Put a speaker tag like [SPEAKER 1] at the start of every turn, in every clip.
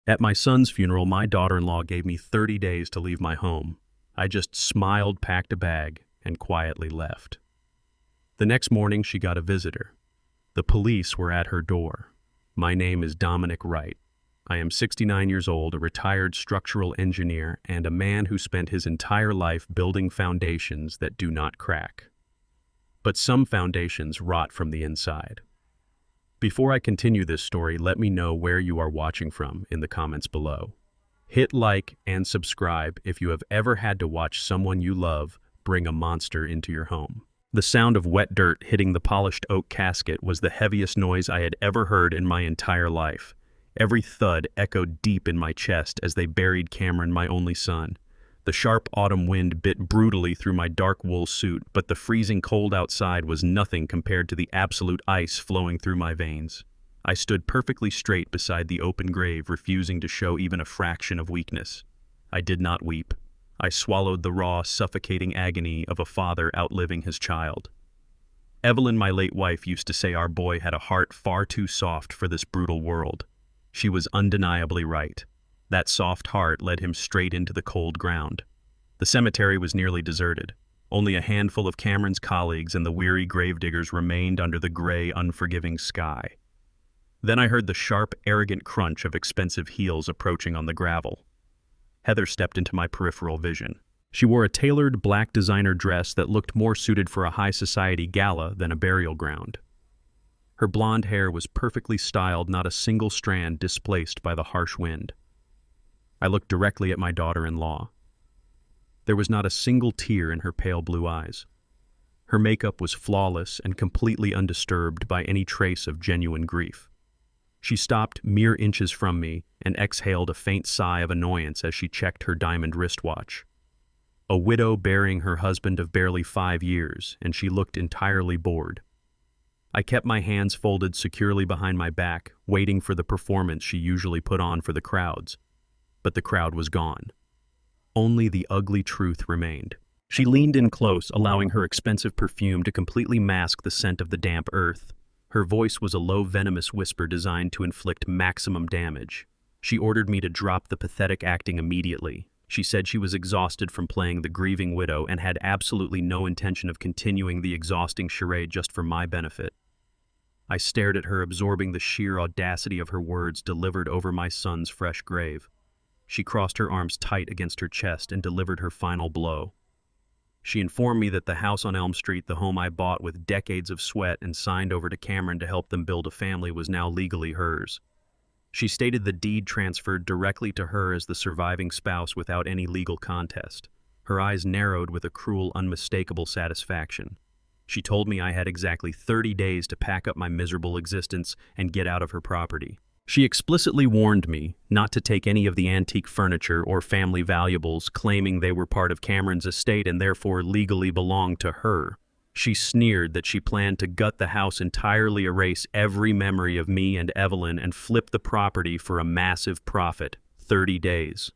[SPEAKER 1] At my son's funeral, my daughter-in-law gave me 30 days to leave my home. I just smiled, packed a bag, and quietly left. The next morning, she got a visitor. The police were at her door. My name is Dominic Wright. I am 69 years old, a retired structural engineer, and a man who spent his entire life building foundations that do not crack. But some foundations rot from the inside. Before I continue this story, let me know where you are watching from in the comments below. Hit like and subscribe if you have ever had to watch someone you love bring a monster into your home. The sound of wet dirt hitting the polished oak casket was the heaviest noise I had ever heard in my entire life. Every thud echoed deep in my chest as they buried Cameron, my only son. The sharp autumn wind bit brutally through my dark wool suit, but the freezing cold outside was nothing compared to the absolute ice flowing through my veins. I stood perfectly straight beside the open grave, refusing to show even a fraction of weakness. I did not weep. I swallowed the raw, suffocating agony of a father outliving his child. Evelyn, my late wife, used to say our boy had a heart far too soft for this brutal world. She was undeniably right. That soft heart led him straight into the cold ground. The cemetery was nearly deserted. Only a handful of Cameron's colleagues and the weary gravediggers remained under the gray, unforgiving sky. Then I heard the sharp, arrogant crunch of expensive heels approaching on the gravel. Heather stepped into my peripheral vision. She wore a tailored black designer dress that looked more suited for a high society gala than a burial ground. Her blonde hair was perfectly styled, not a single strand displaced by the harsh wind. I looked directly at my daughter-in-law. There was not a single tear in her pale blue eyes. Her makeup was flawless and completely undisturbed by any trace of genuine grief. She stopped mere inches from me and exhaled a faint sigh of annoyance as she checked her diamond wristwatch. A widow burying her husband of barely 5 years, and she looked entirely bored. I kept my hands folded securely behind my back, waiting for the performance she usually put on for the crowds. But the crowd was gone. Only the ugly truth remained. She leaned in close, allowing her expensive perfume to completely mask the scent of the damp earth. Her voice was a low, venomous whisper designed to inflict maximum damage. She ordered me to drop the pathetic acting immediately. She said she was exhausted from playing the grieving widow and had absolutely no intention of continuing the exhausting charade just for my benefit. I stared at her, absorbing the sheer audacity of her words delivered over my son's fresh grave. She crossed her arms tight against her chest and delivered her final blow. She informed me that the house on Elm Street, the home I bought with decades of sweat and signed over to Cameron to help them build a family, was now legally hers. She stated the deed transferred directly to her as the surviving spouse without any legal contest. Her eyes narrowed with a cruel, unmistakable satisfaction. She told me I had exactly 30 days to pack up my miserable existence and get out of her property. She explicitly warned me not to take any of the antique furniture or family valuables, claiming they were part of Cameron's estate and therefore legally belonged to her. She sneered that she planned to gut the house entirely, erase every memory of me and Evelyn, and flip the property for a massive profit. 30 days.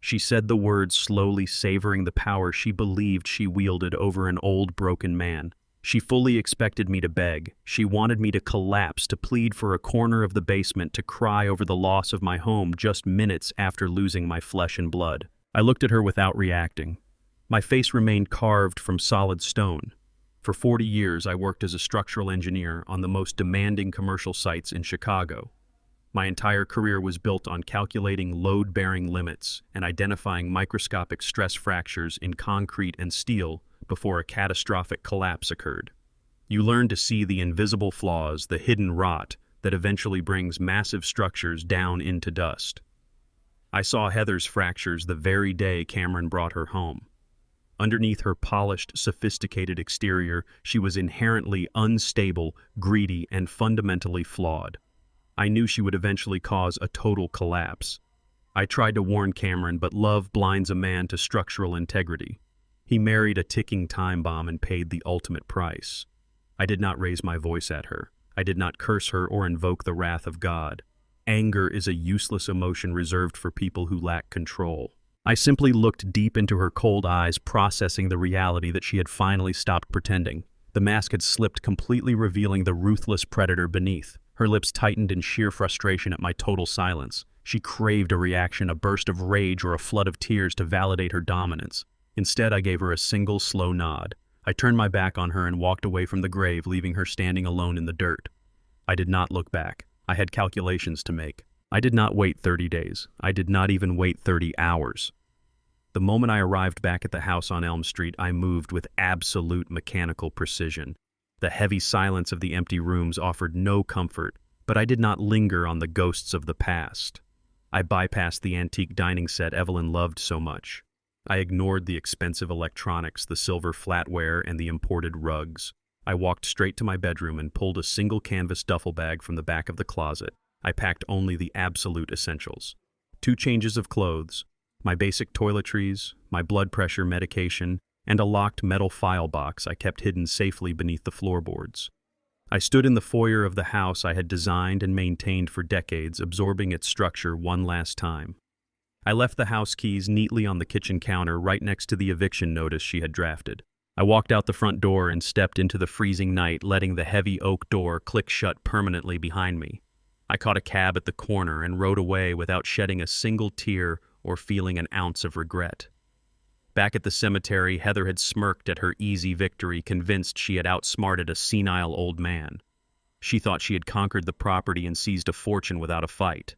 [SPEAKER 1] She said the words slowly, savoring the power she believed she wielded over an old, broken man. She fully expected me to beg. She wanted me to collapse, to plead for a corner of the basement, to cry over the loss of my home just minutes after losing my flesh and blood. I looked at her without reacting. My face remained carved from solid stone. For 40 years, I worked as a structural engineer on the most demanding commercial sites in Chicago. My entire career was built on calculating load-bearing limits and identifying microscopic stress fractures in concrete and steel before a catastrophic collapse occurred. You learn to see the invisible flaws, the hidden rot that eventually brings massive structures down into dust. I saw Heather's fractures the very day Cameron brought her home. Underneath her polished, sophisticated exterior, she was inherently unstable, greedy, and fundamentally flawed. I knew she would eventually cause a total collapse. I tried to warn Cameron, but love blinds a man to structural integrity. He married a ticking time bomb and paid the ultimate price. I did not raise my voice at her. I did not curse her or invoke the wrath of God. Anger is a useless emotion reserved for people who lack control. I simply looked deep into her cold eyes, processing the reality that she had finally stopped pretending. The mask had slipped, completely revealing the ruthless predator beneath. Her lips tightened in sheer frustration at my total silence. She craved a reaction, a burst of rage or a flood of tears to validate her dominance. Instead, I gave her a single, slow nod. I turned my back on her and walked away from the grave, leaving her standing alone in the dirt. I did not look back. I had calculations to make. I did not wait 30 days. I did not even wait 30 hours. The moment I arrived back at the house on Elm Street, I moved with absolute mechanical precision. The heavy silence of the empty rooms offered no comfort, but I did not linger on the ghosts of the past. I bypassed the antique dining set Evelyn loved so much. I ignored the expensive electronics, the silver flatware, and the imported rugs. I walked straight to my bedroom and pulled a single canvas duffel bag from the back of the closet. I packed only the absolute essentials. 2 changes of clothes, my basic toiletries, my blood pressure medication, and a locked metal file box I kept hidden safely beneath the floorboards. I stood in the foyer of the house I had designed and maintained for decades, absorbing its structure one last time. I left the house keys neatly on the kitchen counter right next to the eviction notice she had drafted. I walked out the front door and stepped into the freezing night, letting the heavy oak door click shut permanently behind me. I caught a cab at the corner and rode away without shedding a single tear or feeling an ounce of regret. Back at the cemetery, Heather had smirked at her easy victory, convinced she had outsmarted a senile old man. She thought she had conquered the property and seized a fortune without a fight.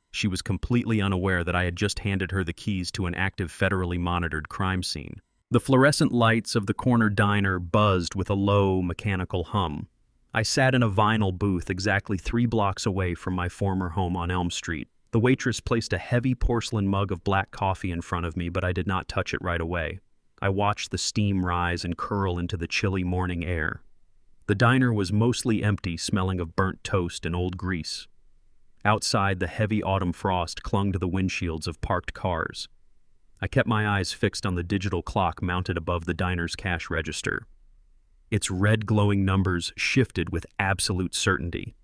[SPEAKER 1] She was completely unaware that I had just handed her the keys to an active, federally monitored crime scene. The fluorescent lights of the corner diner buzzed with a low, mechanical hum. I sat in a vinyl booth exactly 3 blocks away from my former home on Elm Street. The waitress placed a heavy porcelain mug of black coffee in front of me, but I did not touch it right away. I watched the steam rise and curl into the chilly morning air. The diner was mostly empty, smelling of burnt toast and old grease. Outside, the heavy autumn frost clung to the windshields of parked cars. I kept my eyes fixed on the digital clock mounted above the diner's cash register. Its red glowing numbers shifted with absolute certainty.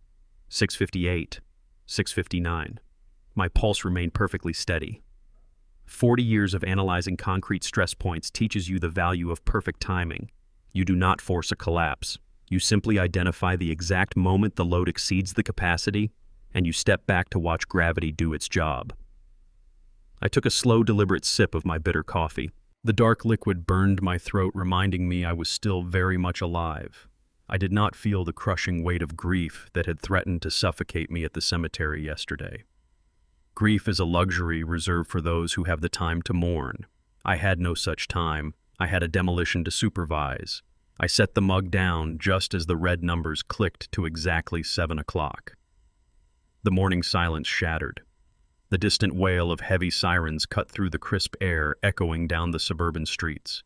[SPEAKER 1] 6:58, 6:59. My pulse remained perfectly steady. 40 years of analyzing concrete stress points teaches you the value of perfect timing. You do not force a collapse. You simply identify the exact moment the load exceeds the capacity, and you step back to watch gravity do its job. I took a slow, deliberate sip of my bitter coffee. The dark liquid burned my throat, reminding me I was still very much alive. I did not feel the crushing weight of grief that had threatened to suffocate me at the cemetery yesterday. Grief is a luxury reserved for those who have the time to mourn. I had no such time. I had a demolition to supervise. I set the mug down just as the red numbers clicked to exactly 7 o'clock. The morning silence shattered. The distant wail of heavy sirens cut through the crisp air, echoing down the suburban streets.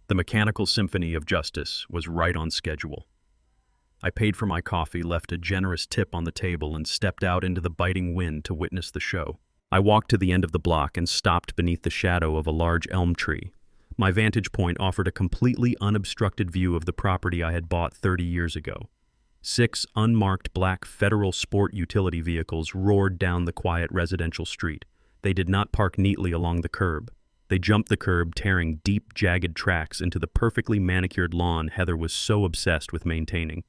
[SPEAKER 1] The mechanical symphony of justice was right on schedule. I paid for my coffee, left a generous tip on the table, and stepped out into the biting wind to witness the show. I walked to the end of the block and stopped beneath the shadow of a large elm tree. My vantage point offered a completely unobstructed view of the property I had bought 30 years ago. 6 unmarked black federal sport utility vehicles roared down the quiet residential street. They did not park neatly along the curb. They jumped the curb, tearing deep, jagged tracks into the perfectly manicured lawn Heather was so obsessed with maintaining.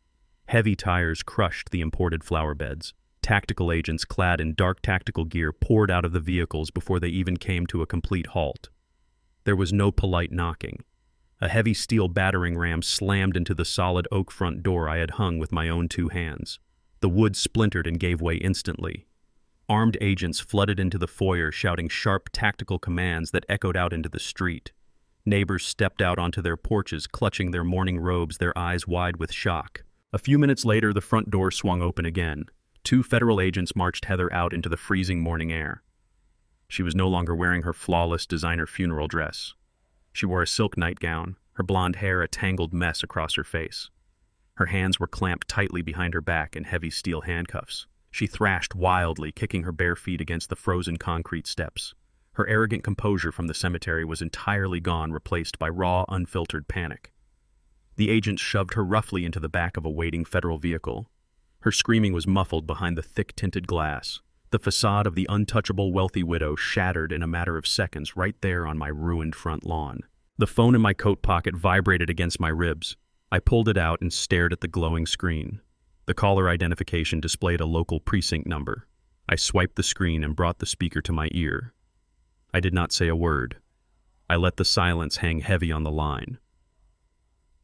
[SPEAKER 1] Heavy tires crushed the imported flower beds. Tactical agents clad in dark tactical gear poured out of the vehicles before they even came to a complete halt. There was no polite knocking. A heavy steel battering ram slammed into the solid oak front door I had hung with my own 2 hands. The wood splintered and gave way instantly. Armed agents flooded into the foyer, shouting sharp tactical commands that echoed out into the street. Neighbors stepped out onto their porches, clutching their morning robes, their eyes wide with shock. A few minutes later, the front door swung open again. 2 federal agents marched Heather out into the freezing morning air. She was no longer wearing her flawless designer funeral dress. She wore a silk nightgown, her blonde hair a tangled mess across her face. Her hands were clamped tightly behind her back in heavy steel handcuffs. She thrashed wildly, kicking her bare feet against the frozen concrete steps. Her arrogant composure from the cemetery was entirely gone, replaced by raw, unfiltered panic. The agents shoved her roughly into the back of a waiting federal vehicle. Her screaming was muffled behind the thick tinted glass. The facade of the untouchable wealthy widow shattered in a matter of seconds right there on my ruined front lawn. The phone in my coat pocket vibrated against my ribs. I pulled it out and stared at the glowing screen. The caller identification displayed a local precinct number. I swiped the screen and brought the speaker to my ear. I did not say a word. I let the silence hang heavy on the line.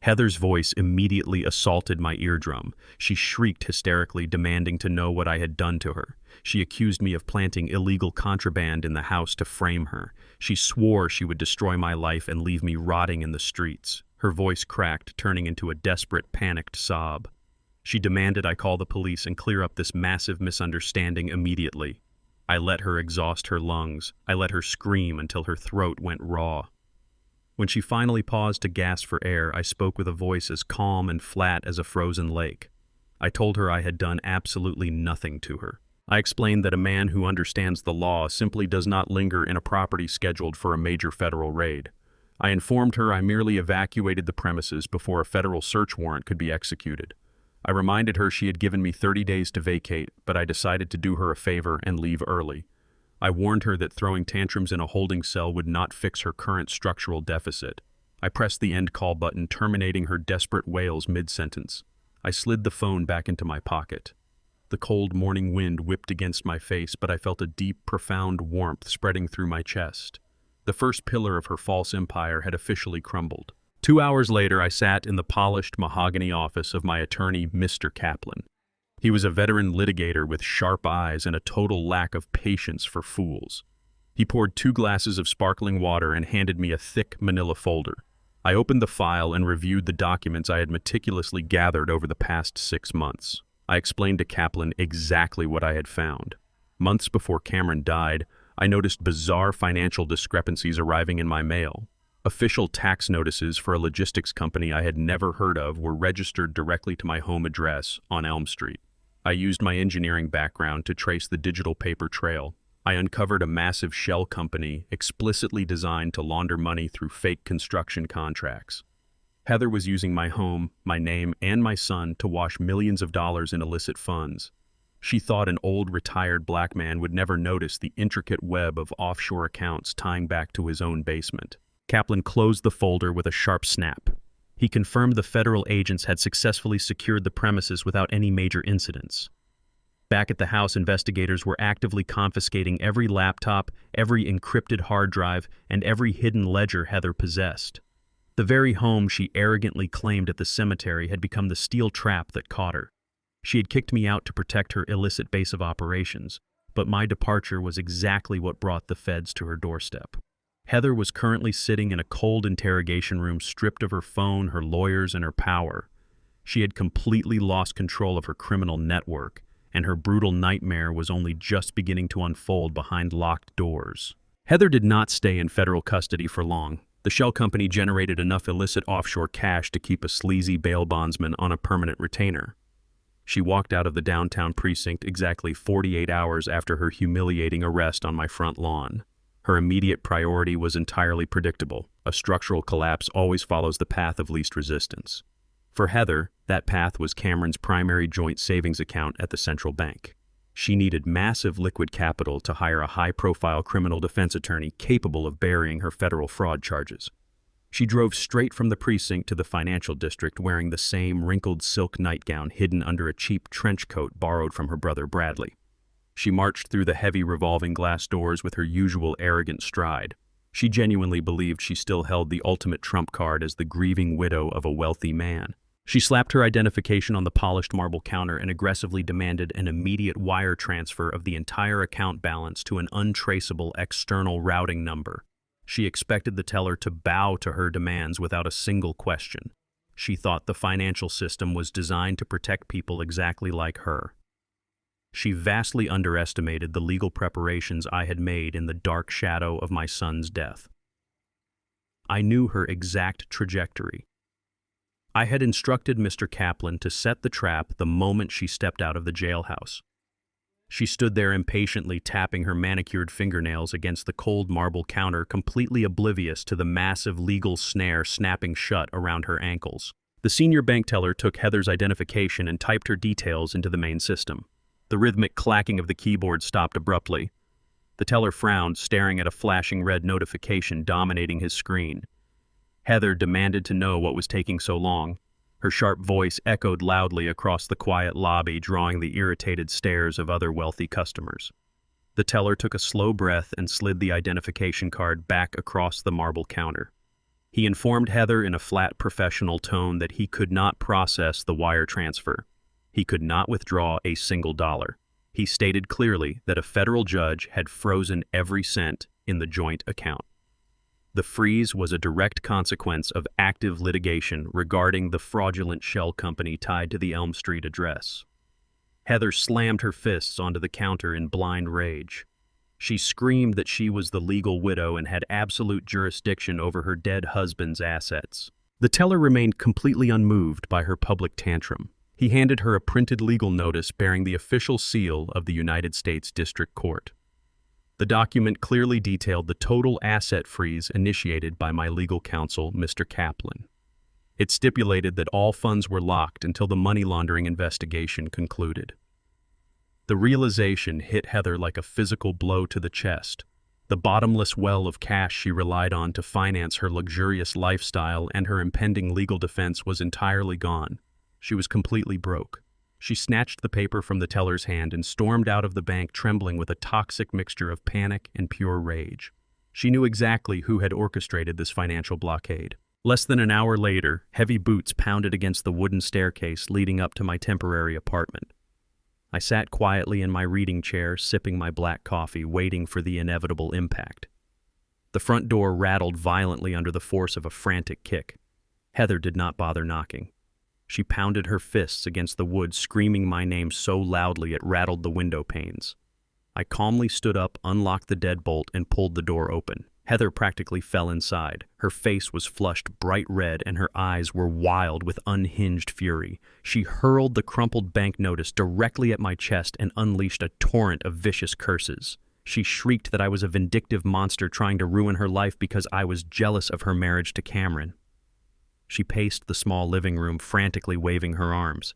[SPEAKER 1] Heather's voice immediately assaulted my eardrum. She shrieked hysterically, demanding to know what I had done to her. She accused me of planting illegal contraband in the house to frame her. She swore she would destroy my life and leave me rotting in the streets. Her voice cracked, turning into a desperate, panicked sob. She demanded I call the police and clear up this massive misunderstanding immediately. I let her exhaust her lungs. I let her scream until her throat went raw. When she finally paused to gasp for air, I spoke with a voice as calm and flat as a frozen lake. I told her I had done absolutely nothing to her. I explained that a man who understands the law simply does not linger in a property scheduled for a major federal raid. I informed her I merely evacuated the premises before a federal search warrant could be executed. I reminded her she had given me 30 days to vacate, but I decided to do her a favor and leave early. I warned her that throwing tantrums in a holding cell would not fix her current structural deficit. I pressed the end call button, terminating her desperate wails mid-sentence. I slid the phone back into my pocket. The cold morning wind whipped against my face, but I felt a deep, profound warmth spreading through my chest. The first pillar of her false empire had officially crumbled. 2 hours later, I sat in the polished mahogany office of my attorney, Mr. Kaplan. He was a veteran litigator with sharp eyes and a total lack of patience for fools. He poured 2 glasses of sparkling water and handed me a thick manila folder. I opened the file and reviewed the documents I had meticulously gathered over the past 6 months. I explained to Kaplan exactly what I had found. Months before Cameron died, I noticed bizarre financial discrepancies arriving in my mail. Official tax notices for a logistics company I had never heard of were registered directly to my home address on Elm Street. I used my engineering background to trace the digital paper trail. I uncovered a massive shell company explicitly designed to launder money through fake construction contracts. Heather was using my home, my name, and my son to wash millions of dollars in illicit funds. She thought an old retired black man would never notice the intricate web of offshore accounts tying back to his own basement. Kaplan closed the folder with a sharp snap. He confirmed the federal agents had successfully secured the premises without any major incidents. Back at the house, investigators were actively confiscating every laptop, every encrypted hard drive, and every hidden ledger Heather possessed. The very home she arrogantly claimed at the cemetery had become the steel trap that caught her. She had kicked me out to protect her illicit base of operations, but my departure was exactly what brought the feds to her doorstep. Heather was currently sitting in a cold interrogation room, stripped of her phone, her lawyers, and her power. She had completely lost control of her criminal network, and her brutal nightmare was only just beginning to unfold behind locked doors. Heather did not stay in federal custody for long. The shell company generated enough illicit offshore cash to keep a sleazy bail bondsman on a permanent retainer. She walked out of the downtown precinct exactly 48 hours after her humiliating arrest on my front lawn. Her immediate priority was entirely predictable. A structural collapse always follows the path of least resistance. For Heather, that path was Cameron's primary joint savings account at the central bank. She needed massive liquid capital to hire a high-profile criminal defense attorney capable of burying her federal fraud charges. She drove straight from the precinct to the financial district wearing the same wrinkled silk nightgown hidden under a cheap trench coat borrowed from her brother Bradley. She marched through the heavy revolving glass doors with her usual arrogant stride. She genuinely believed she still held the ultimate trump card as the grieving widow of a wealthy man. She slapped her identification on the polished marble counter and aggressively demanded an immediate wire transfer of the entire account balance to an untraceable external routing number. She expected the teller to bow to her demands without a single question. She thought the financial system was designed to protect people exactly like her. She vastly underestimated the legal preparations I had made in the dark shadow of my son's death. I knew her exact trajectory. I had instructed Mr. Kaplan to set the trap the moment she stepped out of the jailhouse. She stood there impatiently tapping her manicured fingernails against the cold marble counter, completely oblivious to the massive legal snare snapping shut around her ankles. The senior bank teller took Heather's identification and typed her details into the main system. The rhythmic clacking of the keyboard stopped abruptly. The teller frowned, staring at a flashing red notification dominating his screen. Heather demanded to know what was taking so long. Her sharp voice echoed loudly across the quiet lobby, drawing the irritated stares of other wealthy customers. The teller took a slow breath and slid the identification card back across the marble counter. He informed Heather in a flat professional tone that he could not process the wire transfer. He could not withdraw a single dollar. He stated clearly that a federal judge had frozen every cent in the joint account. The freeze was a direct consequence of active litigation regarding the fraudulent shell company tied to the Elm Street address. Heather slammed her fists onto the counter in blind rage. She screamed that she was the legal widow and had absolute jurisdiction over her dead husband's assets. The teller remained completely unmoved by her public tantrum. He handed her a printed legal notice bearing the official seal of the United States District Court. The document clearly detailed the total asset freeze initiated by my legal counsel, Mr. Kaplan. It stipulated that all funds were locked until the money laundering investigation concluded. The realization hit Heather like a physical blow to the chest. The bottomless well of cash she relied on to finance her luxurious lifestyle and her impending legal defense was entirely gone. She was completely broke. She snatched the paper from the teller's hand and stormed out of the bank, trembling with a toxic mixture of panic and pure rage. She knew exactly who had orchestrated this financial blockade. Less than an hour later, heavy boots pounded against the wooden staircase leading up to my temporary apartment. I sat quietly in my reading chair, sipping my black coffee, waiting for the inevitable impact. The front door rattled violently under the force of a frantic kick. Heather did not bother knocking. She pounded her fists against the wood, screaming my name so loudly it rattled the window panes. I calmly stood up, unlocked the deadbolt, and pulled the door open. Heather practically fell inside. Her face was flushed bright red, and her eyes were wild with unhinged fury. She hurled the crumpled bank notice directly at my chest and unleashed a torrent of vicious curses. She shrieked that I was a vindictive monster trying to ruin her life because I was jealous of her marriage to Cameron. She paced the small living room, frantically waving her arms.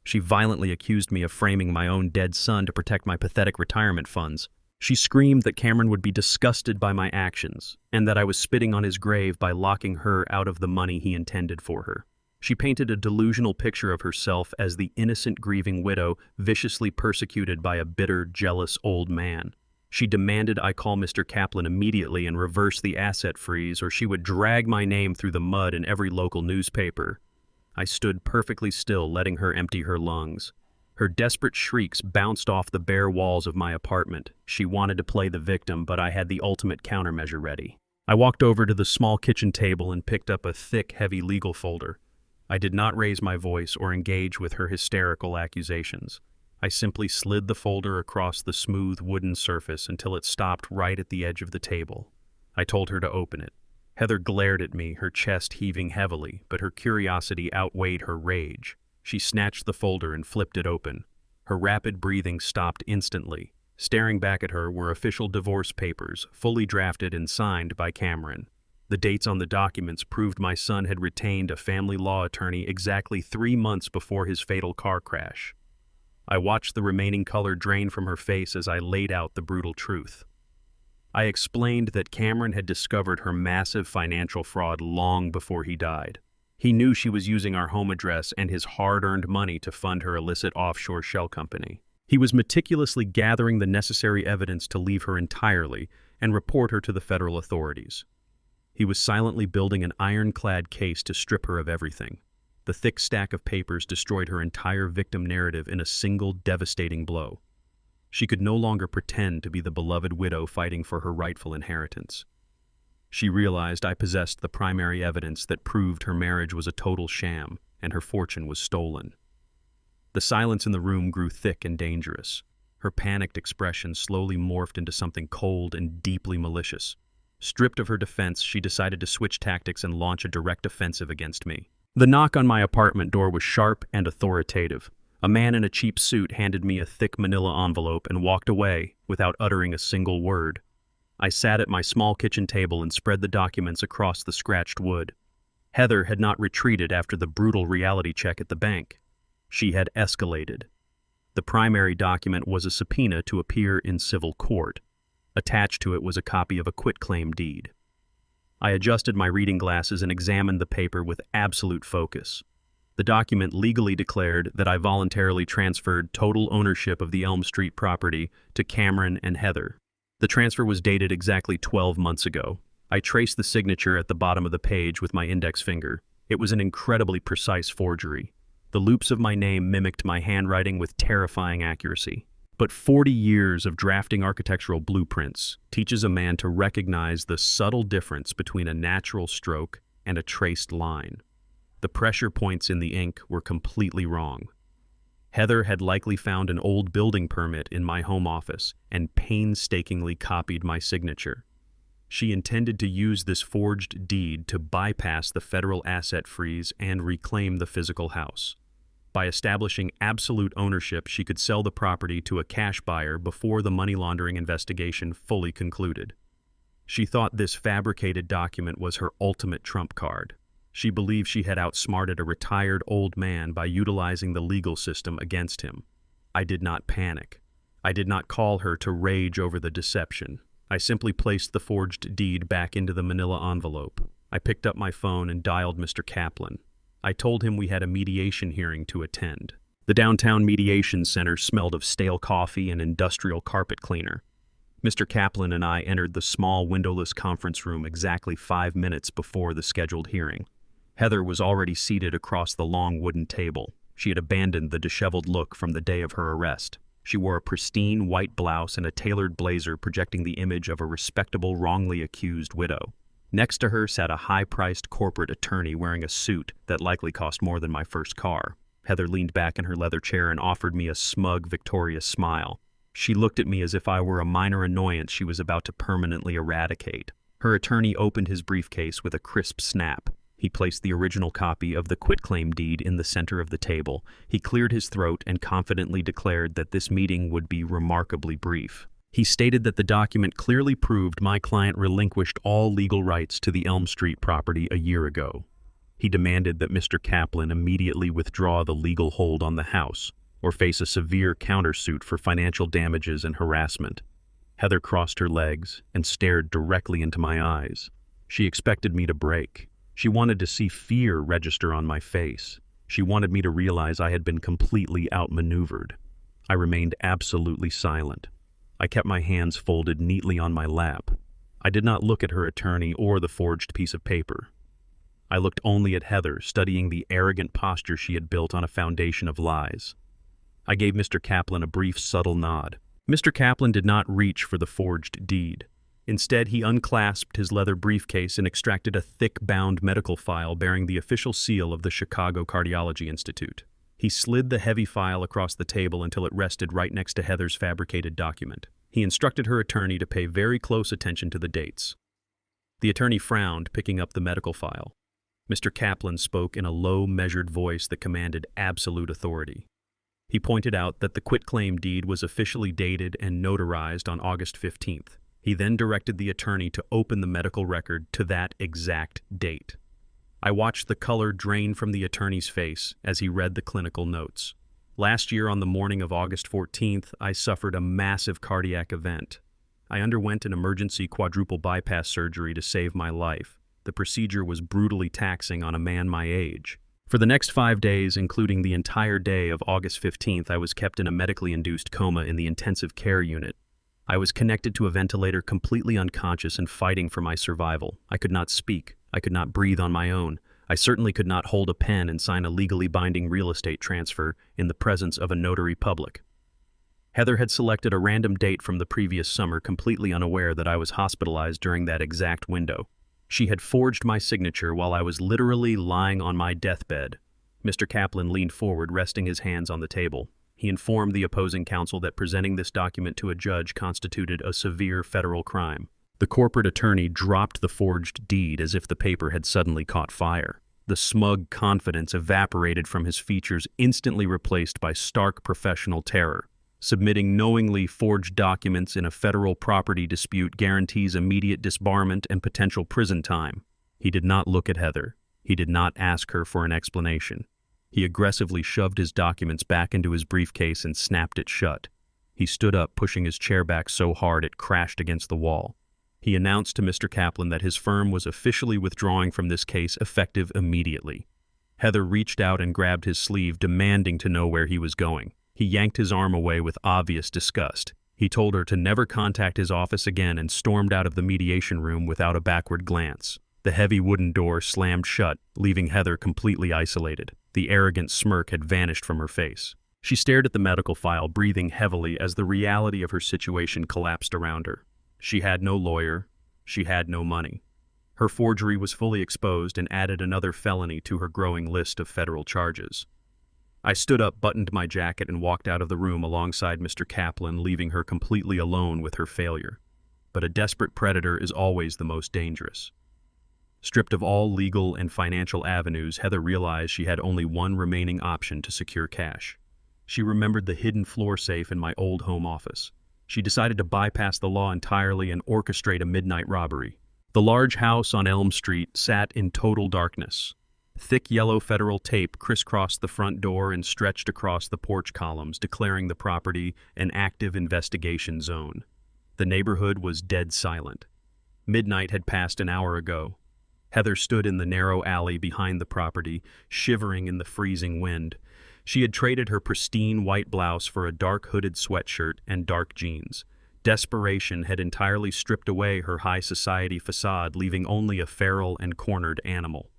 [SPEAKER 1] She violently accused me of framing my own dead son to protect my pathetic retirement funds. She screamed that Cameron would be disgusted by my actions, and that I was spitting on his grave by locking her out of the money he intended for her. She painted a delusional picture of herself as the innocent grieving widow viciously persecuted by a bitter, jealous old man. She demanded I call Mr. Kaplan immediately and reverse the asset freeze, or she would drag my name through the mud in every local newspaper. I stood perfectly still, letting her empty her lungs. Her desperate shrieks bounced off the bare walls of my apartment. She wanted to play the victim, but I had the ultimate countermeasure ready. I walked over to the small kitchen table and picked up a thick, heavy legal folder. I did not raise my voice or engage with her hysterical accusations. I simply slid the folder across the smooth wooden surface until it stopped right at the edge of the table. I told her to open it. Heather glared at me, her chest heaving heavily, but her curiosity outweighed her rage. She snatched the folder and flipped it open. Her rapid breathing stopped instantly. Staring back at her were official divorce papers, fully drafted and signed by Cameron. The dates on the documents proved my son had retained a family law attorney exactly 3 months before his fatal car crash. I watched the remaining color drain from her face as I laid out the brutal truth. I explained that Cameron had discovered her massive financial fraud long before he died. He knew she was using our home address and his hard-earned money to fund her illicit offshore shell company. He was meticulously gathering the necessary evidence to leave her entirely and report her to the federal authorities. He was silently building an ironclad case to strip her of everything. The thick stack of papers destroyed her entire victim narrative in a single devastating blow. She could no longer pretend to be the beloved widow fighting for her rightful inheritance. She realized I possessed the primary evidence that proved her marriage was a total sham and her fortune was stolen. The silence in the room grew thick and dangerous. Her panicked expression slowly morphed into something cold and deeply malicious. Stripped of her defense, she decided to switch tactics and launch a direct offensive against me. The knock on my apartment door was sharp and authoritative. A man in a cheap suit handed me a thick manila envelope and walked away without uttering a single word. I sat at my small kitchen table and spread the documents across the scratched wood. Heather had not retreated after the brutal reality check at the bank. She had escalated. The primary document was a subpoena to appear in civil court. Attached to it was a copy of a quitclaim deed. I adjusted my reading glasses and examined the paper with absolute focus. The document legally declared that I voluntarily transferred total ownership of the Elm Street property to Cameron and Heather. The transfer was dated exactly 12 months ago. I traced the signature at the bottom of the page with my index finger. It was an incredibly precise forgery. The loops of my name mimicked my handwriting with terrifying accuracy. But 40 years of drafting architectural blueprints teaches a man to recognize the subtle difference between a natural stroke and a traced line. The pressure points in the ink were completely wrong. Heather had likely found an old building permit in my home office and painstakingly copied my signature. She intended to use this forged deed to bypass the federal asset freeze and reclaim the physical house. By establishing absolute ownership, she could sell the property to a cash buyer before the money laundering investigation fully concluded. She thought this fabricated document was her ultimate trump card. She believed she had outsmarted a retired old man by utilizing the legal system against him. I did not panic. I did not call her to rage over the deception. I simply placed the forged deed back into the manila envelope. I picked up my phone and dialed Mr. Kaplan. I told him we had a mediation hearing to attend. The downtown mediation center smelled of stale coffee and industrial carpet cleaner. Mr. Kaplan and I entered the small windowless conference room exactly 5 minutes before the scheduled hearing. Heather was already seated across the long wooden table. She had abandoned the disheveled look from the day of her arrest. She wore a pristine white blouse and a tailored blazer projecting the image of a respectable, wrongly accused widow. Next to her sat a high-priced corporate attorney wearing a suit that likely cost more than my first car. Heather leaned back in her leather chair and offered me a smug, victorious smile. She looked at me as if I were a minor annoyance she was about to permanently eradicate. Her attorney opened his briefcase with a crisp snap. He placed the original copy of the quitclaim deed in the center of the table. He cleared his throat and confidently declared that this meeting would be remarkably brief. He stated that the document clearly proved my client relinquished all legal rights to the Elm Street property a year ago. He demanded that Mr. Kaplan immediately withdraw the legal hold on the house or face a severe countersuit for financial damages and harassment. Heather crossed her legs and stared directly into my eyes. She expected me to break. She wanted to see fear register on my face. She wanted me to realize I had been completely outmaneuvered. I remained absolutely silent. I kept my hands folded neatly on my lap. I did not look at her attorney or the forged piece of paper. I looked only at Heather, studying the arrogant posture she had built on a foundation of lies. I gave Mr. Kaplan a brief, subtle nod. Mr. Kaplan did not reach for the forged deed. Instead, he unclasped his leather briefcase and extracted a thick-bound medical file bearing the official seal of the Chicago Cardiology Institute. He slid the heavy file across the table until it rested right next to Heather's fabricated document. He instructed her attorney to pay very close attention to the dates. The attorney frowned, picking up the medical file. Mr. Kaplan spoke in a low, measured voice that commanded absolute authority. He pointed out that the quitclaim deed was officially dated and notarized on August 15th. He then directed the attorney to open the medical record to that exact date. I watched the color drain from the attorney's face as he read the clinical notes. Last year, on the morning of August 14th, I suffered a massive cardiac event. I underwent an emergency quadruple bypass surgery to save my life. The procedure was brutally taxing on a man my age. For the next 5 days, including the entire day of August 15th, I was kept in a medically induced coma in the intensive care unit. I was connected to a ventilator, completely unconscious and fighting for my survival. I could not speak. I could not breathe on my own. I certainly could not hold a pen and sign a legally binding real estate transfer in the presence of a notary public. Heather had selected a random date from the previous summer, completely unaware that I was hospitalized during that exact window. She had forged my signature while I was literally lying on my deathbed. Mr. Kaplan leaned forward, resting his hands on the table. He informed the opposing counsel that presenting this document to a judge constituted a severe federal crime. The corporate attorney dropped the forged deed as if the paper had suddenly caught fire. The smug confidence evaporated from his features, instantly replaced by stark professional terror. Submitting knowingly forged documents in a federal property dispute guarantees immediate disbarment and potential prison time. He did not look at Heather. He did not ask her for an explanation. He aggressively shoved his documents back into his briefcase and snapped it shut. He stood up, pushing his chair back so hard it crashed against the wall. He announced to Mr. Kaplan that his firm was officially withdrawing from this case effective immediately. Heather reached out and grabbed his sleeve, demanding to know where he was going. He yanked his arm away with obvious disgust. He told her to never contact his office again and stormed out of the mediation room without a backward glance. The heavy wooden door slammed shut, leaving Heather completely isolated. The arrogant smirk had vanished from her face. She stared at the medical file, breathing heavily as the reality of her situation collapsed around her. She had no lawyer. She had no money. Her forgery was fully exposed and added another felony to her growing list of federal charges. I stood up, buttoned my jacket, and walked out of the room alongside Mr. Kaplan, leaving her completely alone with her failure. But a desperate predator is always the most dangerous. Stripped of all legal and financial avenues, Heather realized she had only one remaining option to secure cash. She remembered the hidden floor safe in my old home office. She decided to bypass the law entirely and orchestrate a midnight robbery. The large house on Elm Street sat in total darkness. Thick yellow federal tape crisscrossed the front door and stretched across the porch columns, declaring the property an active investigation zone. The neighborhood was dead silent. Midnight had passed an hour ago. Heather stood in the narrow alley behind the property, shivering in the freezing wind. She had traded her pristine white blouse for a dark hooded sweatshirt and dark jeans. Desperation had entirely stripped away her high society facade, leaving only a feral and cornered animal.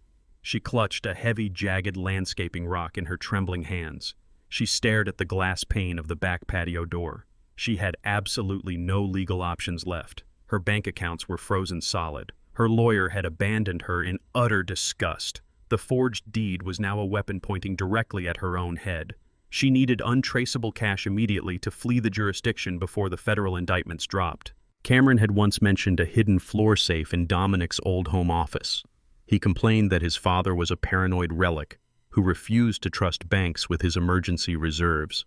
[SPEAKER 1] She clutched a heavy, jagged landscaping rock in her trembling hands. She stared at the glass pane of the back patio door. She had absolutely no legal options left. Her bank accounts were frozen solid. Her lawyer had abandoned her in utter disgust. The forged deed was now a weapon pointing directly at her own head. She needed untraceable cash immediately to flee the jurisdiction before the federal indictments dropped. Cameron had once mentioned a hidden floor safe in Dominic's old home office. He complained that his father was a paranoid relic who refused to trust banks with his emergency reserves.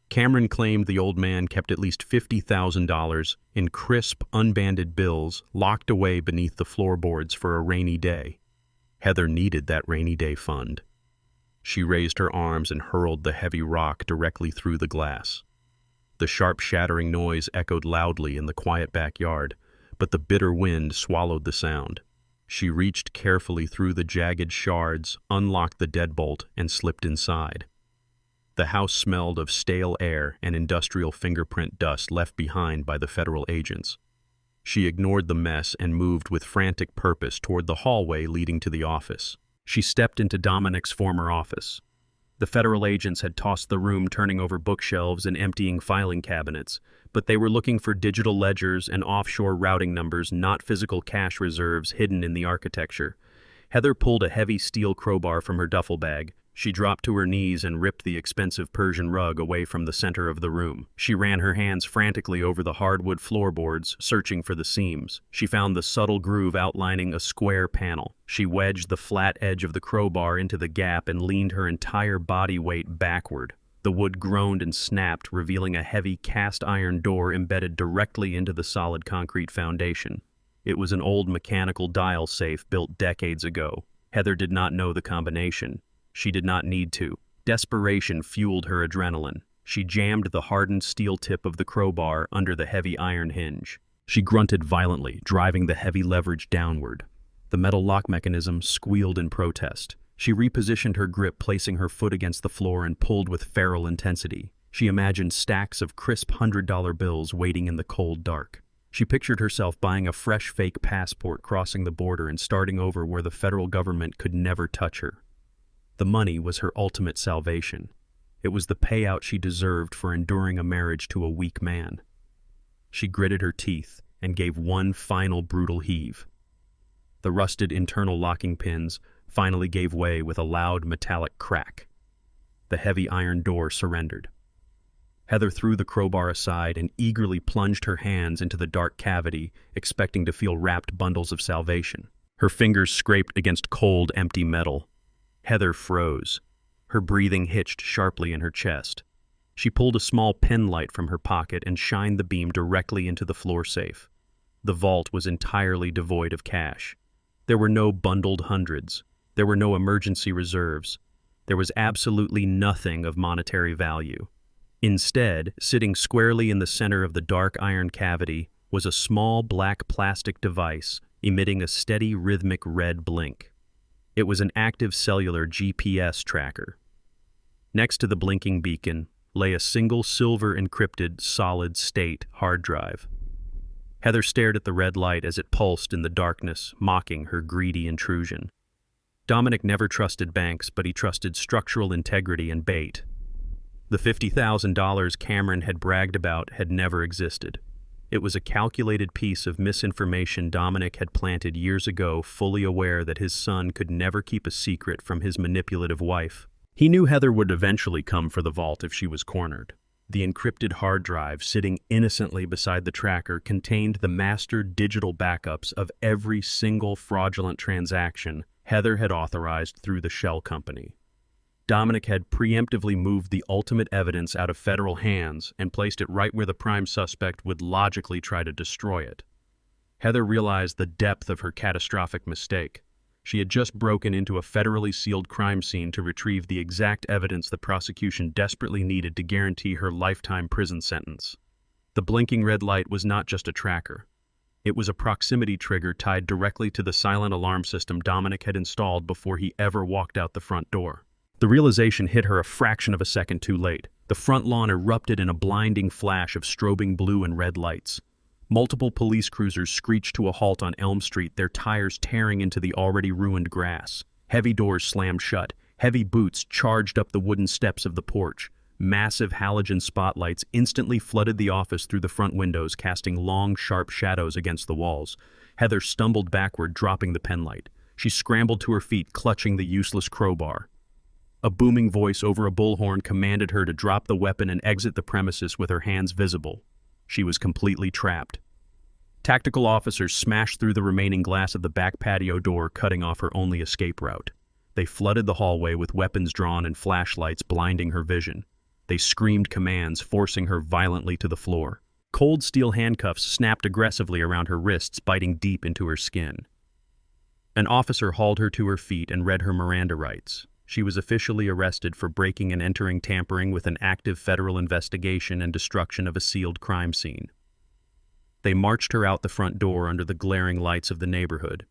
[SPEAKER 1] Cameron claimed the old man kept at least $50,000 in crisp, unbanded bills locked away beneath the floorboards for a rainy day. Heather needed that rainy day fund. She raised her arms and hurled the heavy rock directly through the glass. The sharp shattering noise echoed loudly in the quiet backyard, but the bitter wind swallowed the sound. She reached carefully through the jagged shards, unlocked the deadbolt, and slipped inside. The house smelled of stale air and industrial fingerprint dust left behind by the federal agents. She ignored the mess and moved with frantic purpose toward the hallway leading to the office. She stepped into Dominic's former office. The federal agents had tossed the room, turning over bookshelves and emptying filing cabinets, but they were looking for digital ledgers and offshore routing numbers, not physical cash reserves hidden in the architecture. Heather pulled a heavy steel crowbar from her duffel bag. She dropped to her knees and ripped the expensive Persian rug away from the center of the room. She ran her hands frantically over the hardwood floorboards, searching for the seams. She found the subtle groove outlining a square panel. She wedged the flat edge of the crowbar into the gap and leaned her entire body weight backward. The wood groaned and snapped, revealing a heavy cast-iron door embedded directly into the solid concrete foundation. It was an old mechanical dial safe built decades ago. Heather did not know the combination. She did not need to. Desperation fueled her adrenaline. She jammed the hardened steel tip of the crowbar under the heavy iron hinge. She grunted violently, driving the heavy leverage downward. The metal lock mechanism squealed in protest. She repositioned her grip, placing her foot against the floor, and pulled with feral intensity. She imagined stacks of crisp $100 bills waiting in the cold dark. She pictured herself buying a fresh fake passport, crossing the border, and starting over where the federal government could never touch her. The money was her ultimate salvation. It was the payout she deserved for enduring a marriage to a weak man. She gritted her teeth and gave one final brutal heave. The rusted internal locking pins finally gave way with a loud metallic crack. The heavy iron door surrendered. Heather threw the crowbar aside and eagerly plunged her hands into the dark cavity, expecting to feel wrapped bundles of salvation. Her fingers scraped against cold, empty metal. Heather froze. Her breathing hitched sharply in her chest. She pulled a small pen light from her pocket and shined the beam directly into the floor safe. The vault was entirely devoid of cash. There were no bundled hundreds. There were no emergency reserves. There was absolutely nothing of monetary value. Instead, sitting squarely in the center of the dark iron cavity was a small black plastic device emitting a steady rhythmic red blink. It was an active cellular GPS tracker. Next to the blinking beacon lay a single silver-encrypted solid-state hard drive. Heather stared at the red light as it pulsed in the darkness, mocking her greedy intrusion. Dominic never trusted banks, but he trusted structural integrity and bait. The $50,000 Cameron had bragged about had never existed. It was a calculated piece of misinformation Dominic had planted years ago, fully aware that his son could never keep a secret from his manipulative wife. He knew Heather would eventually come for the vault if she was cornered. The encrypted hard drive sitting innocently beside the tracker contained the master digital backups of every single fraudulent transaction Heather had authorized through the shell company. Dominic had preemptively moved the ultimate evidence out of federal hands and placed it right where the prime suspect would logically try to destroy it. Heather realized the depth of her catastrophic mistake. She had just broken into a federally sealed crime scene to retrieve the exact evidence the prosecution desperately needed to guarantee her lifetime prison sentence. The blinking red light was not just a tracker. It was a proximity trigger tied directly to the silent alarm system Dominic had installed before he ever walked out the front door. The realization hit her a fraction of a second too late. The front lawn erupted in a blinding flash of strobing blue and red lights. Multiple police cruisers screeched to a halt on Elm Street, their tires tearing into the already ruined grass. Heavy doors slammed shut. Heavy boots charged up the wooden steps of the porch. Massive halogen spotlights instantly flooded the office through the front windows, casting long, sharp shadows against the walls. Heather stumbled backward, dropping the penlight. She scrambled to her feet, clutching the useless crowbar. A booming voice over a bullhorn commanded her to drop the weapon and exit the premises with her hands visible. She was completely trapped. Tactical officers smashed through the remaining glass of the back patio door, cutting off her only escape route. They flooded the hallway with weapons drawn and flashlights, blinding her vision. They screamed commands, forcing her violently to the floor. Cold steel handcuffs snapped aggressively around her wrists, biting deep into her skin. An officer hauled her to her feet and read her Miranda rights. She was officially arrested for breaking and entering, tampering with an active federal investigation, and destruction of a sealed crime scene. They marched her out the front door under the glaring lights of the neighborhood.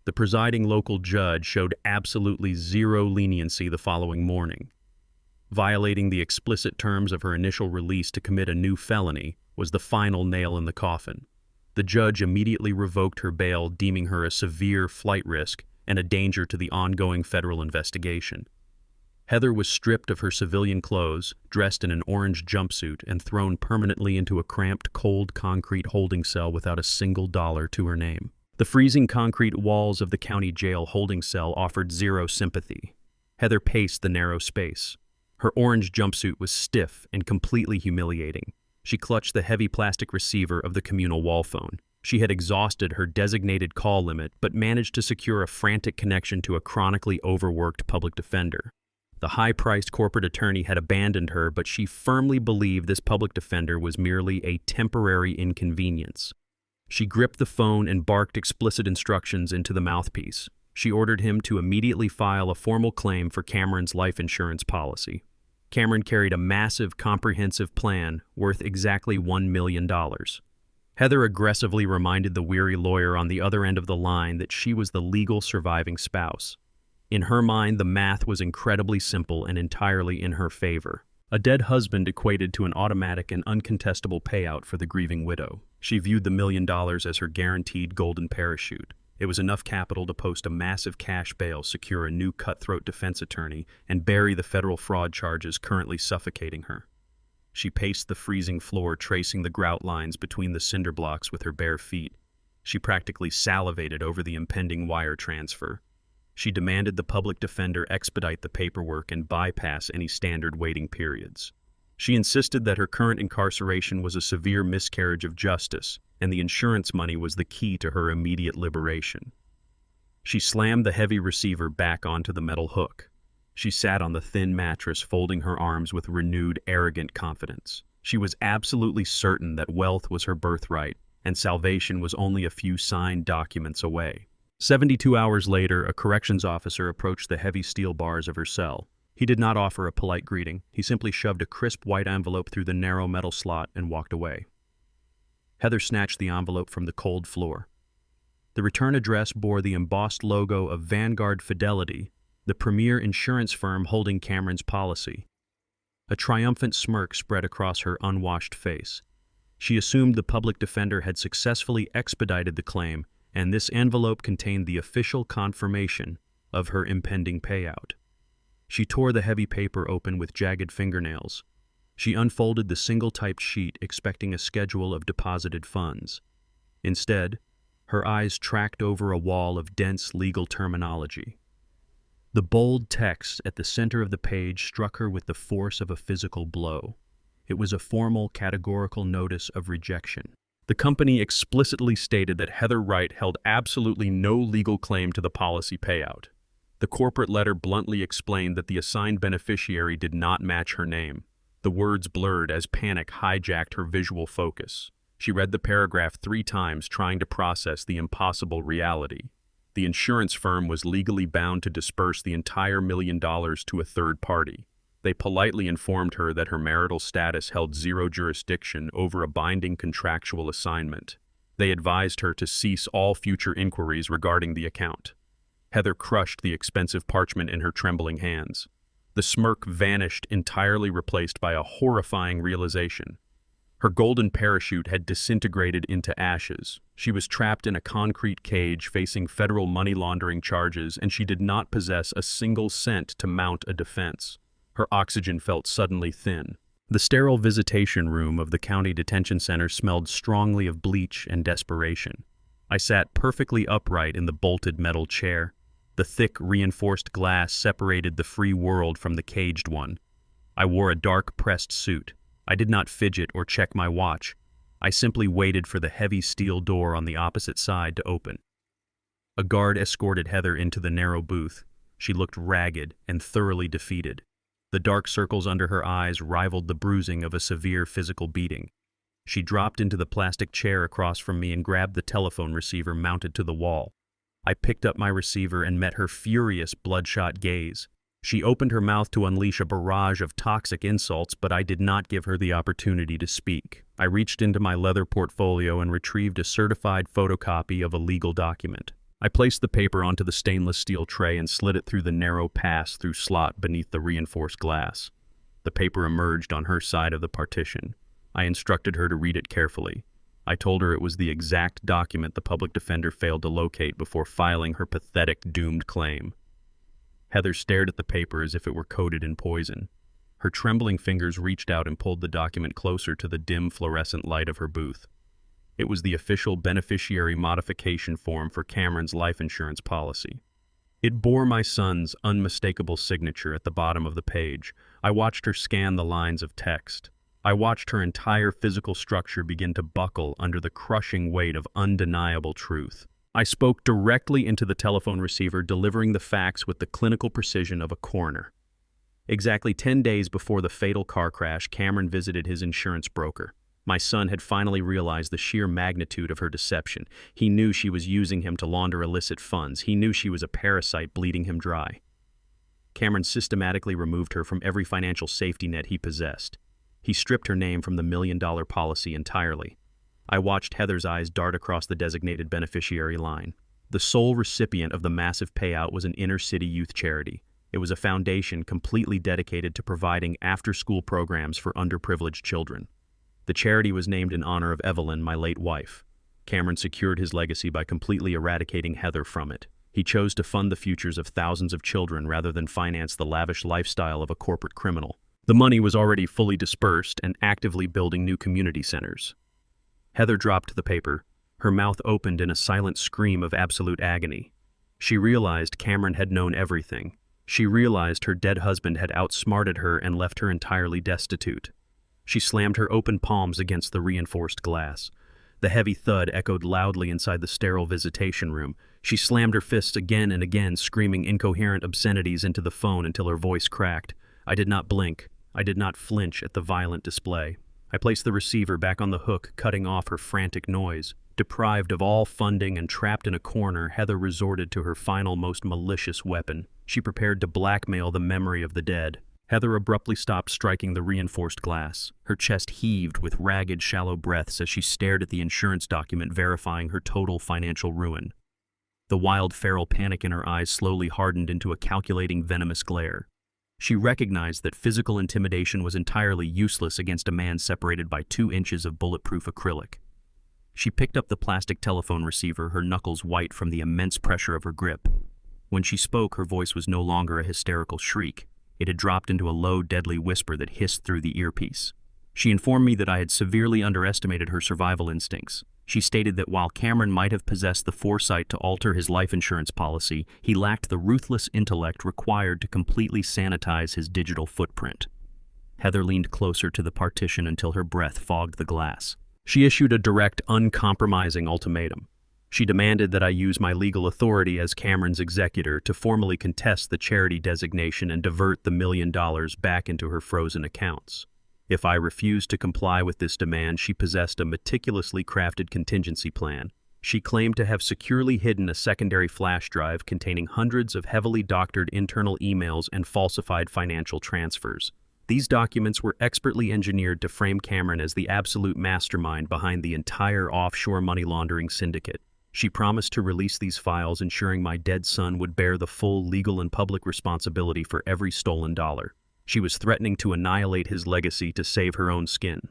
[SPEAKER 1] The presiding local judge showed absolutely zero leniency the following morning. Violating the explicit terms of her initial release to commit a new felony was the final nail in the coffin. The judge immediately revoked her bail, deeming her a severe flight risk and a danger to the ongoing federal investigation. Heather was stripped of her civilian clothes, dressed in an orange jumpsuit, and thrown permanently into a cramped, cold concrete holding cell without a single dollar to her name. The freezing concrete walls of the county jail holding cell offered zero sympathy. Heather paced the narrow space. Her orange jumpsuit was stiff and completely humiliating. She clutched the heavy plastic receiver of the communal wall phone. She had exhausted her designated call limit, but managed to secure a frantic connection to a chronically overworked public defender. The high-priced corporate attorney had abandoned her, but she firmly believed this public defender was merely a temporary inconvenience. She gripped the phone and barked explicit instructions into the mouthpiece. She ordered him to immediately file a formal claim for Cameron's life insurance policy. Cameron carried a massive, comprehensive plan worth exactly $1 million. Heather aggressively reminded the weary lawyer on the other end of the line that she was the legal surviving spouse. In her mind, the math was incredibly simple and entirely in her favor. A dead husband equated to an automatic and uncontestable payout for the grieving widow. She viewed the $1 million as her guaranteed golden parachute. It was enough capital to post a massive cash bail, secure a new cutthroat defense attorney, and bury the federal fraud charges currently suffocating her. She paced the freezing floor, tracing the grout lines between the cinder blocks with her bare feet. She practically salivated over the impending wire transfer. She demanded the public defender expedite the paperwork and bypass any standard waiting periods. She insisted that her current incarceration was a severe miscarriage of justice, and the insurance money was the key to her immediate liberation. She slammed the heavy receiver back onto the metal hook. She sat on the thin mattress, folding her arms with renewed, arrogant confidence. She was absolutely certain that wealth was her birthright, and salvation was only a few signed documents away. 72 hours later, a corrections officer approached the heavy steel bars of her cell. He did not offer a polite greeting. He simply shoved a crisp white envelope through the narrow metal slot and walked away. Heather snatched the envelope from the cold floor. The return address bore the embossed logo of Vanguard Fidelity, the premier insurance firm holding Cameron's policy. A triumphant smirk spread across her unwashed face. She assumed the public defender had successfully expedited the claim, and this envelope contained the official confirmation of her impending payout. She tore the heavy paper open with jagged fingernails. She unfolded the single-typed sheet, expecting a schedule of deposited funds. Instead, her eyes tracked over a wall of dense legal terminology. The bold text at the center of the page struck her with the force of a physical blow. It was a formal, categorical notice of rejection. The company explicitly stated that Heather Wright held absolutely no legal claim to the policy payout. The corporate letter bluntly explained that the assigned beneficiary did not match her name. The words blurred as panic hijacked her visual focus. She read the paragraph 3 times, trying to process the impossible reality. The insurance firm was legally bound to disperse the entire $1 million to a third party. They politely informed her that her marital status held zero jurisdiction over a binding contractual assignment. They advised her to cease all future inquiries regarding the account. Heather crushed the expensive parchment in her trembling hands. The smirk vanished, entirely replaced by a horrifying realization. Her golden parachute had disintegrated into ashes. She was trapped in a concrete cage facing federal money laundering charges, and she did not possess a single cent to mount a defense. Her oxygen felt suddenly thin. The sterile visitation room of the county detention center smelled strongly of bleach and desperation. I sat perfectly upright in the bolted metal chair. The thick, reinforced glass separated the free world from the caged one. I wore a dark pressed suit. I did not fidget or check my watch. I simply waited for the heavy steel door on the opposite side to open. A guard escorted Heather into the narrow booth. She looked ragged and thoroughly defeated. The dark circles under her eyes rivaled the bruising of a severe physical beating. She dropped into the plastic chair across from me and grabbed the telephone receiver mounted to the wall. I picked up my receiver and met her furious, bloodshot gaze. She opened her mouth to unleash a barrage of toxic insults, but I did not give her the opportunity to speak. I reached into my leather portfolio and retrieved a certified photocopy of a legal document. I placed the paper onto the stainless steel tray and slid it through the narrow pass-through slot beneath the reinforced glass. The paper emerged on her side of the partition. I instructed her to read it carefully. I told her it was the exact document the public defender failed to locate before filing her pathetic, doomed claim. Heather stared at the paper as if it were coated in poison. Her trembling fingers reached out and pulled the document closer to the dim fluorescent light of her booth. It was the official beneficiary modification form for Cameron's life insurance policy. It bore my son's unmistakable signature at the bottom of the page. I watched her scan the lines of text. I watched her entire physical structure begin to buckle under the crushing weight of undeniable truth. I spoke directly into the telephone receiver, delivering the facts with the clinical precision of a coroner. Exactly 10 days before the fatal car crash, Cameron visited his insurance broker. My son had finally realized the sheer magnitude of her deception. He knew she was using him to launder illicit funds. He knew she was a parasite bleeding him dry. Cameron systematically removed her from every financial safety net he possessed. He stripped her name from the $1 million policy entirely. I watched Heather's eyes dart across the designated beneficiary line. The sole recipient of the massive payout was an inner-city youth charity. It was a foundation completely dedicated to providing after-school programs for underprivileged children. The charity was named in honor of Evelyn, my late wife. Cameron secured his legacy by completely eradicating Heather from it. He chose to fund the futures of thousands of children rather than finance the lavish lifestyle of a corporate criminal. The money was already fully dispersed and actively building new community centers. Heather dropped the paper. Her mouth opened in a silent scream of absolute agony. She realized Cameron had known everything. She realized her dead husband had outsmarted her and left her entirely destitute. She slammed her open palms against the reinforced glass. The heavy thud echoed loudly inside the sterile visitation room. She slammed her fists again and again, screaming incoherent obscenities into the phone until her voice cracked. I did not blink. I did not flinch at the violent display. I placed the receiver back on the hook, cutting off her frantic noise. Deprived of all funding and trapped in a corner, Heather resorted to her final, most malicious weapon. She prepared to blackmail the memory of the dead. Heather abruptly stopped striking the reinforced glass. Her chest heaved with ragged, shallow breaths as she stared at the insurance document verifying her total financial ruin. The wild feral panic in her eyes slowly hardened into a calculating, venomous glare. She recognized that physical intimidation was entirely useless against a man separated by 2 inches of bulletproof acrylic. She picked up the plastic telephone receiver, her knuckles white from the immense pressure of her grip. When she spoke, her voice was no longer a hysterical shriek. It had dropped into a low, deadly whisper that hissed through the earpiece. She informed me that I had severely underestimated her survival instincts. She stated that while Cameron might have possessed the foresight to alter his life insurance policy, he lacked the ruthless intellect required to completely sanitize his digital footprint. Heather leaned closer to the partition until her breath fogged the glass. She issued a direct, uncompromising ultimatum. She demanded that I use my legal authority as Cameron's executor to formally contest the charity designation and divert the $1 million back into her frozen accounts. If I refused to comply with this demand, she possessed a meticulously crafted contingency plan. She claimed to have securely hidden a secondary flash drive containing hundreds of heavily doctored internal emails and falsified financial transfers. These documents were expertly engineered to frame Cameron as the absolute mastermind behind the entire offshore money laundering syndicate. She promised to release these files, ensuring my dead son would bear the full legal and public responsibility for every stolen dollar. She was threatening to annihilate his legacy to save her own skin.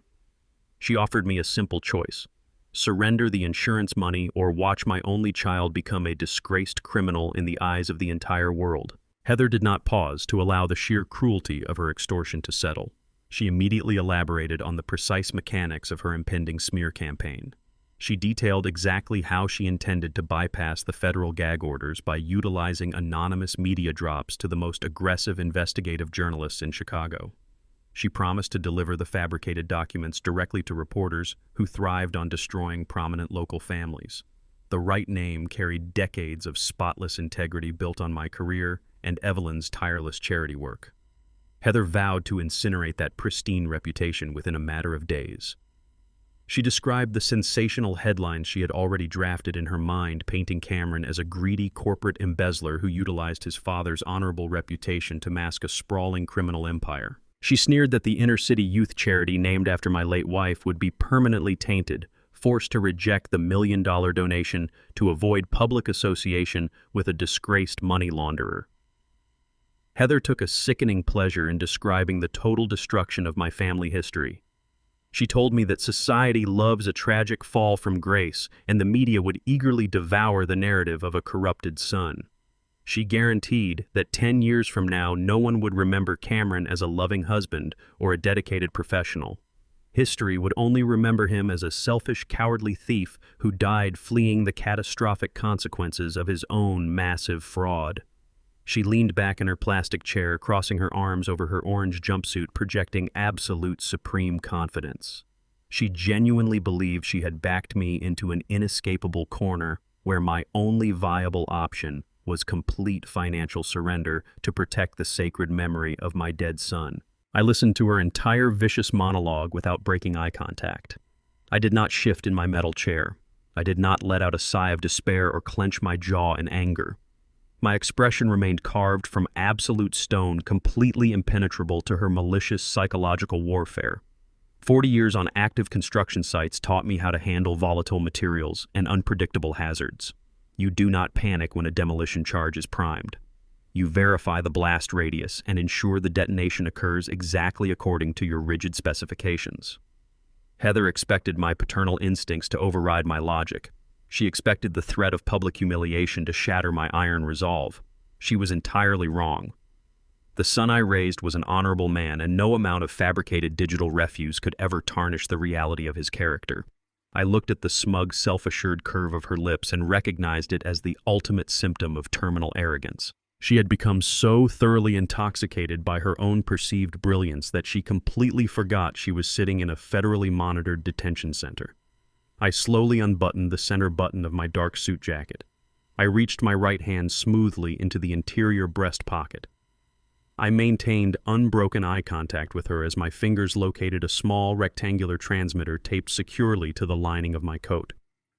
[SPEAKER 1] She offered me a simple choice: surrender the insurance money or watch my only child become a disgraced criminal in the eyes of the entire world. Heather did not pause to allow the sheer cruelty of her extortion to settle. She immediately elaborated on the precise mechanics of her impending smear campaign. She detailed exactly how she intended to bypass the federal gag orders by utilizing anonymous media drops to the most aggressive investigative journalists in Chicago. She promised to deliver the fabricated documents directly to reporters who thrived on destroying prominent local families. The right name carried decades of spotless integrity built on my career and Evelyn's tireless charity work. Heather vowed to incinerate that pristine reputation within a matter of days. She described the sensational headlines she had already drafted in her mind, painting Cameron as a greedy corporate embezzler who utilized his father's honorable reputation to mask a sprawling criminal empire. She sneered that the inner-city youth charity named after my late wife would be permanently tainted, forced to reject the $1 million donation to avoid public association with a disgraced money launderer. Heather took a sickening pleasure in describing the total destruction of my family history. She told me that society loves a tragic fall from grace, and the media would eagerly devour the narrative of a corrupted son. She guaranteed that 10 years from now, no one would remember Cameron as a loving husband or a dedicated professional. History would only remember him as a selfish, cowardly thief who died fleeing the catastrophic consequences of his own massive fraud. She leaned back in her plastic chair, crossing her arms over her orange jumpsuit, projecting absolute supreme confidence. She genuinely believed she had backed me into an inescapable corner where my only viable option was complete financial surrender to protect the sacred memory of my dead son. I listened to her entire vicious monologue without breaking eye contact. I did not shift in my metal chair. I did not let out a sigh of despair or clench my jaw in anger. My expression remained carved from absolute stone, completely impenetrable to her malicious psychological warfare. 40 years on active construction sites taught me how to handle volatile materials and unpredictable hazards. You do not panic when a demolition charge is primed. You verify the blast radius and ensure the detonation occurs exactly according to your rigid specifications. Heather expected my paternal instincts to override my logic. She expected the threat of public humiliation to shatter my iron resolve. She was entirely wrong. The son I raised was an honorable man, and no amount of fabricated digital refuse could ever tarnish the reality of his character. I looked at the smug, self-assured curve of her lips and recognized it as the ultimate symptom of terminal arrogance. She had become so thoroughly intoxicated by her own perceived brilliance that she completely forgot she was sitting in a federally monitored detention center. I slowly unbuttoned the center button of my dark suit jacket. I reached my right hand smoothly into the interior breast pocket. I maintained unbroken eye contact with her as my fingers located a small rectangular transmitter taped securely to the lining of my coat.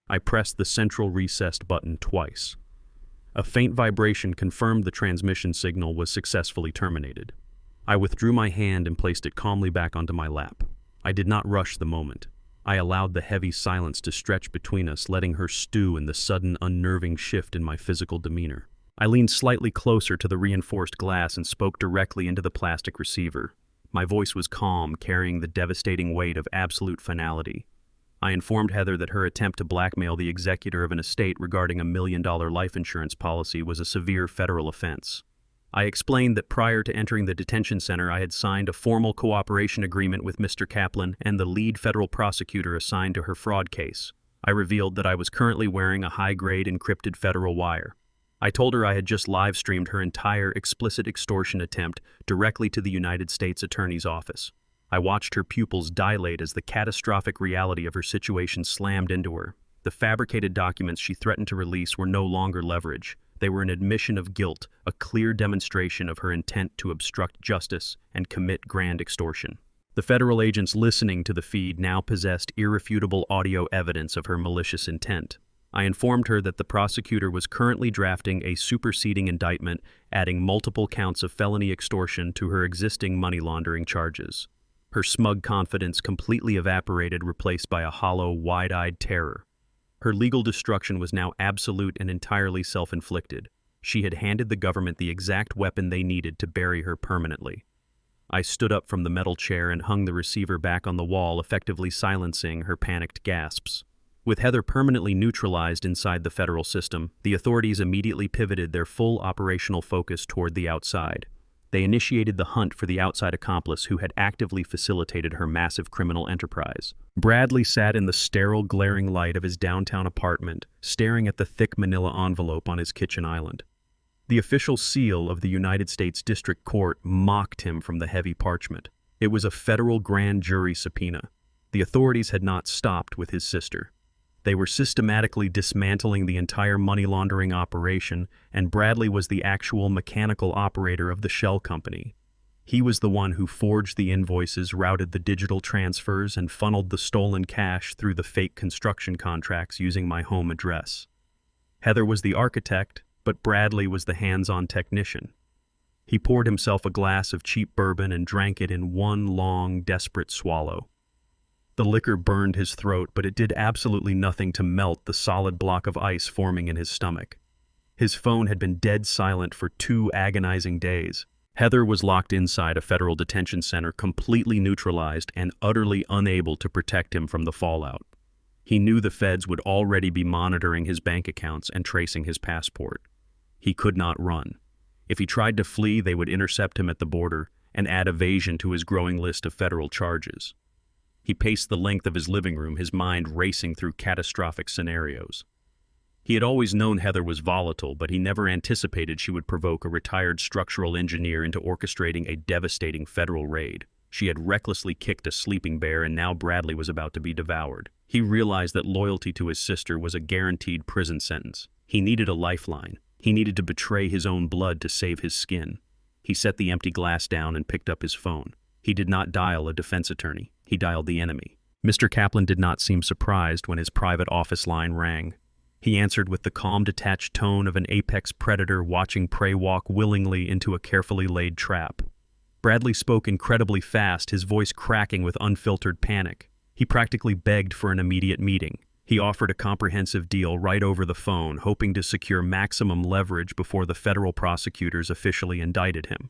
[SPEAKER 1] I pressed the central recessed button twice. A faint vibration confirmed the transmission signal was successfully terminated. I withdrew my hand and placed it calmly back onto my lap. I did not rush the moment. I allowed the heavy silence to stretch between us, letting her stew in the sudden, unnerving shift in my physical demeanor. I leaned slightly closer to the reinforced glass and spoke directly into the plastic receiver. My voice was calm, carrying the devastating weight of absolute finality. I informed Heather that her attempt to blackmail the executor of an estate regarding a $1 million life insurance policy was a severe federal offense. I explained that prior to entering the detention center, I had signed a formal cooperation agreement with Mr. Kaplan and the lead federal prosecutor assigned to her fraud case. I revealed that I was currently wearing a high-grade encrypted federal wire. I told her I had just live-streamed her entire explicit extortion attempt directly to the United States Attorney's Office. I watched her pupils dilate as the catastrophic reality of her situation slammed into her. The fabricated documents she threatened to release were no longer leverage. They were an admission of guilt, a clear demonstration of her intent to obstruct justice and commit grand extortion. The federal agents listening to the feed now possessed irrefutable audio evidence of her malicious intent. I informed her that the prosecutor was currently drafting a superseding indictment, adding multiple counts of felony extortion to her existing money laundering charges. Her smug confidence completely evaporated, replaced by a hollow, wide-eyed terror. Her legal destruction was now absolute and entirely self-inflicted. She had handed the government the exact weapon they needed to bury her permanently. I stood up from the metal chair and hung the receiver back on the wall, effectively silencing her panicked gasps. With Heather permanently neutralized inside the federal system, the authorities immediately pivoted their full operational focus toward the outside. They initiated the hunt for the outside accomplice who had actively facilitated her massive criminal enterprise. Bradley sat in the sterile, glaring light of his downtown apartment, staring at the thick manila envelope on his kitchen island. The official seal of the United States District Court mocked him from the heavy parchment. It was a federal grand jury subpoena. The authorities had not stopped with his sister. They were systematically dismantling the entire money laundering operation, and Bradley was the actual mechanical operator of the shell company. He was the one who forged the invoices, routed the digital transfers, and funneled the stolen cash through the fake construction contracts using my home address. Heather was the architect, but Bradley was the hands-on technician. He poured himself a glass of cheap bourbon and drank it in one long, desperate swallow. The liquor burned his throat, but it did absolutely nothing to melt the solid block of ice forming in his stomach. His phone had been dead silent for 2 agonizing days. Heather was locked inside a federal detention center, completely neutralized and utterly unable to protect him from the fallout. He knew the feds would already be monitoring his bank accounts and tracing his passport. He could not run. If he tried to flee, they would intercept him at the border and add evasion to his growing list of federal charges. He paced the length of his living room, his mind racing through catastrophic scenarios. He had always known Heather was volatile, but he never anticipated she would provoke a retired structural engineer into orchestrating a devastating federal raid. She had recklessly kicked a sleeping bear, and now Bradley was about to be devoured. He realized that loyalty to his sister was a guaranteed prison sentence. He needed a lifeline. He needed to betray his own blood to save his skin. He set the empty glass down and picked up his phone. He did not dial a defense attorney. He dialed the enemy. Mr. Kaplan did not seem surprised when his private office line rang. He answered with the calm, detached tone of an apex predator watching prey walk willingly into a carefully laid trap. Bradley spoke incredibly fast, his voice cracking with unfiltered panic. He practically begged for an immediate meeting. He offered a comprehensive deal right over the phone, hoping to secure maximum leverage before the federal prosecutors officially indicted him.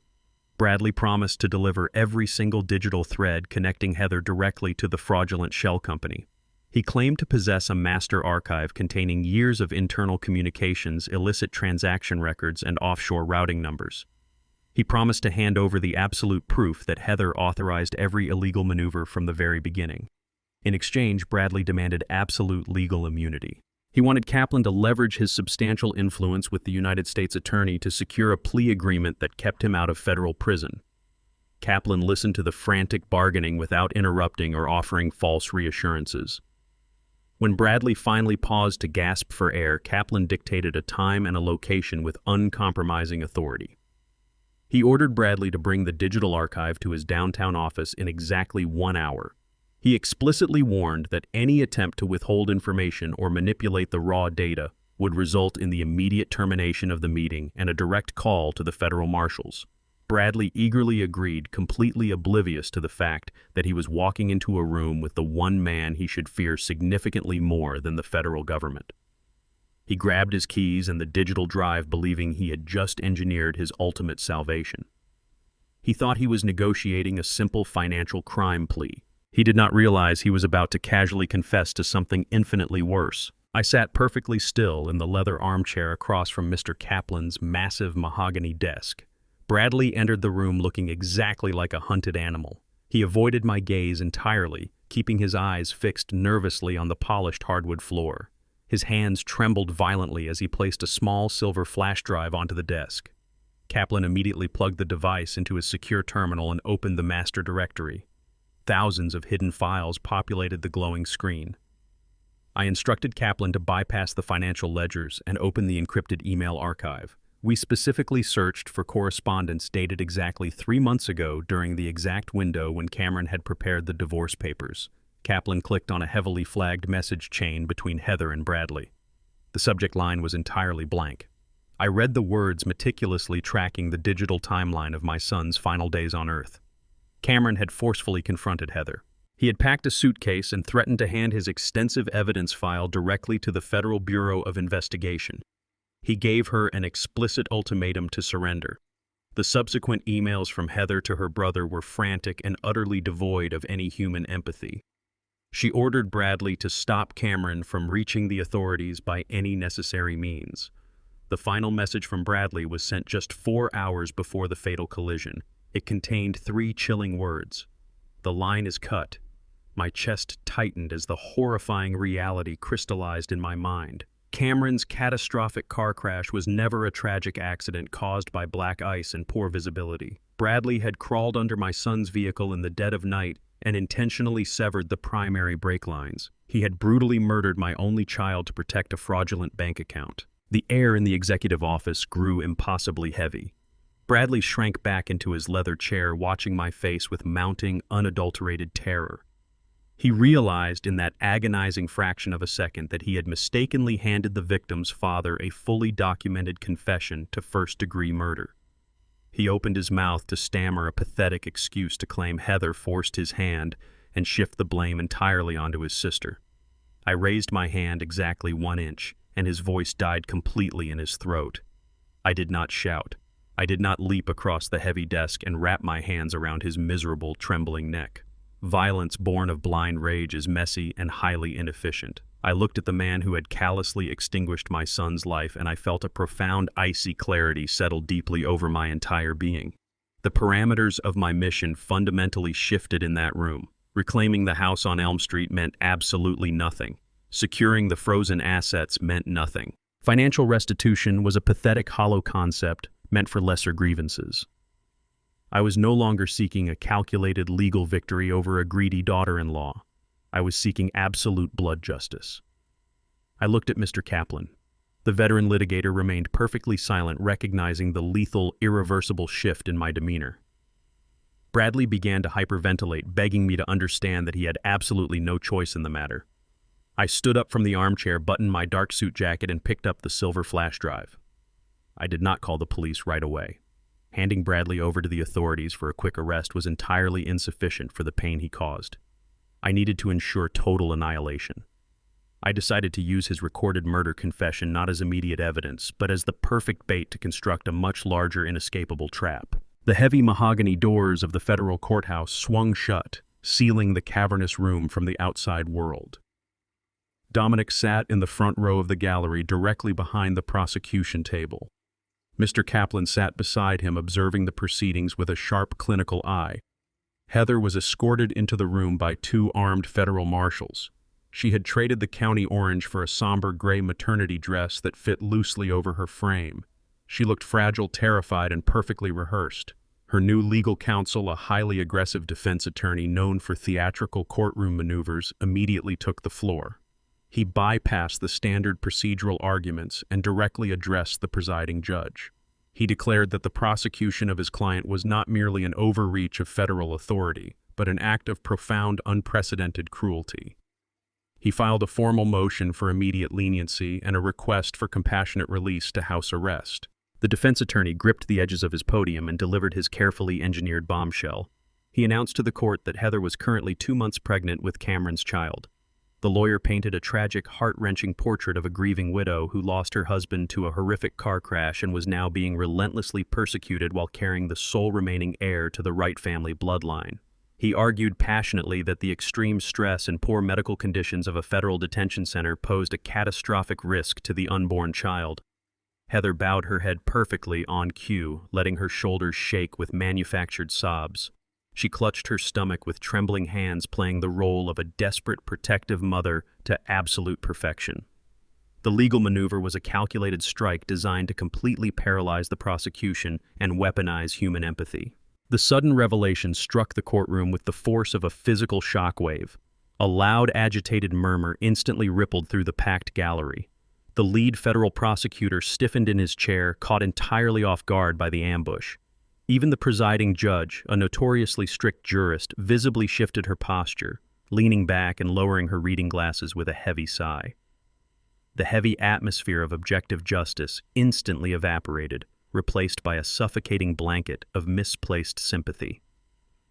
[SPEAKER 1] Bradley promised to deliver every single digital thread connecting Heather directly to the fraudulent shell company. He claimed to possess a master archive containing years of internal communications, illicit transaction records, and offshore routing numbers. He promised to hand over the absolute proof that Heather authorized every illegal maneuver from the very beginning. In exchange, Bradley demanded absolute legal immunity. He wanted Kaplan to leverage his substantial influence with the United States Attorney to secure a plea agreement that kept him out of federal prison. Kaplan listened to the frantic bargaining without interrupting or offering false reassurances. When Bradley finally paused to gasp for air, Kaplan dictated a time and a location with uncompromising authority. He ordered Bradley to bring the digital archive to his downtown office in exactly 1 hour. He explicitly warned that any attempt to withhold information or manipulate the raw data would result in the immediate termination of the meeting and a direct call to the federal marshals. Bradley eagerly agreed, completely oblivious to the fact that he was walking into a room with the one man he should fear significantly more than the federal government. He grabbed his keys and the digital drive, believing he had just engineered his ultimate salvation. He thought he was negotiating a simple financial crime plea. He did not realize he was about to casually confess to something infinitely worse. I sat perfectly still in the leather armchair across from Mr. Kaplan's massive mahogany desk. Bradley entered the room looking exactly like a hunted animal. He avoided my gaze entirely, keeping his eyes fixed nervously on the polished hardwood floor. His hands trembled violently as he placed a small silver flash drive onto the desk. Kaplan immediately plugged the device into his secure terminal and opened the master directory. Thousands of hidden files populated the glowing screen. I instructed Kaplan to bypass the financial ledgers and open the encrypted email archive. We specifically searched for correspondence dated exactly 3 months ago during the exact window when Cameron had prepared the divorce papers. Kaplan clicked on a heavily flagged message chain between Heather and Bradley. The subject line was entirely blank. I read the words, meticulously tracking the digital timeline of my son's final days on Earth. Cameron had forcefully confronted Heather. He had packed a suitcase and threatened to hand his extensive evidence file directly to the Federal Bureau of Investigation. He gave her an explicit ultimatum to surrender. The subsequent emails from Heather to her brother were frantic and utterly devoid of any human empathy. She ordered Bradley to stop Cameron from reaching the authorities by any necessary means. The final message from Bradley was sent just 4 hours before the fatal collision. It contained 3 chilling words. "The line is cut." My chest tightened as the horrifying reality crystallized in my mind. Cameron's catastrophic car crash was never a tragic accident caused by black ice and poor visibility. Bradley had crawled under my son's vehicle in the dead of night and intentionally severed the primary brake lines. He had brutally murdered my only child to protect a fraudulent bank account. The air in the executive office grew impossibly heavy. Bradley shrank back into his leather chair, watching my face with mounting, unadulterated terror. He realized in that agonizing fraction of a second that he had mistakenly handed the victim's father a fully documented confession to first-degree murder. He opened his mouth to stammer a pathetic excuse to claim Heather forced his hand and shift the blame entirely onto his sister. I raised my hand exactly 1 inch, and his voice died completely in his throat. I did not shout. I did not leap across the heavy desk and wrap my hands around his miserable, trembling neck. Violence born of blind rage is messy and highly inefficient. I looked at the man who had callously extinguished my son's life, and I felt a profound, icy clarity settle deeply over my entire being. The parameters of my mission fundamentally shifted in that room. Reclaiming the house on Elm Street meant absolutely nothing. Securing the frozen assets meant nothing. Financial restitution was a pathetic, hollow concept meant for lesser grievances. I was no longer seeking a calculated legal victory over a greedy daughter-in-law. I was seeking absolute blood justice. I looked at Mr. Kaplan. The veteran litigator remained perfectly silent, recognizing the lethal, irreversible shift in my demeanor. Bradley began to hyperventilate, begging me to understand that he had absolutely no choice in the matter. I stood up from the armchair, buttoned my dark suit jacket, and picked up the silver flash drive. I did not call the police right away. Handing Bradley over to the authorities for a quick arrest was entirely insufficient for the pain he caused. I needed to ensure total annihilation. I decided to use his recorded murder confession not as immediate evidence, but as the perfect bait to construct a much larger, inescapable trap. The heavy mahogany doors of the federal courthouse swung shut, sealing the cavernous room from the outside world. Dominic sat in the front row of the gallery, directly behind the prosecution table. Mr. Kaplan sat beside him, observing the proceedings with a sharp, clinical eye. Heather was escorted into the room by 2 armed federal marshals. She had traded the county orange for a somber gray maternity dress that fit loosely over her frame. She looked fragile, terrified, and perfectly rehearsed. Her new legal counsel, a highly aggressive defense attorney known for theatrical courtroom maneuvers, immediately took the floor. He bypassed the standard procedural arguments and directly addressed the presiding judge. He declared that the prosecution of his client was not merely an overreach of federal authority, but an act of profound, unprecedented cruelty. He filed a formal motion for immediate leniency and a request for compassionate release to house arrest. The defense attorney gripped the edges of his podium and delivered his carefully engineered bombshell. He announced to the court that Heather was currently 2 months pregnant with Cameron's child. The lawyer painted a tragic, heart-wrenching portrait of a grieving widow who lost her husband to a horrific car crash and was now being relentlessly persecuted while carrying the sole remaining heir to the Wright family bloodline. He argued passionately that the extreme stress and poor medical conditions of a federal detention center posed a catastrophic risk to the unborn child. Heather bowed her head perfectly on cue, letting her shoulders shake with manufactured sobs. She clutched her stomach with trembling hands, playing the role of a desperate, protective mother to absolute perfection. The legal maneuver was a calculated strike designed to completely paralyze the prosecution and weaponize human empathy. The sudden revelation struck the courtroom with the force of a physical shockwave. A loud, agitated murmur instantly rippled through the packed gallery. The lead federal prosecutor stiffened in his chair, caught entirely off guard by the ambush. Even the presiding judge, a notoriously strict jurist, visibly shifted her posture, leaning back and lowering her reading glasses with a heavy sigh. The heavy atmosphere of objective justice instantly evaporated, replaced by a suffocating blanket of misplaced sympathy.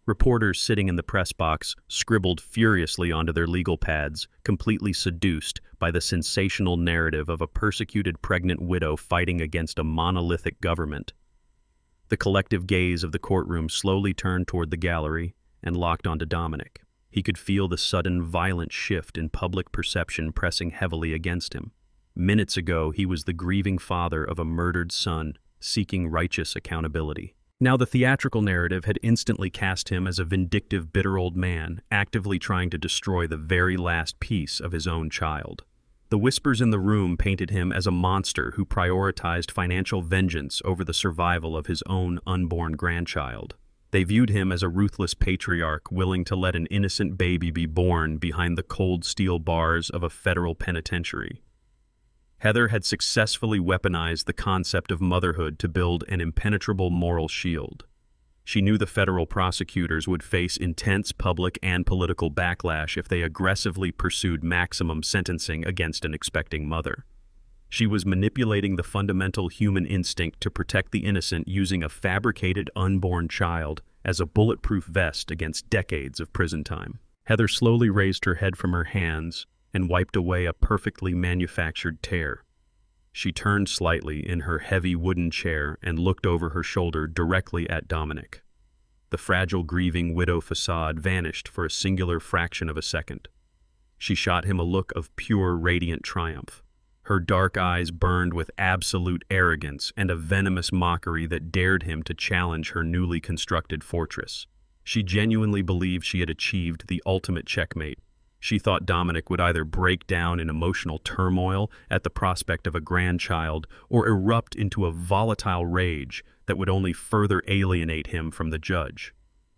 [SPEAKER 1] Reporters sitting in the press box scribbled furiously onto their legal pads, completely seduced by the sensational narrative of a persecuted pregnant widow fighting against a monolithic government. The collective gaze of the courtroom slowly turned toward the gallery and locked onto Dominic. He could feel the sudden, violent shift in public perception pressing heavily against him. Minutes ago, he was the grieving father of a murdered son, seeking righteous accountability. Now the theatrical narrative had instantly cast him as a vindictive, bitter old man, actively trying to destroy the very last piece of his own child. The whispers in the room painted him as a monster who prioritized financial vengeance over the survival of his own unborn grandchild. They viewed him as a ruthless patriarch willing to let an innocent baby be born behind the cold steel bars of a federal penitentiary. Heather had successfully weaponized the concept of motherhood to build an impenetrable moral shield. She knew the federal prosecutors would face intense public and political backlash if they aggressively pursued maximum sentencing against an expecting mother. She was manipulating the fundamental human instinct to protect the innocent using a fabricated unborn child as a bulletproof vest against decades of prison time. Heather slowly raised her head from her hands and wiped away a perfectly manufactured tear. She turned slightly in her heavy wooden chair and looked over her shoulder directly at Dominic. The fragile, grieving widow facade vanished for a singular fraction of a second. She shot him a look of pure, radiant triumph. Her dark eyes burned with absolute arrogance and a venomous mockery that dared him to challenge her newly constructed fortress. She genuinely believed she had achieved the ultimate checkmate. She thought Dominic would either break down in emotional turmoil at the prospect of a grandchild or erupt into a volatile rage that would only further alienate him from the judge.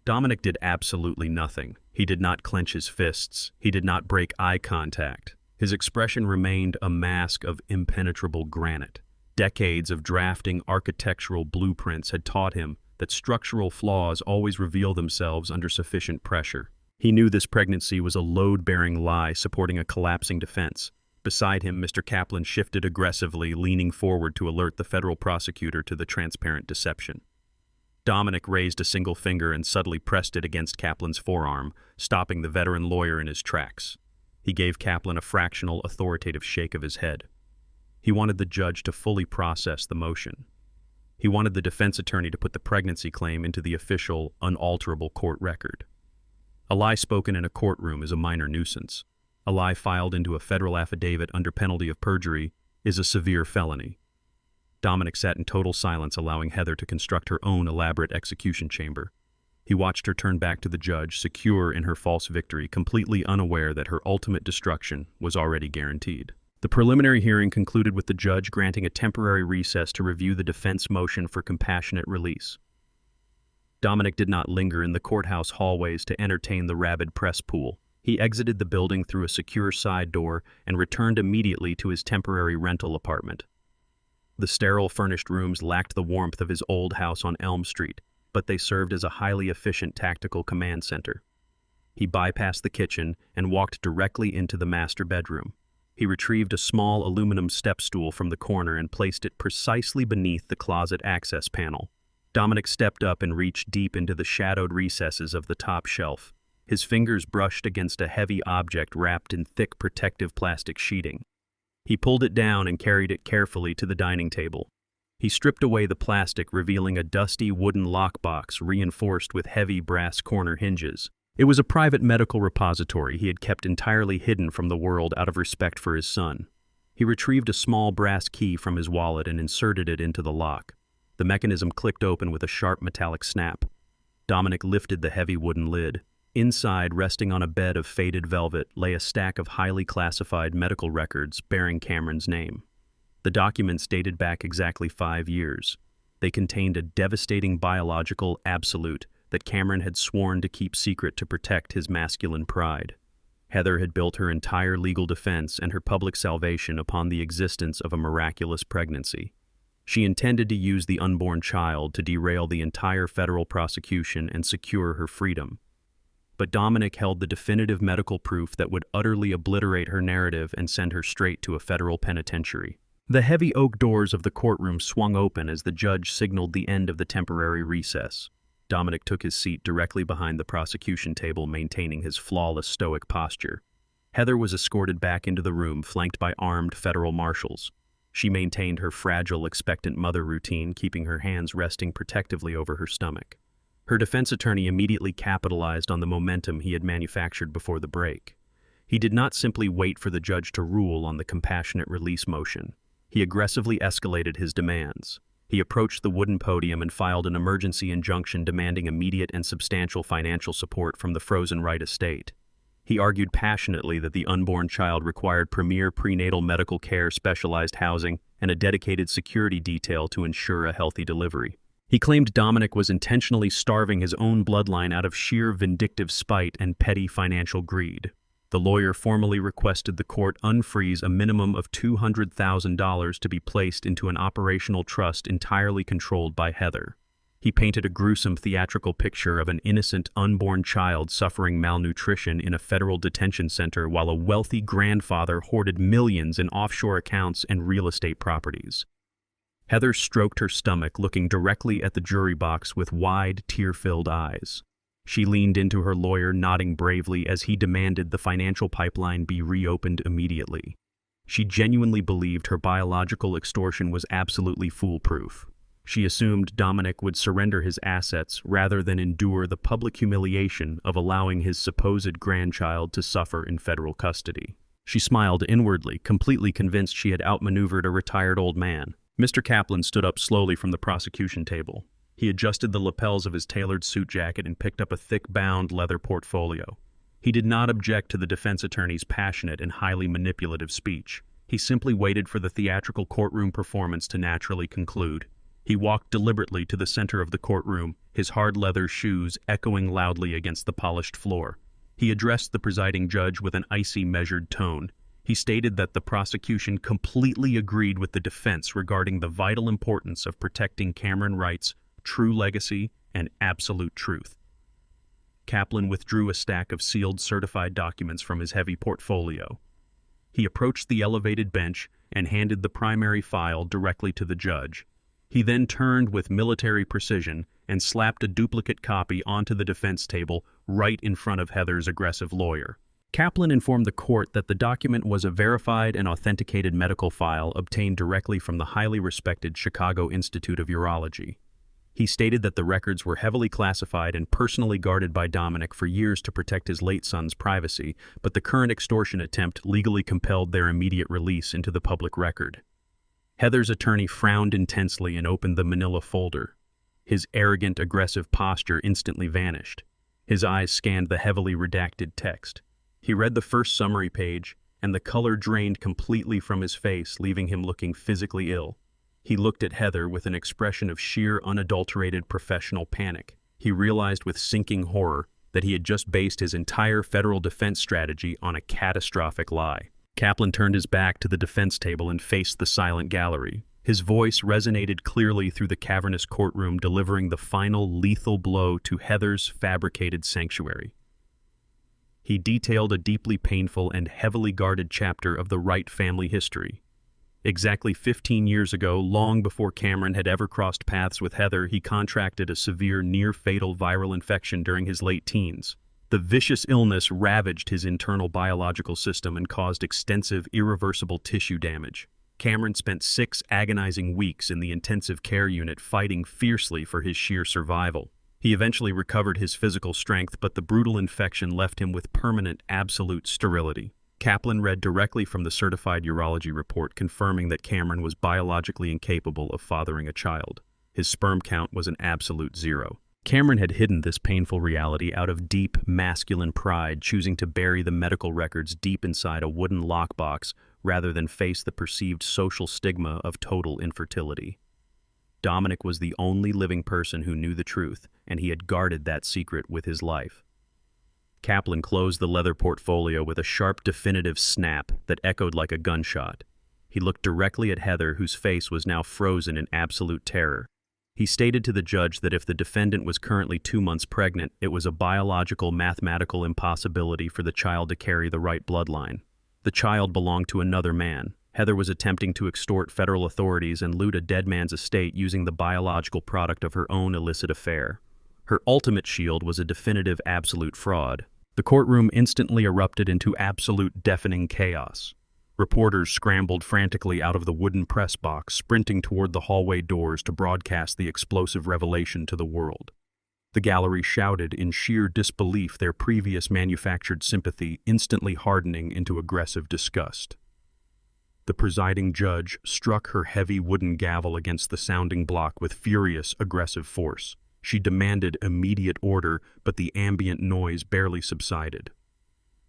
[SPEAKER 1] Dominic did absolutely nothing. He did not clench his fists. He did not break eye contact. His expression remained a mask of impenetrable granite. Decades of drafting architectural blueprints had taught him that structural flaws always reveal themselves under sufficient pressure. He knew this pregnancy was a load-bearing lie supporting a collapsing defense. Beside him, Mr. Kaplan shifted aggressively, leaning forward to alert the federal prosecutor to the transparent deception. Dominic raised a single finger and subtly pressed it against Kaplan's forearm, stopping the veteran lawyer in his tracks. He gave Kaplan a fractional, authoritative shake of his head. He wanted the judge to fully process the motion. He wanted the defense attorney to put the pregnancy claim into the official, unalterable court record. A lie spoken in a courtroom is a minor nuisance. A lie filed into a federal affidavit under penalty of perjury is a severe felony. Dominic sat in total silence, allowing Heather to construct her own elaborate execution chamber. He watched her turn back to the judge, secure in her false victory, completely unaware that her ultimate destruction was already guaranteed. The preliminary hearing concluded with the judge granting a temporary recess to review the defense motion for compassionate release. Dominic did not linger in the courthouse hallways to entertain the rabid press pool. He exited the building through a secure side door and returned immediately to his temporary rental apartment. The sterile furnished rooms lacked the warmth of his old house on Elm Street, but they served as a highly efficient tactical command center. He bypassed the kitchen and walked directly into the master bedroom. He retrieved a small aluminum step stool from the corner and placed it precisely beneath the closet access panel. Dominic stepped up and reached deep into the shadowed recesses of the top shelf. His fingers brushed against a heavy object wrapped in thick protective plastic sheeting. He pulled it down and carried it carefully to the dining table. He stripped away the plastic, revealing a dusty wooden lockbox reinforced with heavy brass corner hinges. It was a private medical repository he had kept entirely hidden from the world out of respect for his son. He retrieved a small brass key from his wallet and inserted it into the lock. The mechanism clicked open with a sharp metallic snap. Dominic lifted the heavy wooden lid. Inside, resting on a bed of faded velvet, lay a stack of highly classified medical records bearing Cameron's name. The documents dated back exactly 5 years. They contained a devastating biological absolute that Cameron had sworn to keep secret to protect his masculine pride. Heather had built her entire legal defense and her public salvation upon the existence of a miraculous pregnancy. She intended to use the unborn child to derail the entire federal prosecution and secure her freedom. But Dominic held the definitive medical proof that would utterly obliterate her narrative and send her straight to a federal penitentiary. The heavy oak doors of the courtroom swung open as the judge signaled the end of the temporary recess. Dominic took his seat directly behind the prosecution table, maintaining his flawless stoic posture. Heather was escorted back into the room, flanked by armed federal marshals. She maintained her fragile, expectant mother routine, keeping her hands resting protectively over her stomach. Her defense attorney immediately capitalized on the momentum he had manufactured before the break. He did not simply wait for the judge to rule on the compassionate release motion. He aggressively escalated his demands. He approached the wooden podium and filed an emergency injunction demanding immediate and substantial financial support from the frozen Wright estate. He argued passionately that the unborn child required premier prenatal medical care, specialized housing, and a dedicated security detail to ensure a healthy delivery. He claimed Dominic was intentionally starving his own bloodline out of sheer vindictive spite and petty financial greed. The lawyer formally requested the court unfreeze a minimum of $200,000 to be placed into an operational trust entirely controlled by Heather. He painted a gruesome theatrical picture of an innocent unborn child suffering malnutrition in a federal detention center while a wealthy grandfather hoarded millions in offshore accounts and real estate properties. Heather stroked her stomach, looking directly at the jury box with wide, tear-filled eyes. She leaned into her lawyer, nodding bravely as he demanded the financial pipeline be reopened immediately. She genuinely believed her biological extortion was absolutely foolproof. She assumed Dominic would surrender his assets rather than endure the public humiliation of allowing his supposed grandchild to suffer in federal custody. She smiled inwardly, completely convinced she had outmaneuvered a retired old man. Mr. Kaplan stood up slowly from the prosecution table. He adjusted the lapels of his tailored suit jacket and picked up a thick bound leather portfolio. He did not object to the defense attorney's passionate and highly manipulative speech. He simply waited for the theatrical courtroom performance to naturally conclude. He walked deliberately to the center of the courtroom, his hard leather shoes echoing loudly against the polished floor. He addressed the presiding judge with an icy, measured tone. He stated that the prosecution completely agreed with the defense regarding the vital importance of protecting Cameron Wright's true legacy and absolute truth. Kaplan withdrew a stack of sealed certified documents from his heavy portfolio. He approached the elevated bench and handed the primary file directly to the judge. He then turned with military precision and slapped a duplicate copy onto the defense table right in front of Heather's aggressive lawyer. Kaplan informed the court that the document was a verified and authenticated medical file obtained directly from the highly respected Chicago Institute of Urology. He stated that the records were heavily classified and personally guarded by Dominic for years to protect his late son's privacy, but the current extortion attempt legally compelled their immediate release into the public record. Heather's attorney frowned intensely and opened the manila folder. His arrogant, aggressive posture instantly vanished. His eyes scanned the heavily redacted text. He read the first summary page, and the color drained completely from his face, leaving him looking physically ill. He looked at Heather with an expression of sheer, unadulterated professional panic. He realized with sinking horror that he had just based his entire federal defense strategy on a catastrophic lie. Kaplan turned his back to the defense table and faced the silent gallery. His voice resonated clearly through the cavernous courtroom, delivering the final lethal blow to Heather's fabricated sanctuary. He detailed a deeply painful and heavily guarded chapter of the Wright family history. Exactly 15 years ago, long before Cameron had ever crossed paths with Heather, he contracted a severe, near-fatal viral infection during his late teens. The vicious illness ravaged his internal biological system and caused extensive, irreversible tissue damage. Cameron spent 6 agonizing weeks in the intensive care unit fighting fiercely for his sheer survival. He eventually recovered his physical strength, but the brutal infection left him with permanent, absolute sterility. Kaplan read directly from the certified urology report confirming that Cameron was biologically incapable of fathering a child. His sperm count was an absolute 0. Cameron had hidden this painful reality out of deep, masculine pride, choosing to bury the medical records deep inside a wooden lockbox rather than face the perceived social stigma of total infertility. Dominic was the only living person who knew the truth, and he had guarded that secret with his life. Kaplan closed the leather portfolio with a sharp, definitive snap that echoed like a gunshot. He looked directly at Heather, whose face was now frozen in absolute terror. He stated to the judge that if the defendant was currently 2 months pregnant, it was a biological, mathematical impossibility for the child to carry the right bloodline. The child belonged to another man. Heather was attempting to extort federal authorities and loot a dead man's estate using the biological product of her own illicit affair. Her ultimate shield was a definitive, absolute fraud. The courtroom instantly erupted into absolute, deafening chaos. Reporters scrambled frantically out of the wooden press box, sprinting toward the hallway doors to broadcast the explosive revelation to the world. The gallery shouted in sheer disbelief, their previous manufactured sympathy instantly hardening into aggressive disgust. The presiding judge struck her heavy wooden gavel against the sounding block with furious, aggressive force. She demanded immediate order, but the ambient noise barely subsided.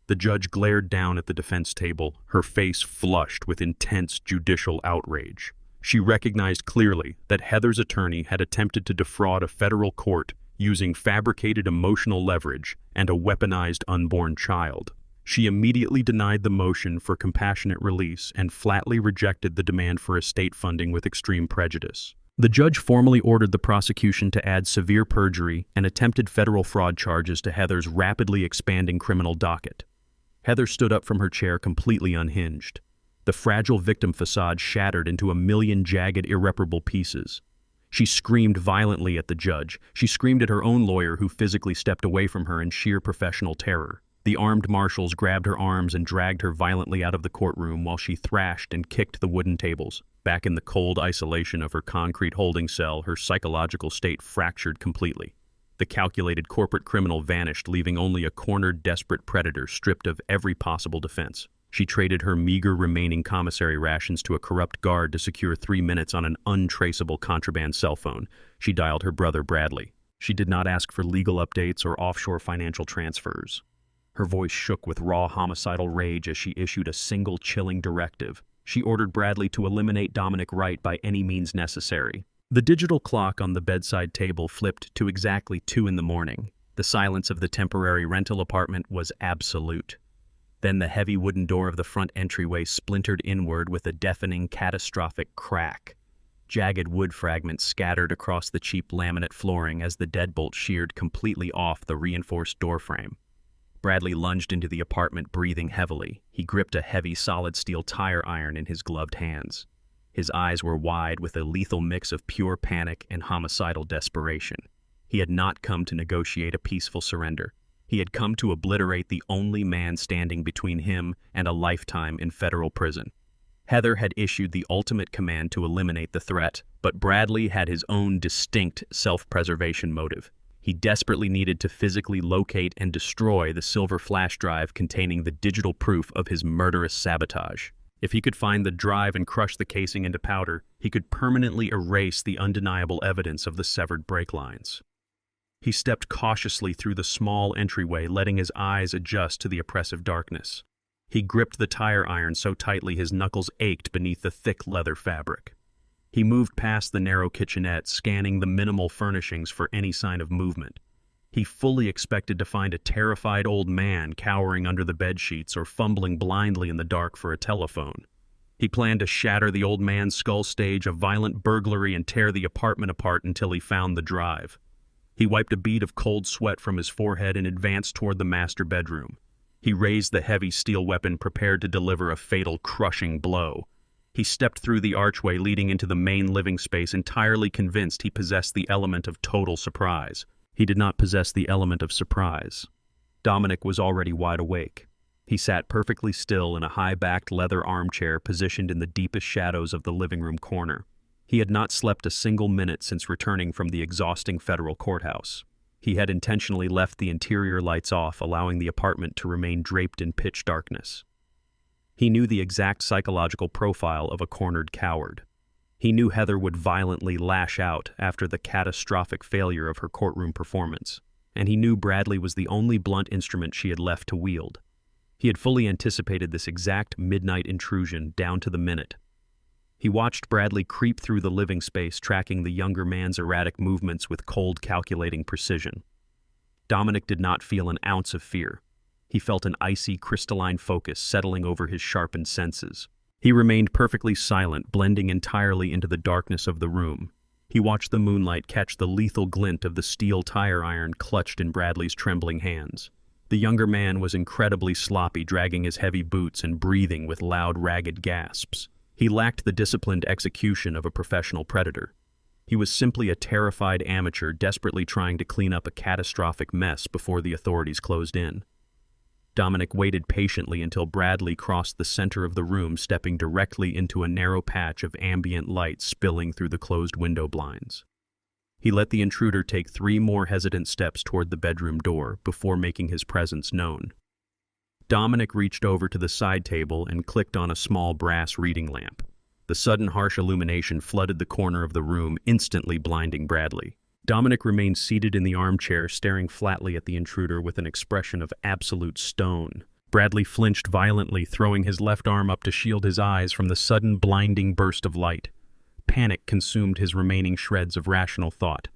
[SPEAKER 1] The judge glared down at the defense table, her face flushed with intense judicial outrage. She recognized clearly that Heather's attorney had attempted to defraud a federal court using fabricated emotional leverage and a weaponized unborn child. She immediately denied the motion for compassionate release and flatly rejected the demand for estate funding with extreme prejudice. The judge formally ordered the prosecution to add severe perjury and attempted federal fraud charges to Heather's rapidly expanding criminal docket. Heather stood up from her chair completely unhinged. The fragile victim facade shattered into a million jagged, irreparable pieces. She screamed violently at the judge. She screamed at her own lawyer, who physically stepped away from her in sheer professional terror. The armed marshals grabbed her arms and dragged her violently out of the courtroom while she thrashed and kicked the wooden tables. Back in the cold isolation of her concrete holding cell, her psychological state fractured completely. The calculated corporate criminal vanished, leaving only a cornered, desperate predator stripped of every possible defense. She traded her meager remaining commissary rations to a corrupt guard to secure 3 minutes on an untraceable contraband cell phone. She dialed her brother Bradley. She did not ask for legal updates or offshore financial transfers. Her voice shook with raw homicidal rage as she issued a single chilling directive. She ordered Bradley to eliminate Dominic Wright by any means necessary. The digital clock on the bedside table flipped to exactly 2 a.m. The silence of the temporary rental apartment was absolute. Then the heavy wooden door of the front entryway splintered inward with a deafening, catastrophic crack. Jagged wood fragments scattered across the cheap laminate flooring as the deadbolt sheared completely off the reinforced doorframe. Bradley lunged into the apartment, breathing heavily. He gripped a heavy, solid steel tire iron in his gloved hands. His eyes were wide with a lethal mix of pure panic and homicidal desperation. He had not come to negotiate a peaceful surrender. He had come to obliterate the only man standing between him and a lifetime in federal prison. Heather had issued the ultimate command to eliminate the threat, but Bradley had his own distinct self-preservation motive. He desperately needed to physically locate and destroy the silver flash drive containing the digital proof of his murderous sabotage. If he could find the drive and crush the casing into powder, he could permanently erase the undeniable evidence of the severed brake lines. He stepped cautiously through the small entryway, letting his eyes adjust to the oppressive darkness. He gripped the tire iron so tightly his knuckles ached beneath the thick leather fabric. He moved past the narrow kitchenette, scanning the minimal furnishings for any sign of movement. He fully expected to find a terrified old man cowering under the bedsheets or fumbling blindly in the dark for a telephone. He planned to shatter the old man's skull, stage a violent burglary, and tear the apartment apart until he found the drive. He wiped a bead of cold sweat from his forehead and advanced toward the master bedroom. He raised the heavy steel weapon, prepared to deliver a fatal, crushing blow. He stepped through the archway leading into the main living space, entirely convinced he possessed the element of total surprise. He did not possess the element of surprise. Dominic was already wide awake. He sat perfectly still in a high-backed leather armchair positioned in the deepest shadows of the living room corner. He had not slept a single minute since returning from the exhausting federal courthouse. He had intentionally left the interior lights off, allowing the apartment to remain draped in pitch darkness. He knew the exact psychological profile of a cornered coward. He knew Heather would violently lash out after the catastrophic failure of her courtroom performance, and he knew Bradley was the only blunt instrument she had left to wield. He had fully anticipated this exact midnight intrusion down to the minute. He watched Bradley creep through the living space, tracking the younger man's erratic movements with cold, calculating precision. Dominic did not feel an ounce of fear. He felt an icy, crystalline focus settling over his sharpened senses. He remained perfectly silent, blending entirely into the darkness of the room. He watched the moonlight catch the lethal glint of the steel tire iron clutched in Bradley's trembling hands. The younger man was incredibly sloppy, dragging his heavy boots and breathing with loud, ragged gasps. He lacked the disciplined execution of a professional predator. He was simply a terrified amateur desperately trying to clean up a catastrophic mess before the authorities closed in. Dominic waited patiently until Bradley crossed the center of the room, stepping directly into a narrow patch of ambient light spilling through the closed window blinds. He let the intruder take 3 more hesitant steps toward the bedroom door before making his presence known. Dominic reached over to the side table and clicked on a small brass reading lamp. The sudden harsh illumination flooded the corner of the room, instantly blinding Bradley. Dominic remained seated in the armchair, staring flatly at the intruder with an expression of absolute stone. Bradley flinched violently, throwing his left arm up to shield his eyes from the sudden blinding burst of light. Panic consumed his remaining shreds of rational thought.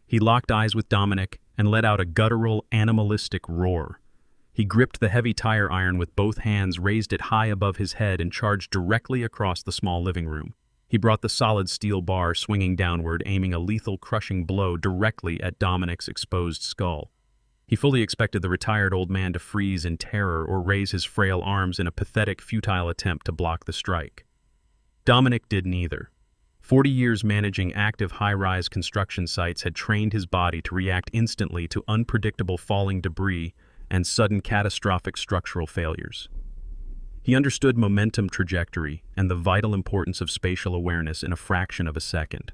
[SPEAKER 1] He locked eyes with Dominic and let out a guttural, animalistic roar. He gripped the heavy tire iron with both hands, raised it high above his head, and charged directly across the small living room. He brought the solid steel bar swinging downward, aiming a lethal, crushing blow directly at Dominic's exposed skull. He fully expected the retired old man to freeze in terror or raise his frail arms in a pathetic, futile attempt to block the strike. Dominic did neither. 40 years managing active high-rise construction sites had trained his body to react instantly to unpredictable falling debris and sudden catastrophic structural failures. He understood momentum trajectory and the vital importance of spatial awareness in a fraction of a second.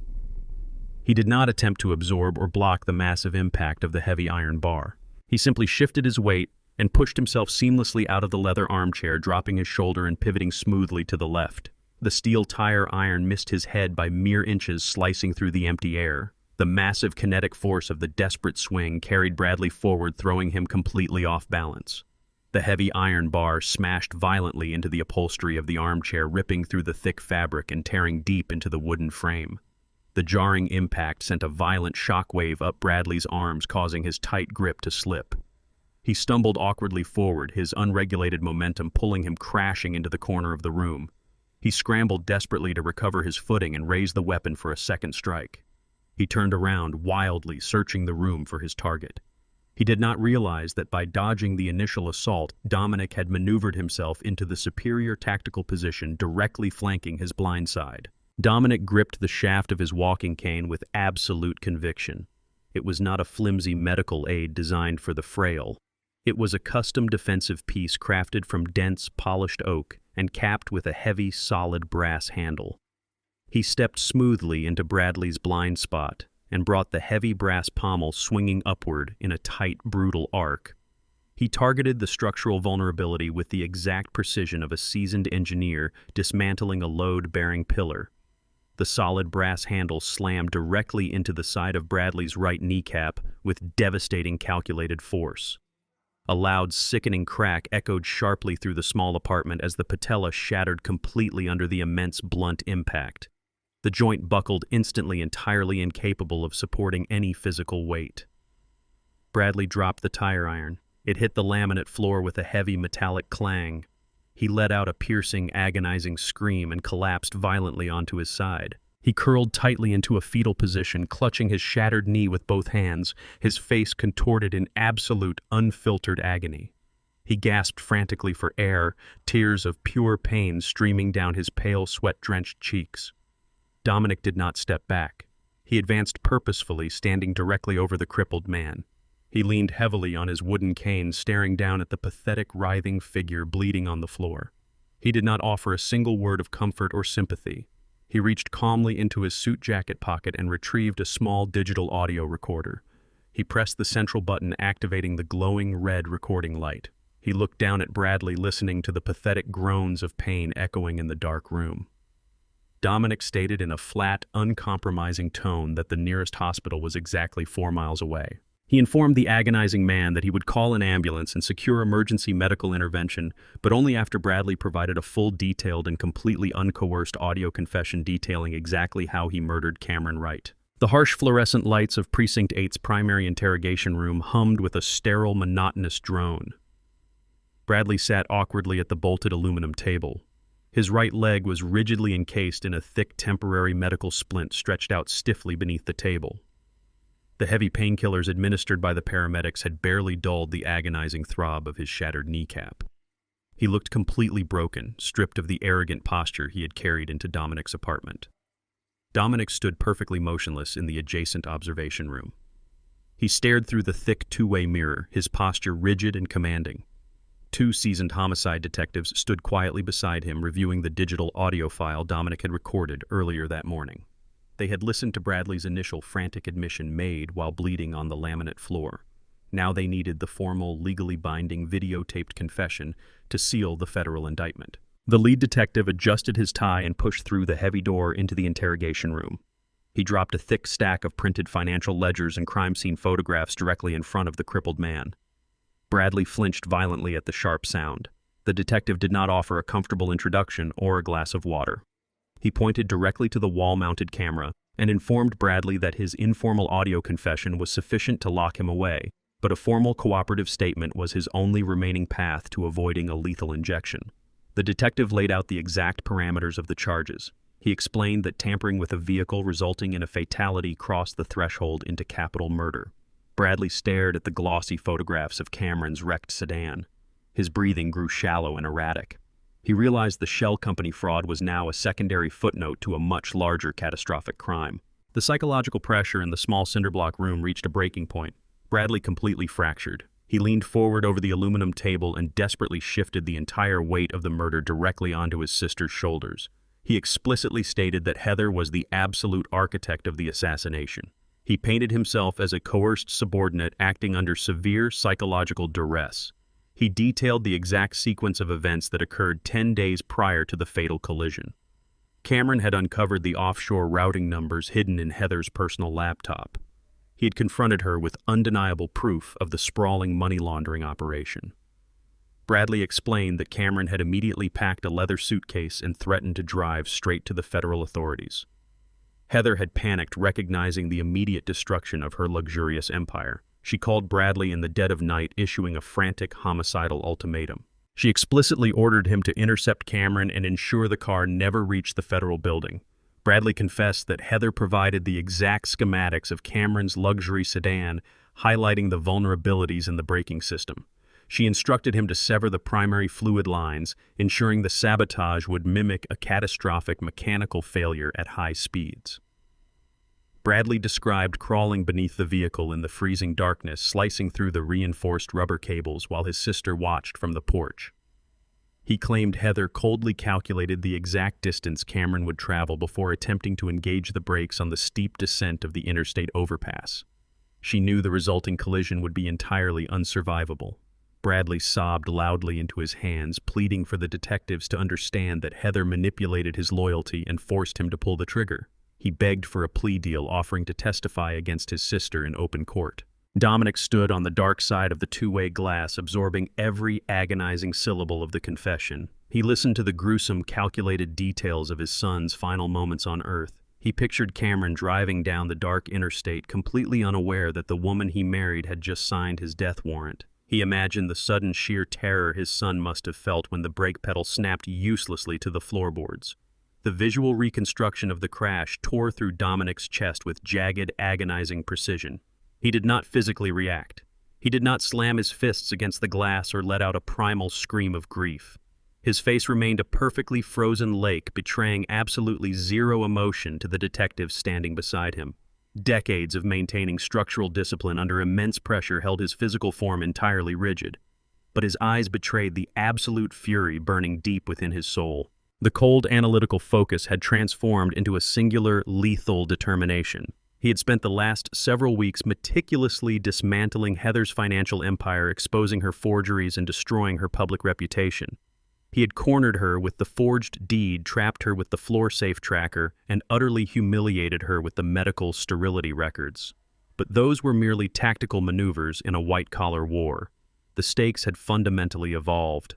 [SPEAKER 1] He did not attempt to absorb or block the massive impact of the heavy iron bar. He simply shifted his weight and pushed himself seamlessly out of the leather armchair, dropping his shoulder and pivoting smoothly to the left. The steel tire iron missed his head by mere inches, slicing through the empty air. The massive kinetic force of the desperate swing carried Bradley forward, throwing him completely off balance. The heavy iron bar smashed violently into the upholstery of the armchair, ripping through the thick fabric and tearing deep into the wooden frame. The jarring impact sent a violent shockwave up Bradley's arms, causing his tight grip to slip. He stumbled awkwardly forward, his unregulated momentum pulling him crashing into the corner of the room. He scrambled desperately to recover his footing and raise the weapon for a second strike. He turned around, wildly searching the room for his target. He did not realize that by dodging the initial assault, Dominic had maneuvered himself into the superior tactical position directly flanking his blind side. Dominic gripped the shaft of his walking cane with absolute conviction. It was not a flimsy medical aid designed for the frail. It was a custom defensive piece crafted from dense, polished oak and capped with a heavy, solid brass handle. He stepped smoothly into Bradley's blind spot and brought the heavy brass pommel swinging upward in a tight, brutal arc. He targeted the structural vulnerability with the exact precision of a seasoned engineer dismantling a load-bearing pillar. The solid brass handle slammed directly into the side of Bradley's right kneecap with devastating calculated force. A loud, sickening crack echoed sharply through the small apartment as the patella shattered completely under the immense blunt impact. The joint buckled instantly, entirely incapable of supporting any physical weight. Bradley dropped the tire iron. It hit the laminate floor with a heavy metallic clang. He let out a piercing, agonizing scream and collapsed violently onto his side. He curled tightly into a fetal position, clutching his shattered knee with both hands, his face contorted in absolute, unfiltered agony. He gasped frantically for air, tears of pure pain streaming down his pale, sweat-drenched cheeks. Dominic did not step back. He advanced purposefully, standing directly over the crippled man. He leaned heavily on his wooden cane, staring down at the pathetic, writhing figure bleeding on the floor. He did not offer a single word of comfort or sympathy. He reached calmly into his suit jacket pocket and retrieved a small digital audio recorder. He pressed the central button, activating the glowing red recording light. He looked down at Bradley, listening to the pathetic groans of pain echoing in the dark room. Dominic stated in a flat, uncompromising tone that the nearest hospital was exactly 4 miles away. He informed the agonizing man that he would call an ambulance and secure emergency medical intervention, but only after Bradley provided a full, detailed, and completely uncoerced audio confession detailing exactly how he murdered Cameron Wright. The harsh fluorescent lights of Precinct 8's primary interrogation room hummed with a sterile, monotonous drone. Bradley sat awkwardly at the bolted aluminum table. His right leg was rigidly encased in a thick temporary medical splint stretched out stiffly beneath the table. The heavy painkillers administered by the paramedics had barely dulled the agonizing throb of his shattered kneecap. He looked completely broken, stripped of the arrogant posture he had carried into Dominic's apartment. Dominic stood perfectly motionless in the adjacent observation room. He stared through the thick two-way mirror, his posture rigid and commanding. 2 seasoned homicide detectives stood quietly beside him, reviewing the digital audio file Dominic had recorded earlier that morning. They had listened to Bradley's initial frantic admission made while bleeding on the laminate floor. Now they needed the formal, legally binding videotaped confession to seal the federal indictment. The lead detective adjusted his tie and pushed through the heavy door into the interrogation room. He dropped a thick stack of printed financial ledgers and crime scene photographs directly in front of the crippled man. Bradley flinched violently at the sharp sound. The detective did not offer a comfortable introduction or a glass of water. He pointed directly to the wall-mounted camera and informed Bradley that his informal audio confession was sufficient to lock him away, but a formal cooperative statement was his only remaining path to avoiding a lethal injection. The detective laid out the exact parameters of the charges. He explained that tampering with a vehicle resulting in a fatality crossed the threshold into capital murder. Bradley stared at the glossy photographs of Cameron's wrecked sedan. His breathing grew shallow and erratic. He realized the shell company fraud was now a secondary footnote to a much larger catastrophic crime. The psychological pressure in the small cinderblock room reached a breaking point. Bradley completely fractured. He leaned forward over the aluminum table and desperately shifted the entire weight of the murder directly onto his sister's shoulders. He explicitly stated that Heather was the absolute architect of the assassination. He painted himself as a coerced subordinate acting under severe psychological duress. He detailed the exact sequence of events that occurred 10 days prior to the fatal collision. Cameron had uncovered the offshore routing numbers hidden in Heather's personal laptop. He had confronted her with undeniable proof of the sprawling money laundering operation. Bradley explained that Cameron had immediately packed a leather suitcase and threatened to drive straight to the federal authorities. Heather had panicked, recognizing the immediate destruction of her luxurious empire. She called Bradley in the dead of night, issuing a frantic, homicidal ultimatum. She explicitly ordered him to intercept Cameron and ensure the car never reached the federal building. Bradley confessed that Heather provided the exact schematics of Cameron's luxury sedan, highlighting the vulnerabilities in the braking system. She instructed him to sever the primary fluid lines, ensuring the sabotage would mimic a catastrophic mechanical failure at high speeds. Bradley described crawling beneath the vehicle in the freezing darkness, slicing through the reinforced rubber cables while his sister watched from the porch. He claimed Heather coldly calculated the exact distance Cameron would travel before attempting to engage the brakes on the steep descent of the interstate overpass. She knew the resulting collision would be entirely unsurvivable. Bradley sobbed loudly into his hands, pleading for the detectives to understand that Heather manipulated his loyalty and forced him to pull the trigger. He begged for a plea deal, offering to testify against his sister in open court. Dominic stood on the dark side of the two-way glass, absorbing every agonizing syllable of the confession. He listened to the gruesome, calculated details of his son's final moments on Earth. He pictured Cameron driving down the dark interstate, completely unaware that the woman he married had just signed his death warrant. He imagined the sudden sheer terror his son must have felt when the brake pedal snapped uselessly to the floorboards. The visual reconstruction of the crash tore through Dominic's chest with jagged, agonizing precision. He did not physically react. He did not slam his fists against the glass or let out a primal scream of grief. His face remained a perfectly frozen lake, betraying absolutely zero emotion to the detectives standing beside him. Decades of maintaining structural discipline under immense pressure held his physical form entirely rigid, but his eyes betrayed the absolute fury burning deep within his soul. The cold analytical focus had transformed into a singular, lethal determination. He had spent the last several weeks meticulously dismantling Heather's financial empire, exposing her forgeries and destroying her public reputation. He had cornered her with the forged deed, trapped her with the floor-safe tracker, and utterly humiliated her with the medical sterility records. But those were merely tactical maneuvers in a white-collar war. The stakes had fundamentally evolved.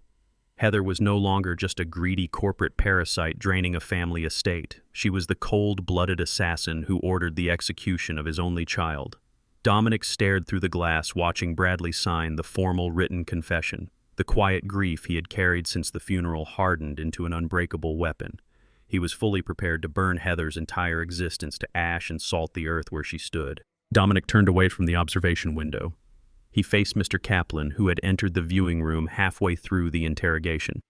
[SPEAKER 1] Heather was no longer just a greedy corporate parasite draining a family estate. She was the cold-blooded assassin who ordered the execution of his only child. Dominic stared through the glass, watching Bradley sign the formal written confession. The quiet grief he had carried since the funeral hardened into an unbreakable weapon. He was fully prepared to burn Heather's entire existence to ash and salt the earth where she stood. Dominic turned away from the observation window. He faced Mr. Kaplan, who had entered the viewing room halfway through the interrogation.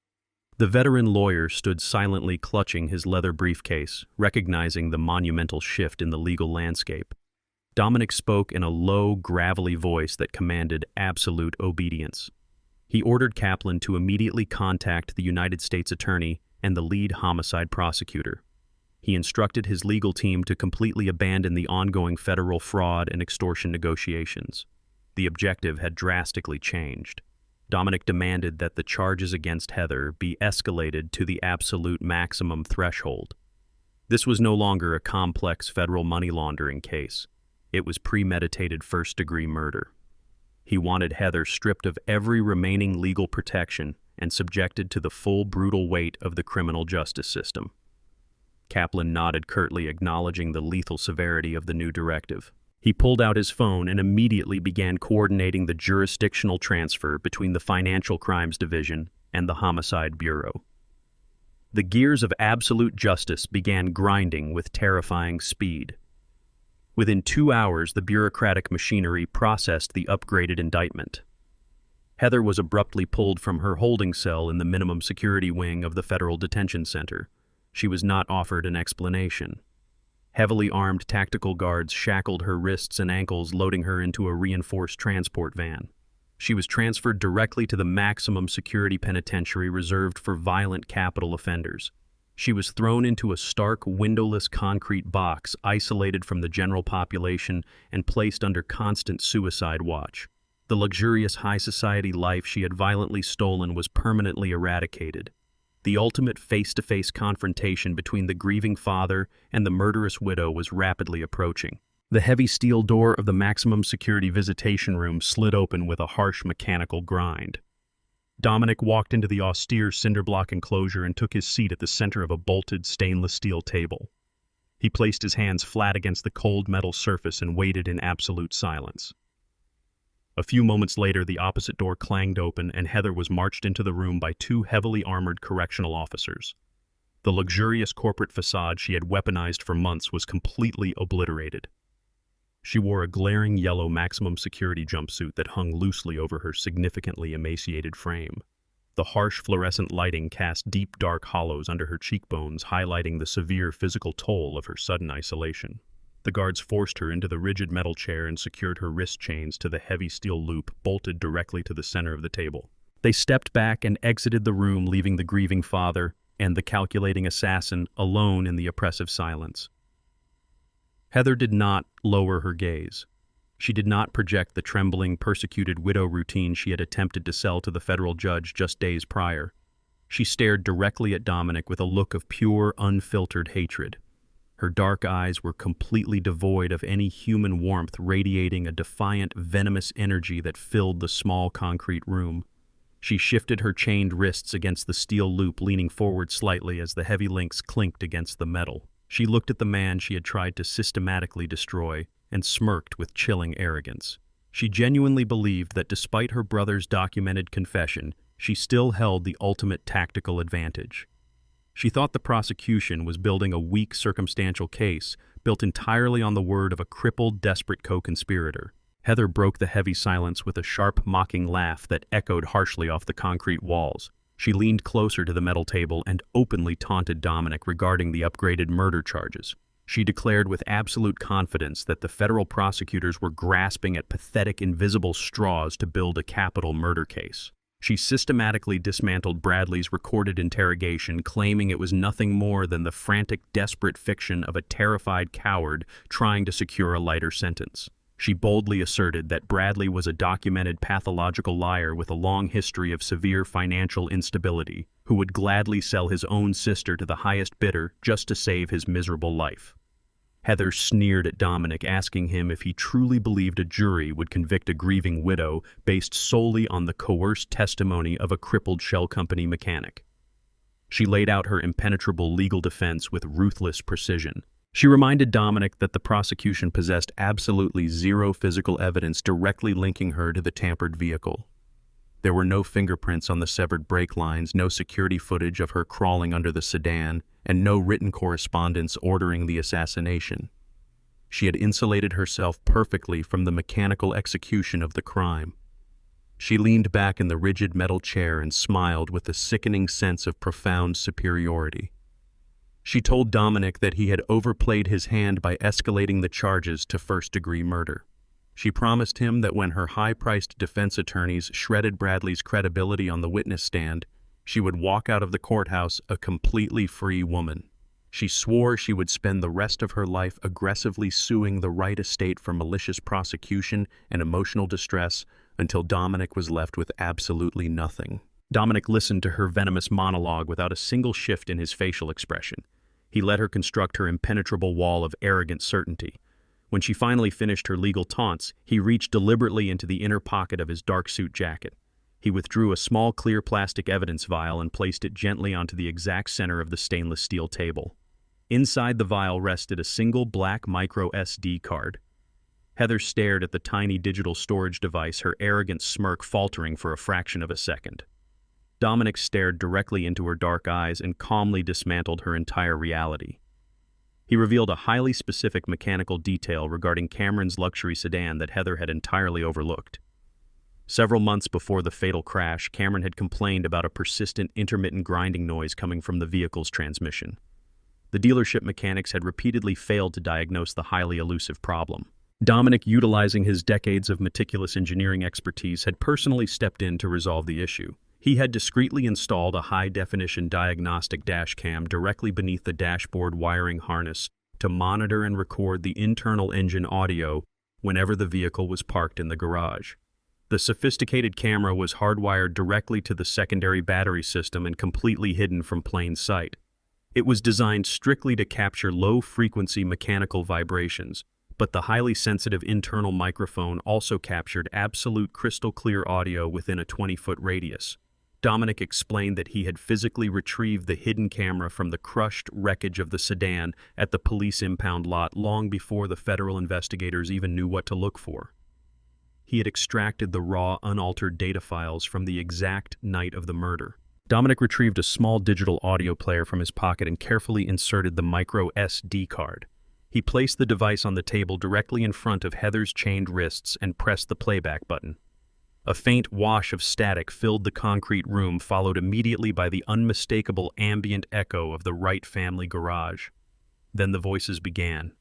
[SPEAKER 1] The veteran lawyer stood silently clutching his leather briefcase, recognizing the monumental shift in the legal landscape. Dominic spoke in a low, gravelly voice that commanded absolute obedience. He ordered Kaplan to immediately contact the United States Attorney and the lead homicide prosecutor. He instructed his legal team to completely abandon the ongoing federal fraud and extortion negotiations. The objective had drastically changed. Dominic demanded that the charges against Heather be escalated to the absolute maximum threshold. This was no longer a complex federal money laundering case. It was premeditated first-degree murder. He wanted Heather stripped of every remaining legal protection and subjected to the full brutal weight of the criminal justice system. Kaplan nodded curtly, acknowledging the lethal severity of the new directive. He pulled out his phone and immediately began coordinating the jurisdictional transfer between the Financial Crimes Division and the Homicide Bureau. The gears of absolute justice began grinding with terrifying speed. Within 2 hours, the bureaucratic machinery processed the upgraded indictment. Heather was abruptly pulled from her holding cell in the minimum security wing of the Federal Detention Center. She was not offered an explanation. Heavily armed tactical guards shackled her wrists and ankles, loading her into a reinforced transport van. She was transferred directly to the maximum security penitentiary reserved for violent capital offenders. She was thrown into a stark, windowless concrete box, isolated from the general population and placed under constant suicide watch. The luxurious high society life she had violently stolen was permanently eradicated. The ultimate face-to-face confrontation between the grieving father and the murderous widow was rapidly approaching. The heavy steel door of the maximum security visitation room slid open with a harsh mechanical grind. Dominic walked into the austere cinder-block enclosure and took his seat at the center of a bolted stainless steel table. He placed his hands flat against the cold metal surface and waited in absolute silence. A few moments later, the opposite door clanged open and Heather was marched into the room by 2 heavily armored correctional officers. The luxurious corporate facade she had weaponized for months was completely obliterated. She wore a glaring yellow maximum security jumpsuit that hung loosely over her significantly emaciated frame. The harsh fluorescent lighting cast deep dark hollows under her cheekbones, highlighting the severe physical toll of her sudden isolation. The guards forced her into the rigid metal chair and secured her wrist chains to the heavy steel loop bolted directly to the center of the table. They stepped back and exited the room, leaving the grieving father and the calculating assassin alone in the oppressive silence. Heather did not lower her gaze. She did not project the trembling, persecuted widow routine she had attempted to sell to the federal judge just days prior. She stared directly at Dominic with a look of pure, unfiltered hatred. Her dark eyes were completely devoid of any human warmth, radiating a defiant, venomous energy that filled the small concrete room. She shifted her chained wrists against the steel loop, leaning forward slightly as the heavy links clinked against the metal. She looked at the man she had tried to systematically destroy and smirked with chilling arrogance. She genuinely believed that despite her brother's documented confession, she still held the ultimate tactical advantage. She thought the prosecution was building a weak circumstantial case built entirely on the word of a crippled, desperate co-conspirator. Heather broke the heavy silence with a sharp, mocking laugh that echoed harshly off the concrete walls. She leaned closer to the metal table and openly taunted Dominic regarding the upgraded murder charges. She declared with absolute confidence that the federal prosecutors were grasping at pathetic, invisible straws to build a capital murder case. She systematically dismantled Bradley's recorded interrogation, claiming it was nothing more than the frantic, desperate fiction of a terrified coward trying to secure a lighter sentence. She boldly asserted that Bradley was a documented pathological liar with a long history of severe financial instability, who would gladly sell his own sister to the highest bidder just to save his miserable life. Heather sneered at Dominic, asking him if he truly believed a jury would convict a grieving widow based solely on the coerced testimony of a crippled shell company mechanic. She laid out her impenetrable legal defense with ruthless precision. She reminded Dominic that the prosecution possessed absolutely zero physical evidence directly linking her to the tampered vehicle. There were no fingerprints on the severed brake lines, no security footage of her crawling under the sedan, and no written correspondence ordering the assassination. She had insulated herself perfectly from the mechanical execution of the crime. She leaned back in the rigid metal chair and smiled with a sickening sense of profound superiority. She told Dominic that he had overplayed his hand by escalating the charges to first-degree murder. She promised him that when her high-priced defense attorneys shredded Bradley's credibility on the witness stand, she would walk out of the courthouse a completely free woman. She swore she would spend the rest of her life aggressively suing the Wright estate for malicious prosecution and emotional distress until Dominic was left with absolutely nothing. Dominic listened to her venomous monologue without a single shift in his facial expression. He let her construct her impenetrable wall of arrogant certainty. When she finally finished her legal taunts, he reached deliberately into the inner pocket of his dark suit jacket. He withdrew a small clear plastic evidence vial and placed it gently onto the exact center of the stainless steel table. Inside the vial rested a single black micro SD card. Heather stared at the tiny digital storage device, her arrogant smirk faltering for a fraction of a second. Dominic stared directly into her dark eyes and calmly dismantled her entire reality. He revealed a highly specific mechanical detail regarding Cameron's luxury sedan that Heather had entirely overlooked. Several months before the fatal crash, Cameron had complained about a persistent, intermittent grinding noise coming from the vehicle's transmission. The dealership mechanics had repeatedly failed to diagnose the highly elusive problem. Dominic, utilizing his decades of meticulous engineering expertise, had personally stepped in to resolve the issue. He had discreetly installed a high-definition diagnostic dash cam directly beneath the dashboard wiring harness to monitor and record the internal engine audio whenever the vehicle was parked in the garage. The sophisticated camera was hardwired directly to the secondary battery system and completely hidden from plain sight. It was designed strictly to capture low-frequency mechanical vibrations, but the highly sensitive internal microphone also captured absolute crystal-clear audio within a 20-foot radius. Dominic explained that he had physically retrieved the hidden camera from the crushed wreckage of the sedan at the police impound lot long before the federal investigators even knew what to look for. He had extracted the raw, unaltered data files from the exact night of the murder. Dominic retrieved a small digital audio player from his pocket and carefully inserted the micro SD card. He placed the device on the table directly in front of Heather's chained wrists and pressed the playback button. A faint wash of static filled the concrete room, followed immediately by the unmistakable ambient echo of the Wright family garage. Then the voices began.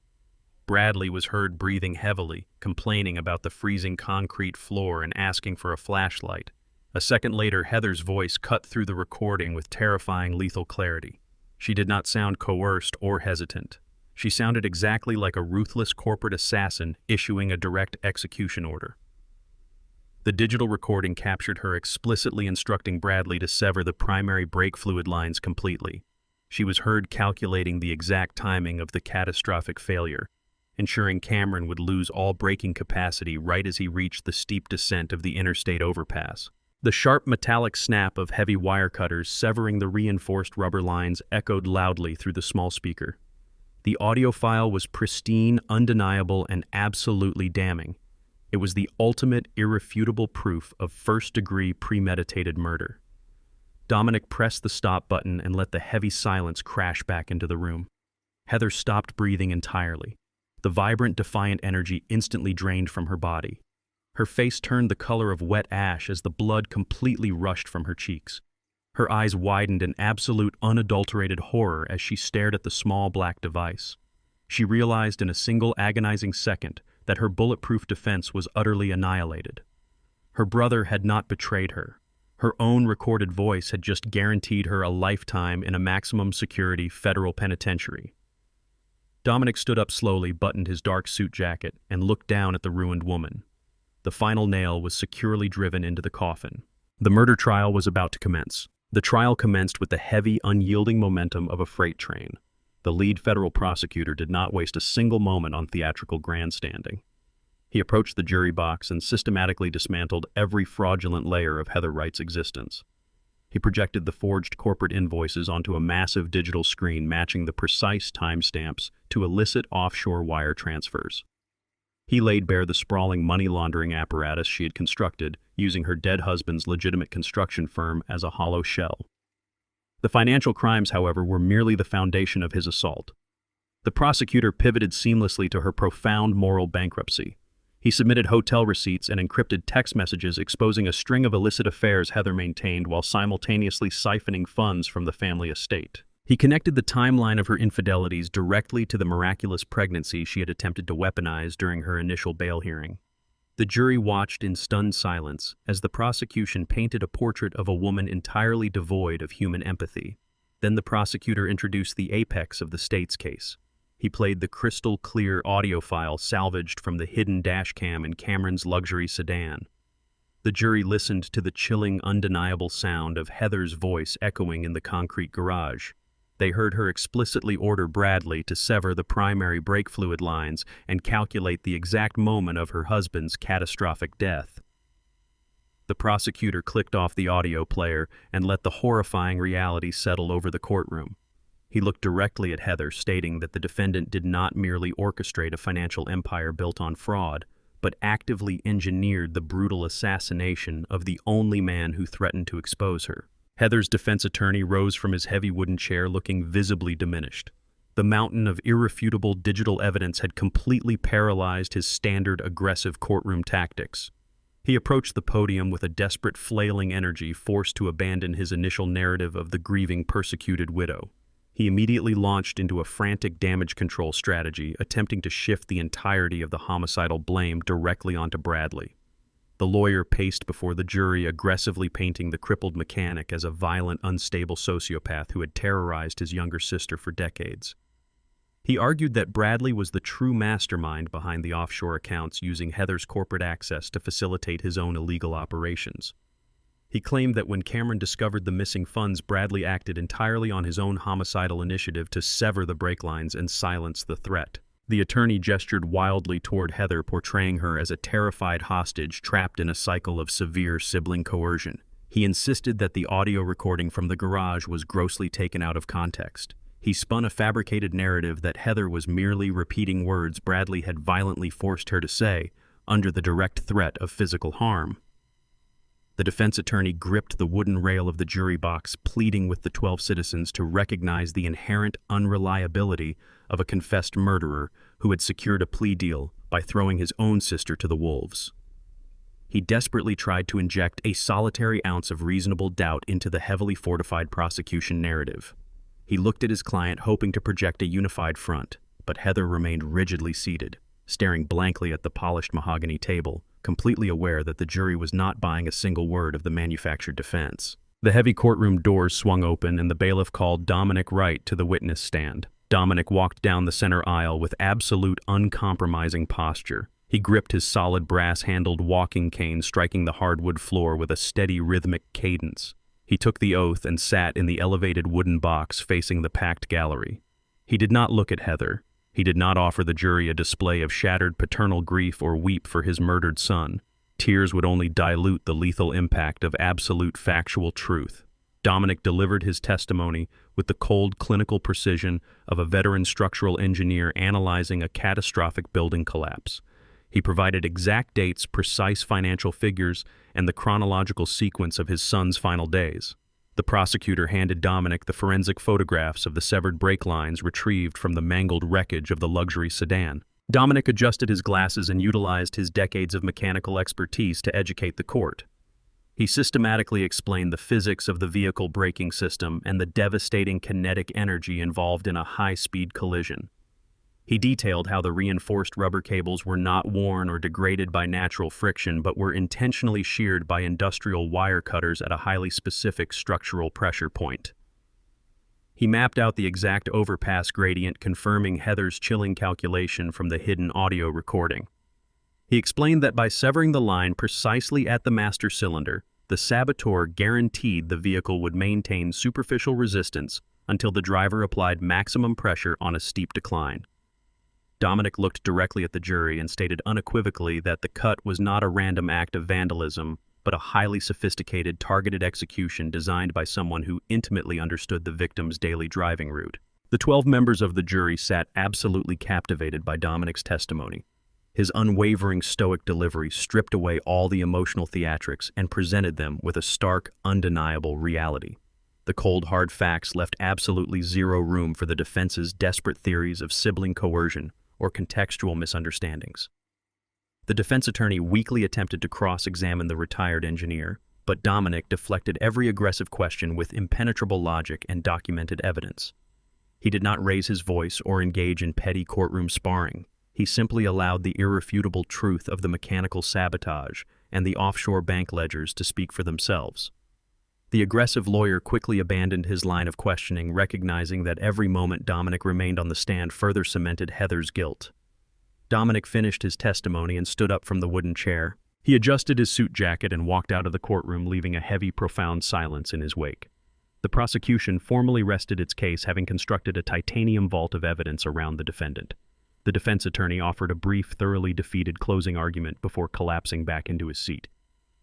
[SPEAKER 1] Bradley was heard breathing heavily, complaining about the freezing concrete floor and asking for a flashlight. A second later, Heather's voice cut through the recording with terrifying lethal clarity. She did not sound coerced or hesitant. She sounded exactly like a ruthless corporate assassin issuing a direct execution order. The digital recording captured her explicitly instructing Bradley to sever the primary brake fluid lines completely. She was heard calculating the exact timing of the catastrophic failure, ensuring Cameron would lose all braking capacity right as he reached the steep descent of the interstate overpass. The sharp metallic snap of heavy wire cutters severing the reinforced rubber lines echoed loudly through the small speaker. The audio file was pristine, undeniable, and absolutely damning. It was the ultimate, irrefutable proof of first-degree premeditated murder. Dominic pressed the stop button and let the heavy silence crash back into the room. Heather stopped breathing entirely. The vibrant, defiant energy instantly drained from her body. Her face turned the color of wet ash as the blood completely rushed from her cheeks. Her eyes widened in absolute unadulterated horror as she stared at the small black device. She realized in a single agonizing second that her bulletproof defense was utterly annihilated. Her brother had not betrayed her. Her own recorded voice had just guaranteed her a lifetime in a maximum security federal penitentiary. Dominic stood up slowly, buttoned his dark suit jacket, and looked down at the ruined woman. The final nail was securely driven into the coffin. The murder trial was about to commence. The trial commenced with the heavy, unyielding momentum of a freight train. The lead federal prosecutor did not waste a single moment on theatrical grandstanding. He approached the jury box and systematically dismantled every fraudulent layer of Heather Wright's existence. He projected the forged corporate invoices onto a massive digital screen matching the precise timestamps to illicit offshore wire transfers. He laid bare the sprawling money laundering apparatus she had constructed, using her dead husband's legitimate construction firm as a hollow shell. The financial crimes, however, were merely the foundation of his assault. The prosecutor pivoted seamlessly to her profound moral bankruptcy. He submitted hotel receipts and encrypted text messages exposing a string of illicit affairs Heather maintained while simultaneously siphoning funds from the family estate. He connected the timeline of her infidelities directly to the miraculous pregnancy she had attempted to weaponize during her initial bail hearing. The jury watched in stunned silence as the prosecution painted a portrait of a woman entirely devoid of human empathy. Then the prosecutor introduced the apex of the state's case. He played the crystal-clear audio file salvaged from the hidden dashcam in Cameron's luxury sedan. The jury listened to the chilling, undeniable sound of Heather's voice echoing in the concrete garage. They heard her explicitly order Bradley to sever the primary brake fluid lines and calculate the exact moment of her husband's catastrophic death. The prosecutor clicked off the audio player and let the horrifying reality settle over the courtroom. He looked directly at Heather, stating that the defendant did not merely orchestrate a financial empire built on fraud, but actively engineered the brutal assassination of the only man who threatened to expose her. Heather's defense attorney rose from his heavy wooden chair looking visibly diminished. The mountain of irrefutable digital evidence had completely paralyzed his standard aggressive courtroom tactics. He approached the podium with a desperate flailing energy, forced to abandon his initial narrative of the grieving, persecuted widow. He immediately launched into a frantic damage control strategy, attempting to shift the entirety of the homicidal blame directly onto Bradley. The lawyer paced before the jury, aggressively painting the crippled mechanic as a violent, unstable sociopath who had terrorized his younger sister for decades. He argued that Bradley was the true mastermind behind the offshore accounts, using Heather's corporate access to facilitate his own illegal operations. He claimed that when Cameron discovered the missing funds, Bradley acted entirely on his own homicidal initiative to sever the brake lines and silence the threat. The attorney gestured wildly toward Heather, portraying her as a terrified hostage trapped in a cycle of severe sibling coercion. He insisted that the audio recording from the garage was grossly taken out of context. He spun a fabricated narrative that Heather was merely repeating words Bradley had violently forced her to say, under the direct threat of physical harm. The defense attorney gripped the wooden rail of the jury box, pleading with the 12 citizens to recognize the inherent unreliability of a confessed murderer who had secured a plea deal by throwing his own sister to the wolves. He desperately tried to inject a solitary ounce of reasonable doubt into the heavily fortified prosecution narrative. He looked at his client, hoping to project a unified front, but Heather remained rigidly seated, staring blankly at the polished mahogany table, completely aware that the jury was not buying a single word of the manufactured defense. The heavy courtroom doors swung open and the bailiff called Dominic Wright to the witness stand. Dominic walked down the center aisle with absolute uncompromising posture. He gripped his solid brass-handled walking cane, striking the hardwood floor with a steady rhythmic cadence. He took the oath and sat in the elevated wooden box facing the packed gallery. He did not look at Heather. He did not offer the jury a display of shattered paternal grief or weep for his murdered son. Tears would only dilute the lethal impact of absolute factual truth. Dominic delivered his testimony with the cold clinical precision of a veteran structural engineer analyzing a catastrophic building collapse. He provided exact dates, precise financial figures, and the chronological sequence of his son's final days. The prosecutor handed Dominic the forensic photographs of the severed brake lines retrieved from the mangled wreckage of the luxury sedan. Dominic adjusted his glasses and utilized his decades of mechanical expertise to educate the court. He systematically explained the physics of the vehicle braking system and the devastating kinetic energy involved in a high-speed collision. He detailed how the reinforced rubber cables were not worn or degraded by natural friction but were intentionally sheared by industrial wire cutters at a highly specific structural pressure point. He mapped out the exact overpass gradient, confirming Heather's chilling calculation from the hidden audio recording. He explained that by severing the line precisely at the master cylinder, the saboteur guaranteed the vehicle would maintain superficial resistance until the driver applied maximum pressure on a steep decline. Dominic looked directly at the jury and stated unequivocally that the cut was not a random act of vandalism, but a highly sophisticated, targeted execution designed by someone who intimately understood the victim's daily driving route. The 12 members of the jury sat absolutely captivated by Dominic's testimony. His unwavering stoic delivery stripped away all the emotional theatrics and presented them with a stark, undeniable reality. The cold, hard facts left absolutely zero room for the defense's desperate theories of sibling coercion or contextual misunderstandings. The defense attorney weakly attempted to cross-examine the retired engineer, but Dominic deflected every aggressive question with impenetrable logic and documented evidence. He did not raise his voice or engage in petty courtroom sparring. He simply allowed the irrefutable truth of the mechanical sabotage and the offshore bank ledgers to speak for themselves. The aggressive lawyer quickly abandoned his line of questioning, recognizing that every moment Dominic remained on the stand further cemented Heather's guilt. Dominic finished his testimony and stood up from the wooden chair. He adjusted his suit jacket and walked out of the courtroom, leaving a heavy, profound silence in his wake. The prosecution formally rested its case, having constructed a titanium vault of evidence around the defendant. The defense attorney offered a brief, thoroughly defeated closing argument before collapsing back into his seat.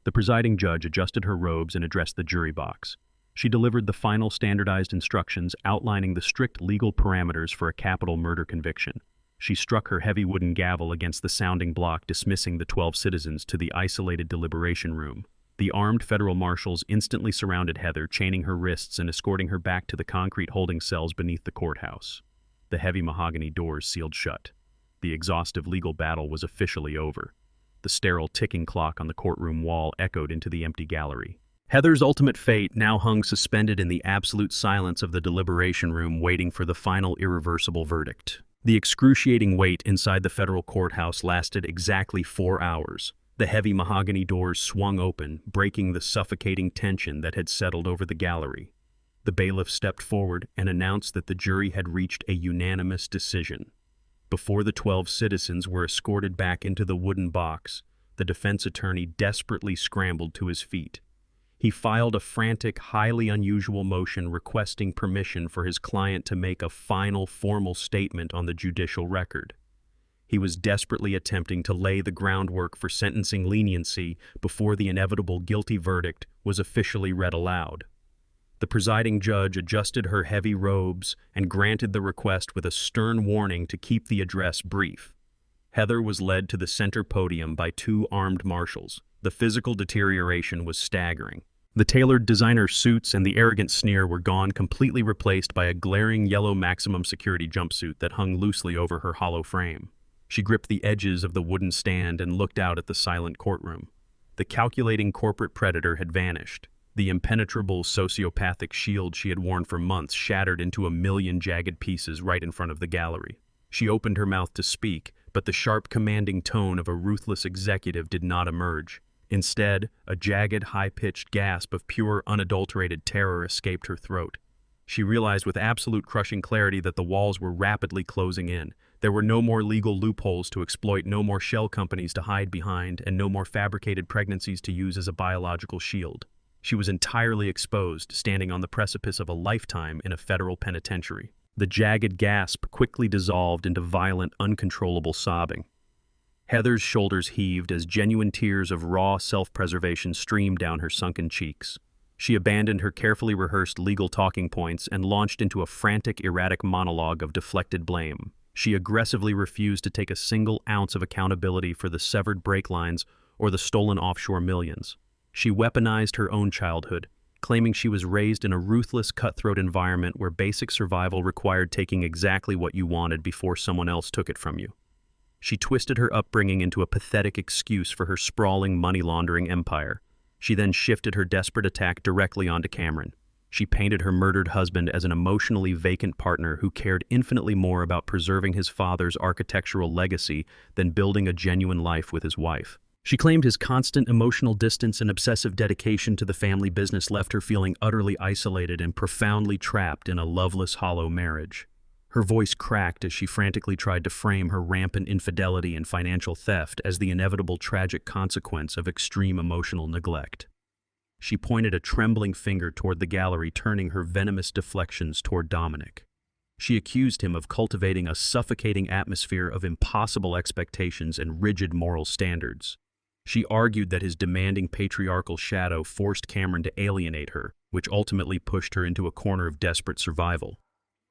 [SPEAKER 1] The presiding judge adjusted her robes and addressed the jury box. She delivered the final standardized instructions outlining the strict legal parameters for a capital murder conviction. She struck her heavy wooden gavel against the sounding block, dismissing the 12 citizens to the isolated deliberation room. The armed federal marshals instantly surrounded Heather, chaining her wrists and escorting her back to the concrete holding cells beneath the courthouse. The heavy mahogany doors sealed shut. The exhaustive legal battle was officially over. The sterile ticking clock on the courtroom wall echoed into the empty gallery. Heather's ultimate fate now hung suspended in the absolute silence of the deliberation room, waiting for the final irreversible verdict. The excruciating wait inside the federal courthouse lasted exactly 4 hours. The heavy mahogany doors swung open, breaking the suffocating tension that had settled over the gallery. The bailiff stepped forward and announced that the jury had reached a unanimous decision. Before the 12 citizens were escorted back into the wooden box, the defense attorney desperately scrambled to his feet. He filed a frantic, highly unusual motion requesting permission for his client to make a final formal statement on the judicial record. He was desperately attempting to lay the groundwork for sentencing leniency before the inevitable guilty verdict was officially read aloud. The presiding judge adjusted her heavy robes and granted the request with a stern warning to keep the address brief. Heather was led to the center podium by 2 armed marshals. The physical deterioration was staggering. The tailored designer suits and the arrogant sneer were gone, completely replaced by a glaring yellow maximum security jumpsuit that hung loosely over her hollow frame. She gripped the edges of the wooden stand and looked out at the silent courtroom. The calculating corporate predator had vanished. The impenetrable sociopathic shield she had worn for months shattered into a million jagged pieces right in front of the gallery. She opened her mouth to speak, but the sharp, commanding tone of a ruthless executive did not emerge. Instead, a jagged, high-pitched gasp of pure, unadulterated terror escaped her throat. She realized with absolute crushing clarity that the walls were rapidly closing in. There were no more legal loopholes to exploit, no more shell companies to hide behind, and no more fabricated pregnancies to use as a biological shield. She was entirely exposed, standing on the precipice of a lifetime in a federal penitentiary. The jagged gasp quickly dissolved into violent, uncontrollable sobbing. Heather's shoulders heaved as genuine tears of raw self-preservation streamed down her sunken cheeks. She abandoned her carefully rehearsed legal talking points and launched into a frantic, erratic monologue of deflected blame. She aggressively refused to take a single ounce of accountability for the severed brake lines or the stolen offshore millions. She weaponized her own childhood, claiming she was raised in a ruthless, cutthroat environment where basic survival required taking exactly what you wanted before someone else took it from you. She twisted her upbringing into a pathetic excuse for her sprawling money-laundering empire. She then shifted her desperate attack directly onto Cameron. She painted her murdered husband as an emotionally vacant partner who cared infinitely more about preserving his father's architectural legacy than building a genuine life with his wife. She claimed his constant emotional distance and obsessive dedication to the family business left her feeling utterly isolated and profoundly trapped in a loveless, hollow marriage. Her voice cracked as she frantically tried to frame her rampant infidelity and financial theft as the inevitable tragic consequence of extreme emotional neglect. She pointed a trembling finger toward the gallery, turning her venomous deflections toward Dominic. She accused him of cultivating a suffocating atmosphere of impossible expectations and rigid moral standards. She argued that his demanding patriarchal shadow forced Cameron to alienate her, which ultimately pushed her into a corner of desperate survival.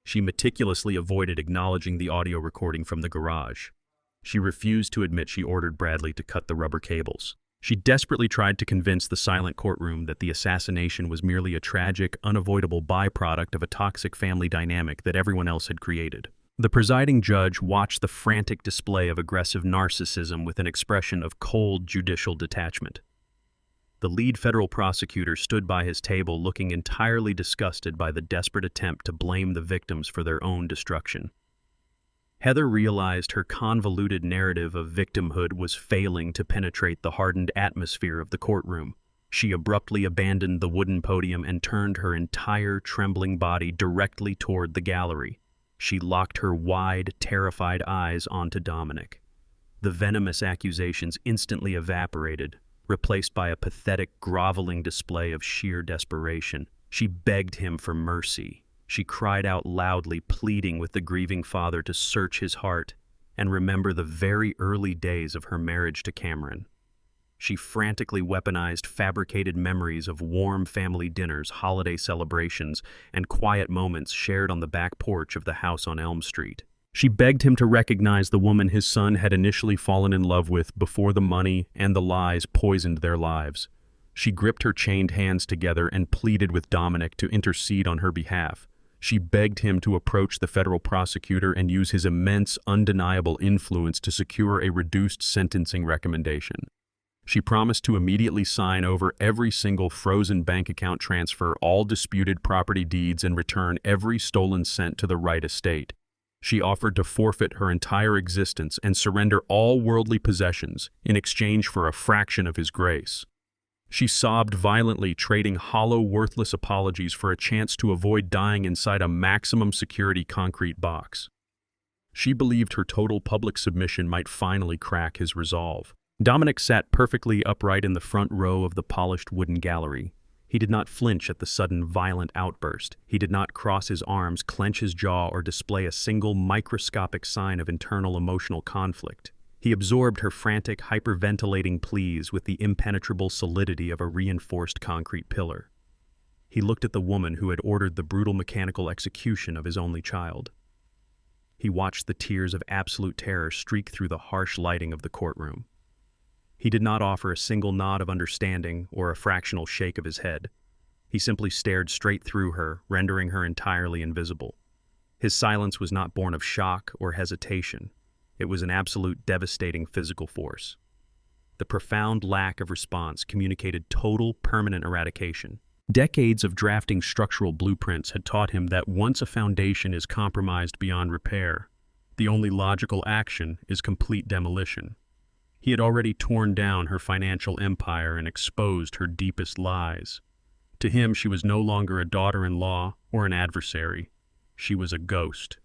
[SPEAKER 1] She meticulously avoided acknowledging the audio recording from the garage. She refused to admit she ordered Bradley to cut the rubber cables. She desperately tried to convince the silent courtroom that the assassination was merely a tragic, unavoidable byproduct of a toxic family dynamic that everyone else had created. The presiding judge watched the frantic display of aggressive narcissism with an expression of cold judicial detachment. The lead federal prosecutor stood by his table looking entirely disgusted by the desperate attempt to blame the victims for their own destruction. Heather realized her convoluted narrative of victimhood was failing to penetrate the hardened atmosphere of the courtroom. She abruptly abandoned the wooden podium and turned her entire trembling body directly toward the gallery. She locked her wide, terrified eyes onto Dominic. The venomous accusations instantly evaporated, replaced by a pathetic, groveling display of sheer desperation. She begged him for mercy. She cried out loudly, pleading with the grieving father to search his heart and remember the very early days of her marriage to Cameron. She frantically weaponized fabricated memories of warm family dinners, holiday celebrations, and quiet moments shared on the back porch of the house on Elm Street. She begged him to recognize the woman his son had initially fallen in love with before the money and the lies poisoned their lives. She gripped her chained hands together and pleaded with Dominic to intercede on her behalf. She begged him to approach the federal prosecutor and use his immense, undeniable influence to secure a reduced sentencing recommendation. She promised to immediately sign over every single frozen bank account transfer, all disputed property deeds, and return every stolen cent to the right estate. She offered to forfeit her entire existence and surrender all worldly possessions in exchange for a fraction of his grace. She sobbed violently, trading hollow, worthless apologies for a chance to avoid dying inside a maximum security concrete box. She believed her total public submission might finally crack his resolve. Dominic sat perfectly upright in the front row of the polished wooden gallery. He did not flinch at the sudden violent outburst. He did not cross his arms, clench his jaw, or display a single microscopic sign of internal emotional conflict. He absorbed her frantic, hyperventilating pleas with the impenetrable solidity of a reinforced concrete pillar. He looked at the woman who had ordered the brutal mechanical execution of his only child. He watched the tears of absolute terror streak through the harsh lighting of the courtroom. He did not offer a single nod of understanding or a fractional shake of his head. He simply stared straight through her, rendering her entirely invisible. His silence was not born of shock or hesitation. It was an absolute devastating physical force. The profound lack of response communicated total, permanent eradication. Decades of drafting structural blueprints had taught him that once a foundation is compromised beyond repair, the only logical action is complete demolition. He had already torn down her financial empire and exposed her deepest lies. To him, she was no longer a daughter-in-law or an adversary. She was a ghost.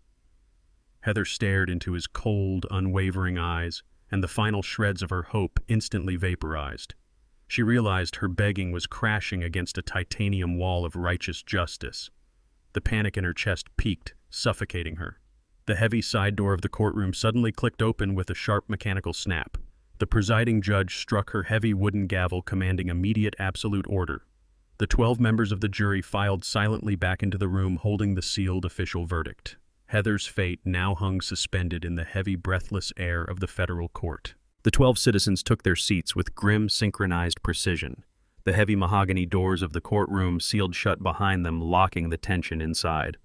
[SPEAKER 1] Heather stared into his cold, unwavering eyes, and the final shreds of her hope instantly vaporized. She realized her begging was crashing against a titanium wall of righteous justice. The panic in her chest peaked, suffocating her. The heavy side door of the courtroom suddenly clicked open with a sharp mechanical snap. The presiding judge struck her heavy wooden gavel, commanding immediate absolute order. The 12 members of the jury filed silently back into the room, holding the sealed official verdict. Heather's fate now hung suspended in the heavy, breathless air of the federal court. The 12 citizens took their seats with grim, synchronized precision. The heavy mahogany doors of the courtroom sealed shut behind them, locking the tension inside.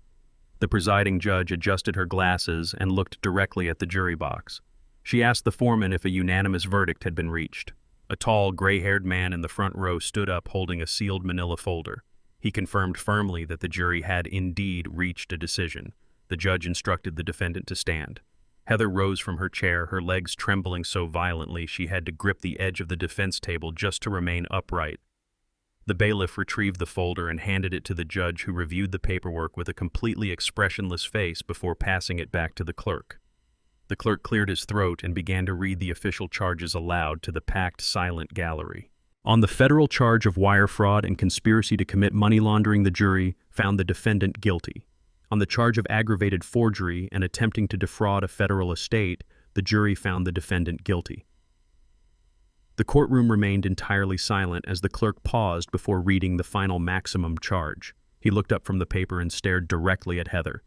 [SPEAKER 1] The presiding judge adjusted her glasses and looked directly at the jury box. She asked the foreman if a unanimous verdict had been reached. A tall, gray-haired man in the front row stood up holding a sealed manila folder. He confirmed firmly that the jury had indeed reached a decision. The judge instructed the defendant to stand. Heather rose from her chair, her legs trembling so violently she had to grip the edge of the defense table just to remain upright. The bailiff retrieved the folder and handed it to the judge, who reviewed the paperwork with a completely expressionless face before passing it back to the clerk. The clerk cleared his throat and began to read the official charges aloud to the packed, silent gallery. On the federal charge of wire fraud and conspiracy to commit money laundering, the jury found the defendant guilty. On the charge of aggravated forgery and attempting to defraud a federal estate, the jury found the defendant guilty. The courtroom remained entirely silent as the clerk paused before reading the final maximum charge. He looked up from the paper and stared directly at Heather.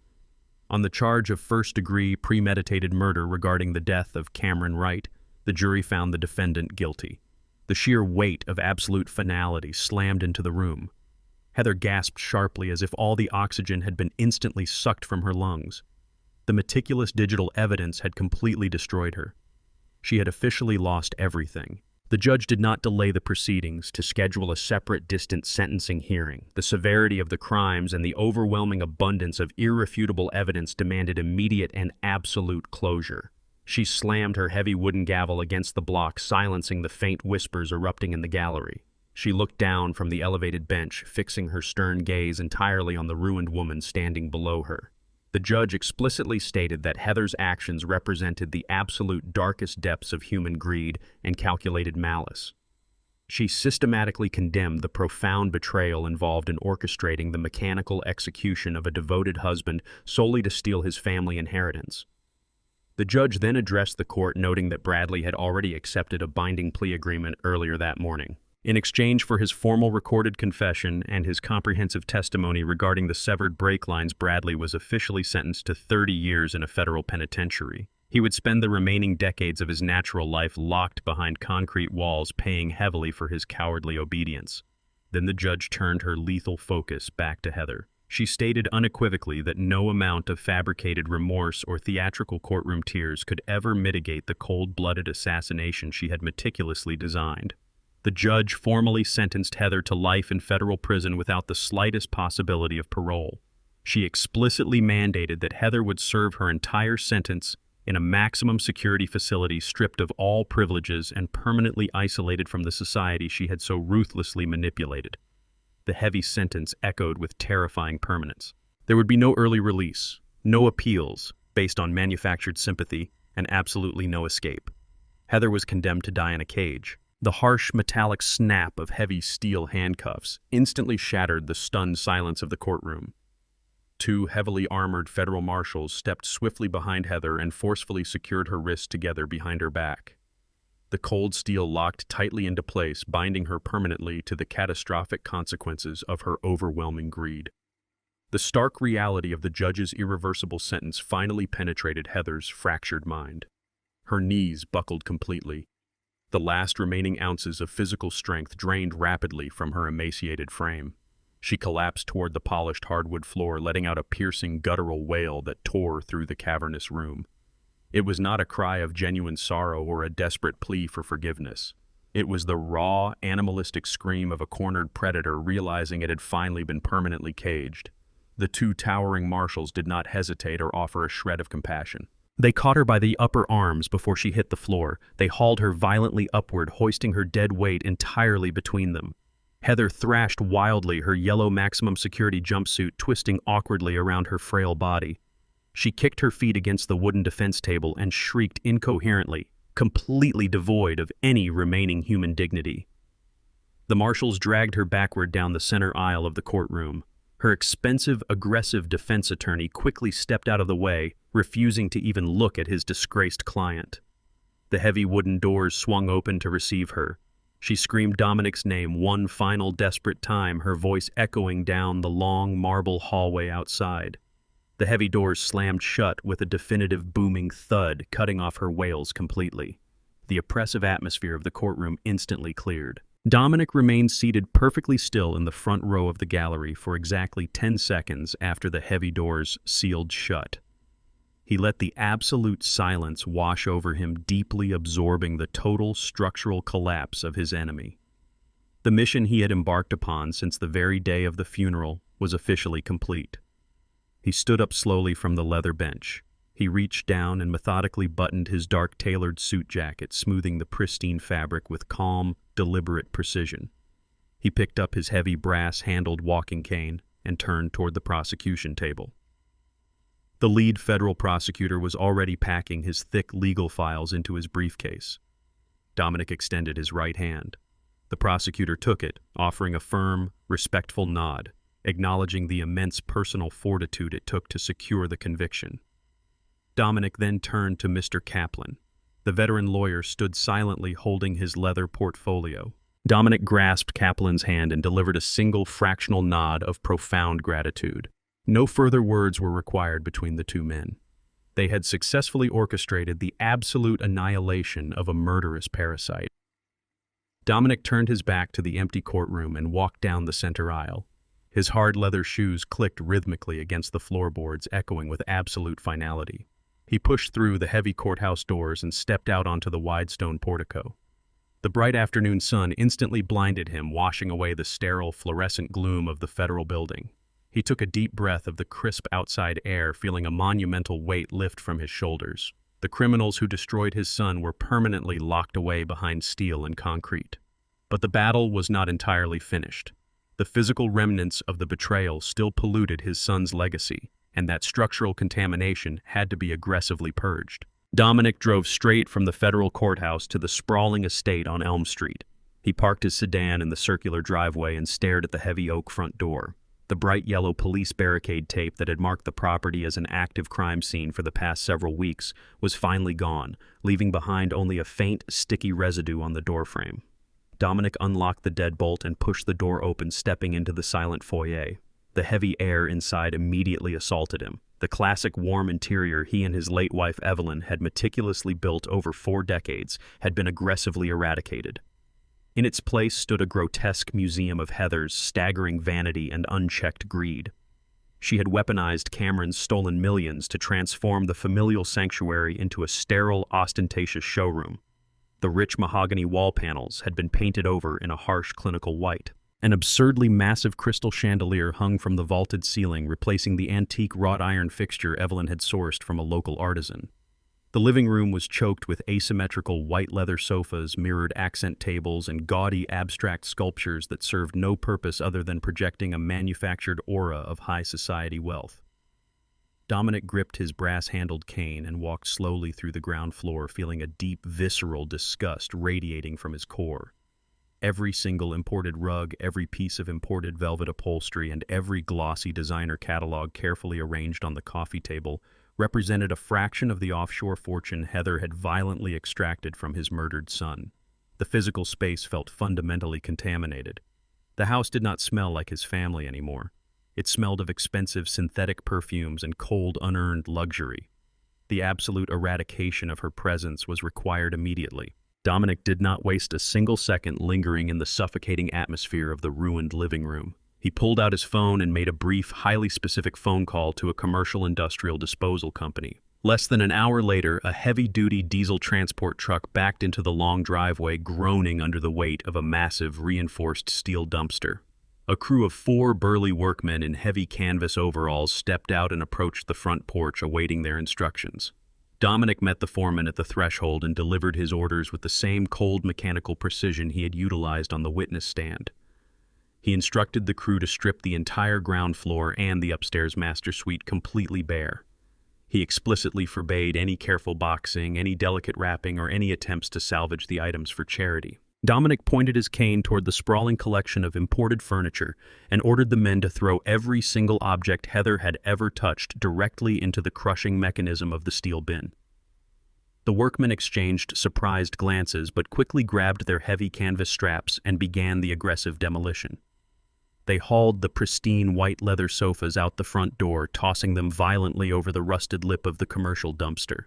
[SPEAKER 1] On the charge of first-degree premeditated murder regarding the death of Cameron Wright, the jury found the defendant guilty. The sheer weight of absolute finality slammed into the room. Heather gasped sharply as if all the oxygen had been instantly sucked from her lungs. The meticulous digital evidence had completely destroyed her. She had officially lost everything. The judge did not delay the proceedings to schedule a separate, distant sentencing hearing. The severity of the crimes and the overwhelming abundance of irrefutable evidence demanded immediate and absolute closure. She slammed her heavy wooden gavel against the block, silencing the faint whispers erupting in the gallery. She looked down from the elevated bench, fixing her stern gaze entirely on the ruined woman standing below her. The judge explicitly stated that Heather's actions represented the absolute darkest depths of human greed and calculated malice. She systematically condemned the profound betrayal involved in orchestrating the mechanical execution of a devoted husband solely to steal his family inheritance. The judge then addressed the court, noting that Bradley had already accepted a binding plea agreement earlier that morning. In exchange for his formal recorded confession and his comprehensive testimony regarding the severed brake lines, Bradley was officially sentenced to 30 years in a federal penitentiary. He would spend the remaining decades of his natural life locked behind concrete walls, paying heavily for his cowardly obedience. Then the judge turned her lethal focus back to Heather. She stated unequivocally that no amount of fabricated remorse or theatrical courtroom tears could ever mitigate the cold-blooded assassination she had meticulously designed. The judge formally sentenced Heather to life in federal prison without the slightest possibility of parole. She explicitly mandated that Heather would serve her entire sentence in a maximum security facility, stripped of all privileges and permanently isolated from the society she had so ruthlessly manipulated. The heavy sentence echoed with terrifying permanence. There would be no early release, no appeals based on manufactured sympathy, and absolutely no escape. Heather was condemned to die in a cage. The harsh, metallic snap of heavy steel handcuffs instantly shattered the stunned silence of the courtroom. Two heavily armored federal marshals stepped swiftly behind Heather and forcefully secured her wrists together behind her back. The cold steel locked tightly into place, binding her permanently to the catastrophic consequences of her overwhelming greed. The stark reality of the judge's irreversible sentence finally penetrated Heather's fractured mind. Her knees buckled completely. The last remaining ounces of physical strength drained rapidly from her emaciated frame. She collapsed toward the polished hardwood floor, letting out a piercing guttural wail that tore through the cavernous room. It was not a cry of genuine sorrow or a desperate plea for forgiveness. It was the raw, animalistic scream of a cornered predator realizing it had finally been permanently caged. The two towering marshals did not hesitate or offer a shred of compassion. They caught her by the upper arms before she hit the floor. They hauled her violently upward, hoisting her dead weight entirely between them. Heather thrashed wildly, her yellow maximum security jumpsuit twisting awkwardly around her frail body. She kicked her feet against the wooden defense table and shrieked incoherently, completely devoid of any remaining human dignity. The marshals dragged her backward down the center aisle of the courtroom. Her expensive, aggressive defense attorney quickly stepped out of the way, refusing to even look at his disgraced client. The heavy wooden doors swung open to receive her. She screamed Dominic's name one final desperate time, her voice echoing down the long marble hallway outside. The heavy doors slammed shut with a definitive booming thud, cutting off her wails completely. The oppressive atmosphere of the courtroom instantly cleared. Dominic remained seated perfectly still in the front row of the gallery for exactly 10 seconds after the heavy doors sealed shut. He let the absolute silence wash over him, deeply absorbing the total structural collapse of his enemy. The mission he had embarked upon since the very day of the funeral was officially complete. He stood up slowly from the leather bench. He reached down and methodically buttoned his dark tailored suit jacket, smoothing the pristine fabric with calm, deliberate precision. He picked up his heavy brass-handled walking cane and turned toward the prosecution table. The lead federal prosecutor was already packing his thick legal files into his briefcase. Dominic extended his right hand. The prosecutor took it, offering a firm, respectful nod, acknowledging the immense personal fortitude it took to secure the conviction. Dominic then turned to Mr. Kaplan. The veteran lawyer stood silently holding his leather portfolio. Dominic grasped Kaplan's hand and delivered a single fractional nod of profound gratitude. No further words were required between the two men. They had successfully orchestrated the absolute annihilation of a murderous parasite. Dominic turned his back to the empty courtroom and walked down the center aisle. His hard leather shoes clicked rhythmically against the floorboards, echoing with absolute finality. He pushed through the heavy courthouse doors and stepped out onto the wide stone portico. The bright afternoon sun instantly blinded him, washing away the sterile, fluorescent gloom of the federal building. He took a deep breath of the crisp outside air, feeling a monumental weight lift from his shoulders. The criminals who destroyed his son were permanently locked away behind steel and concrete. But the battle was not entirely finished. The physical remnants of the betrayal still polluted his son's legacy, and that structural contamination had to be aggressively purged. Dominic drove straight from the federal courthouse to the sprawling estate on Elm Street. He parked his sedan in the circular driveway and stared at the heavy oak front door. The bright yellow police barricade tape that had marked the property as an active crime scene for the past several weeks was finally gone, leaving behind only a faint, sticky residue on the doorframe. Dominic unlocked the deadbolt and pushed the door open, stepping into the silent foyer. The heavy air inside immediately assaulted him. The classic warm interior he and his late wife Evelyn had meticulously built over 4 decades had been aggressively eradicated. In its place stood a grotesque museum of Heather's staggering vanity and unchecked greed. She had weaponized Cameron's stolen millions to transform the familial sanctuary into a sterile, ostentatious showroom. The rich mahogany wall panels had been painted over in a harsh clinical white. An absurdly massive crystal chandelier hung from the vaulted ceiling, replacing the antique wrought iron fixture Evelyn had sourced from a local artisan. The living room was choked with asymmetrical white leather sofas, mirrored accent tables, and gaudy abstract sculptures that served no purpose other than projecting a manufactured aura of high society wealth. Dominic gripped his brass-handled cane and walked slowly through the ground floor, feeling a deep, visceral disgust radiating from his core. Every single imported rug, every piece of imported velvet upholstery, and every glossy designer catalog carefully arranged on the coffee table represented a fraction of the offshore fortune Heather had violently extracted from his murdered son. The physical space felt fundamentally contaminated. The house did not smell like his family anymore. It smelled of expensive synthetic perfumes and cold, unearned luxury. The absolute eradication of her presence was required immediately. Dominic did not waste a single second lingering in the suffocating atmosphere of the ruined living room. He pulled out his phone and made a brief, highly specific phone call to a commercial industrial disposal company. Less than an hour later, a heavy-duty diesel transport truck backed into the long driveway, groaning under the weight of a massive, reinforced steel dumpster. A crew of 4 burly workmen in heavy canvas overalls stepped out and approached the front porch, awaiting their instructions. Dominic met the foreman at the threshold and delivered his orders with the same cold mechanical precision he had utilized on the witness stand. He instructed the crew to strip the entire ground floor and the upstairs master suite completely bare. He explicitly forbade any careful boxing, any delicate wrapping, or any attempts to salvage the items for charity. Dominic pointed his cane toward the sprawling collection of imported furniture and ordered the men to throw every single object Heather had ever touched directly into the crushing mechanism of the steel bin. The workmen exchanged surprised glances but quickly grabbed their heavy canvas straps and began the aggressive demolition. They hauled the pristine white leather sofas out the front door, tossing them violently over the rusted lip of the commercial dumpster.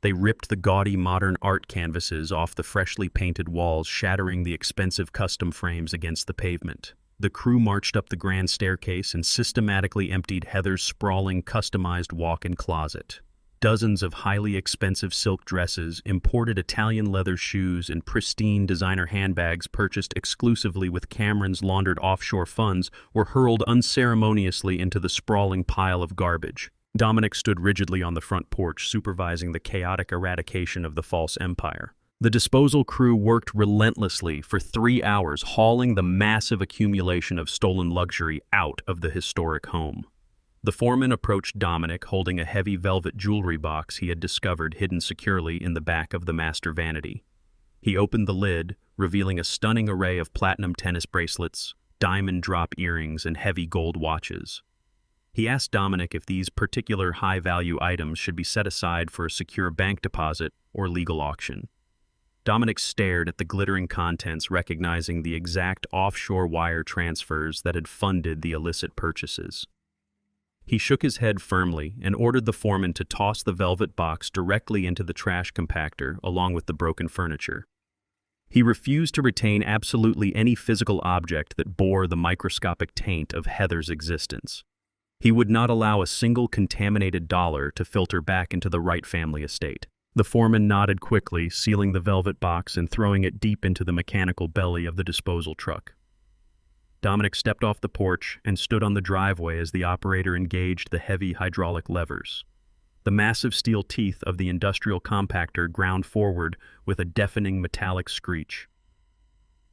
[SPEAKER 1] They ripped the gaudy modern art canvases off the freshly painted walls, shattering the expensive custom frames against the pavement. The crew marched up the grand staircase and systematically emptied Heather's sprawling, customized walk-in closet. Dozens of highly expensive silk dresses, imported Italian leather shoes, and pristine designer handbags purchased exclusively with Cameron's laundered offshore funds were hurled unceremoniously into the sprawling pile of garbage. Dominic stood rigidly on the front porch, supervising the chaotic eradication of the false empire. The disposal crew worked relentlessly for 3 hours, hauling the massive accumulation of stolen luxury out of the historic home. The foreman approached Dominic holding a heavy velvet jewelry box he had discovered hidden securely in the back of the master vanity. He opened the lid, revealing a stunning array of platinum tennis bracelets, diamond drop earrings, and heavy gold watches. He asked Dominic if these particular high-value items should be set aside for a secure bank deposit or legal auction. Dominic stared at the glittering contents, recognizing the exact offshore wire transfers that had funded the illicit purchases. He shook his head firmly and ordered the foreman to toss the velvet box directly into the trash compactor along with the broken furniture. He refused to retain absolutely any physical object that bore the microscopic taint of Heather's existence. He would not allow a single contaminated dollar to filter back into the Wright family estate. The foreman nodded quickly, sealing the velvet box and throwing it deep into the mechanical belly of the disposal truck. Dominic stepped off the porch and stood on the driveway as the operator engaged the heavy hydraulic levers. The massive steel teeth of the industrial compactor ground forward with a deafening metallic screech.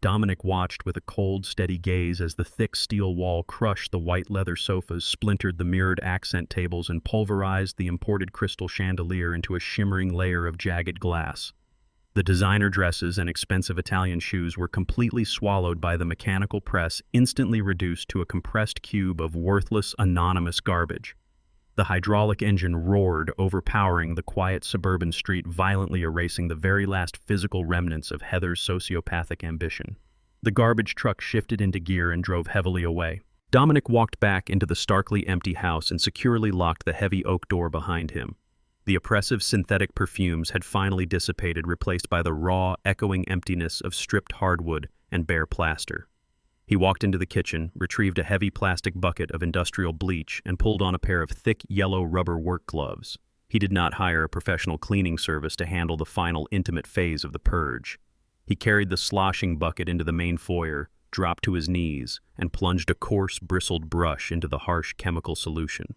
[SPEAKER 1] Dominic watched with a cold, steady gaze as the thick steel wall crushed the white leather sofas, splintered the mirrored accent tables, and pulverized the imported crystal chandelier into a shimmering layer of jagged glass. The designer dresses and expensive Italian shoes were completely swallowed by the mechanical press, instantly reduced to a compressed cube of worthless, anonymous garbage. The hydraulic engine roared, overpowering the quiet suburban street, violently erasing the very last physical remnants of Heather's sociopathic ambition. The garbage truck shifted into gear and drove heavily away. Dominic walked back into the starkly empty house and securely locked the heavy oak door behind him. The oppressive synthetic perfumes had finally dissipated, replaced by the raw, echoing emptiness of stripped hardwood and bare plaster. He walked into the kitchen, retrieved a heavy plastic bucket of industrial bleach, and pulled on a pair of thick yellow rubber work gloves. He did not hire a professional cleaning service to handle the final intimate phase of the purge. He carried the sloshing bucket into the main foyer, dropped to his knees, and plunged a coarse, bristled brush into the harsh chemical solution.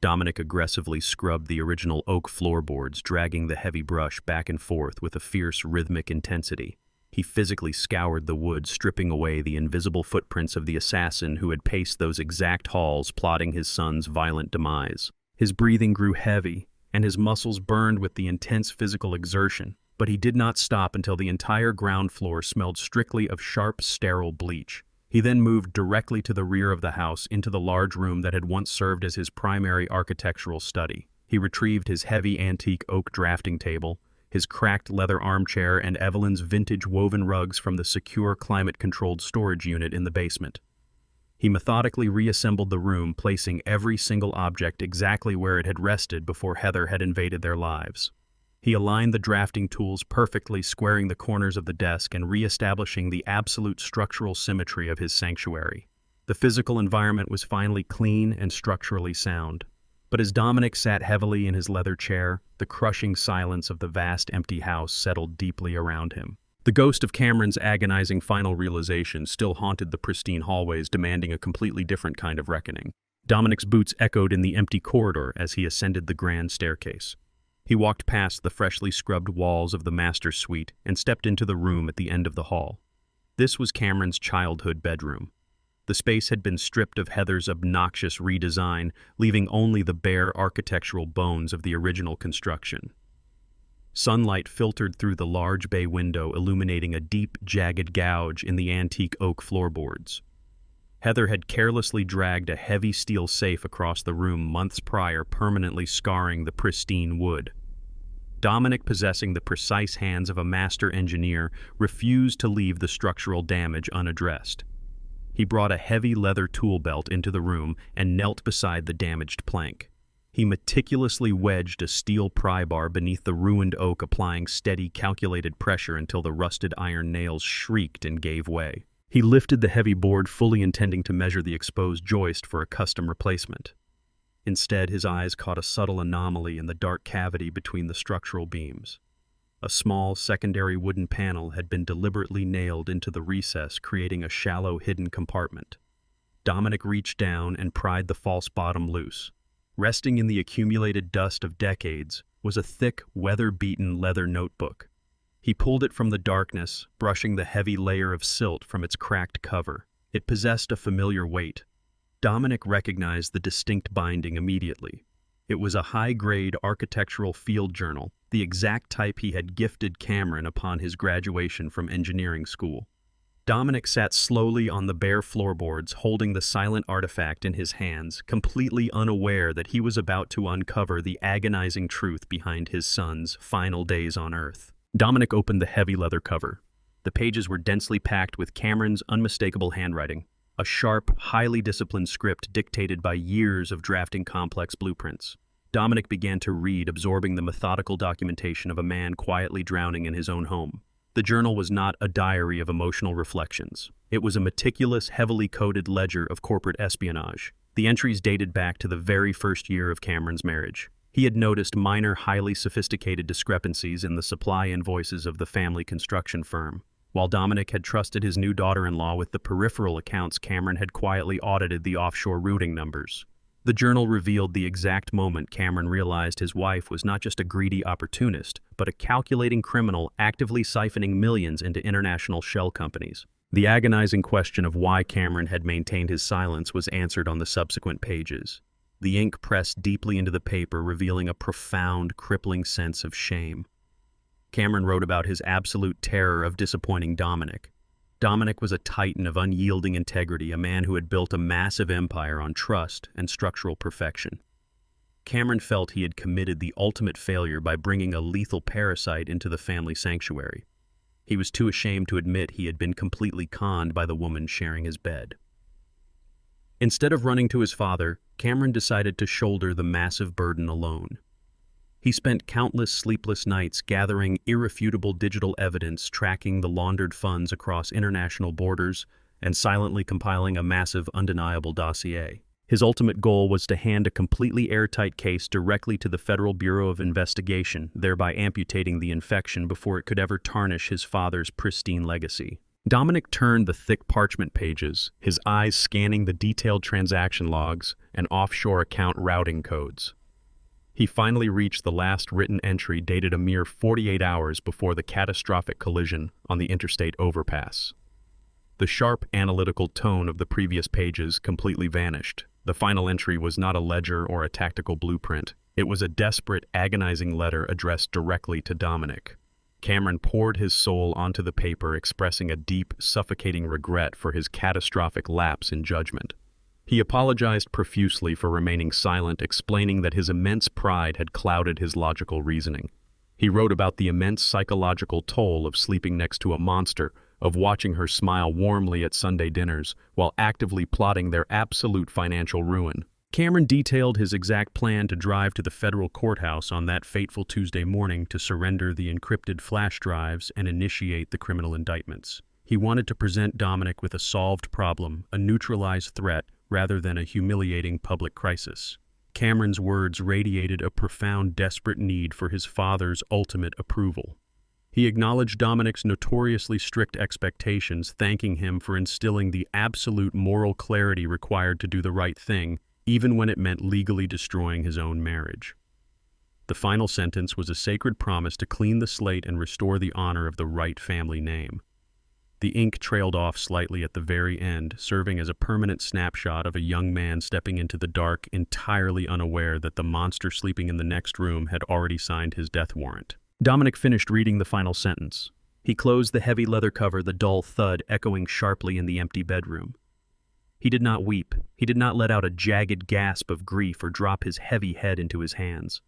[SPEAKER 1] Dominic aggressively scrubbed the original oak floorboards, dragging the heavy brush back and forth with a fierce, rhythmic intensity. He physically scoured the wood, stripping away the invisible footprints of the assassin who had paced those exact halls, plotting his son's violent demise. His breathing grew heavy, and his muscles burned with the intense physical exertion, but he did not stop until the entire ground floor smelled strictly of sharp, sterile bleach. He then moved directly to the rear of the house, into the large room that had once served as his primary architectural study. He retrieved his heavy antique oak drafting table, his cracked leather armchair, and Evelyn's vintage woven rugs from the secure climate-controlled storage unit in the basement. He methodically reassembled the room, placing every single object exactly where it had rested before Heather had invaded their lives. He aligned the drafting tools perfectly, squaring the corners of the desk and re-establishing the absolute structural symmetry of his sanctuary. The physical environment was finally clean and structurally sound. But as Dominic sat heavily in his leather chair, the crushing silence of the vast empty house settled deeply around him. The ghost of Cameron's agonizing final realization still haunted the pristine hallways, demanding a completely different kind of reckoning. Dominic's boots echoed in the empty corridor as he ascended the grand staircase. He walked past the freshly scrubbed walls of the master suite and stepped into the room at the end of the hall. This was Cameron's childhood bedroom. The space had been stripped of Heather's obnoxious redesign, leaving only the bare architectural bones of the original construction. Sunlight filtered through the large bay window, illuminating a deep, jagged gouge in the antique oak floorboards. Heather had carelessly dragged a heavy steel safe across the room months prior, permanently scarring the pristine wood. Dominic, possessing the precise hands of a master engineer, refused to leave the structural damage unaddressed. He brought a heavy leather tool belt into the room and knelt beside the damaged plank. He meticulously wedged a steel pry bar beneath the ruined oak, applying steady, calculated pressure until the rusted iron nails shrieked and gave way. He lifted the heavy board, fully intending to measure the exposed joist for a custom replacement. Instead, his eyes caught a subtle anomaly in the dark cavity between the structural beams. A small secondary wooden panel had been deliberately nailed into the recess, creating a shallow hidden compartment. Dominic reached down and pried the false bottom loose. Resting in the accumulated dust of decades was a thick, weather-beaten leather notebook. He pulled it from the darkness, brushing the heavy layer of silt from its cracked cover. It possessed a familiar weight. Dominic recognized the distinct binding immediately. It was a high-grade architectural field journal, the exact type he had gifted Cameron upon his graduation from engineering school. Dominic sat slowly on the bare floorboards, holding the silent artifact in his hands, completely unaware that he was about to uncover the agonizing truth behind his son's final days on Earth. Dominic opened the heavy leather cover. The pages were densely packed with Cameron's unmistakable handwriting, a sharp, highly disciplined script dictated by years of drafting complex blueprints. Dominic began to read, absorbing the methodical documentation of a man quietly drowning in his own home. The journal was not a diary of emotional reflections. It was a meticulous, heavily coded ledger of corporate espionage. The entries dated back to the very first year of Cameron's marriage. He had noticed minor, highly sophisticated discrepancies in the supply invoices of the family construction firm. While Dominic had trusted his new daughter-in-law with the peripheral accounts, Cameron had quietly audited the offshore routing numbers. The journal revealed the exact moment Cameron realized his wife was not just a greedy opportunist, but a calculating criminal actively siphoning millions into international shell companies. The agonizing question of why Cameron had maintained his silence was answered on the subsequent pages. The ink pressed deeply into the paper, revealing a profound, crippling sense of shame. Cameron wrote about his absolute terror of disappointing Dominic. Dominic was a titan of unyielding integrity, a man who had built a massive empire on trust and structural perfection. Cameron felt he had committed the ultimate failure by bringing a lethal parasite into the family sanctuary. He was too ashamed to admit he had been completely conned by the woman sharing his bed. Instead of running to his father, Cameron decided to shoulder the massive burden alone. He spent countless sleepless nights gathering irrefutable digital evidence, tracking the laundered funds across international borders, and silently compiling a massive, undeniable dossier. His ultimate goal was to hand a completely airtight case directly to the Federal Bureau of Investigation, thereby amputating the infection before it could ever tarnish his father's pristine legacy. Dominic turned the thick parchment pages, his eyes scanning the detailed transaction logs and offshore account routing codes. He finally reached the last written entry, dated a mere 48 hours before the catastrophic collision on the interstate overpass. The sharp, analytical tone of the previous pages completely vanished. The final entry was not a ledger or a tactical blueprint. It was a desperate, agonizing letter addressed directly to Dominic. Cameron poured his soul onto the paper, expressing a deep, suffocating regret for his catastrophic lapse in judgment. He apologized profusely for remaining silent, explaining that his immense pride had clouded his logical reasoning. He wrote about the immense psychological toll of sleeping next to a monster, of watching her smile warmly at Sunday dinners, while actively plotting their absolute financial ruin. Cameron detailed his exact plan to drive to the federal courthouse on that fateful Tuesday morning to surrender the encrypted flash drives and initiate the criminal indictments. He wanted to present Dominic with a solved problem, a neutralized threat, rather than a humiliating public crisis. Cameron's words radiated a profound, desperate need for his father's ultimate approval. He acknowledged Dominic's notoriously strict expectations, thanking him for instilling the absolute moral clarity required to do the right thing, even when it meant legally destroying his own marriage. The final sentence was a sacred promise to clean the slate and restore the honor of the Wright family name. The ink trailed off slightly at the very end, serving as a permanent snapshot of a young man stepping into the dark, entirely unaware that the monster sleeping in the next room had already signed his death warrant. Dominic finished reading the final sentence. He closed the heavy leather cover, the dull thud echoing sharply in the empty bedroom. He did not weep. He did not let out a jagged gasp of grief or drop his heavy head into his hands.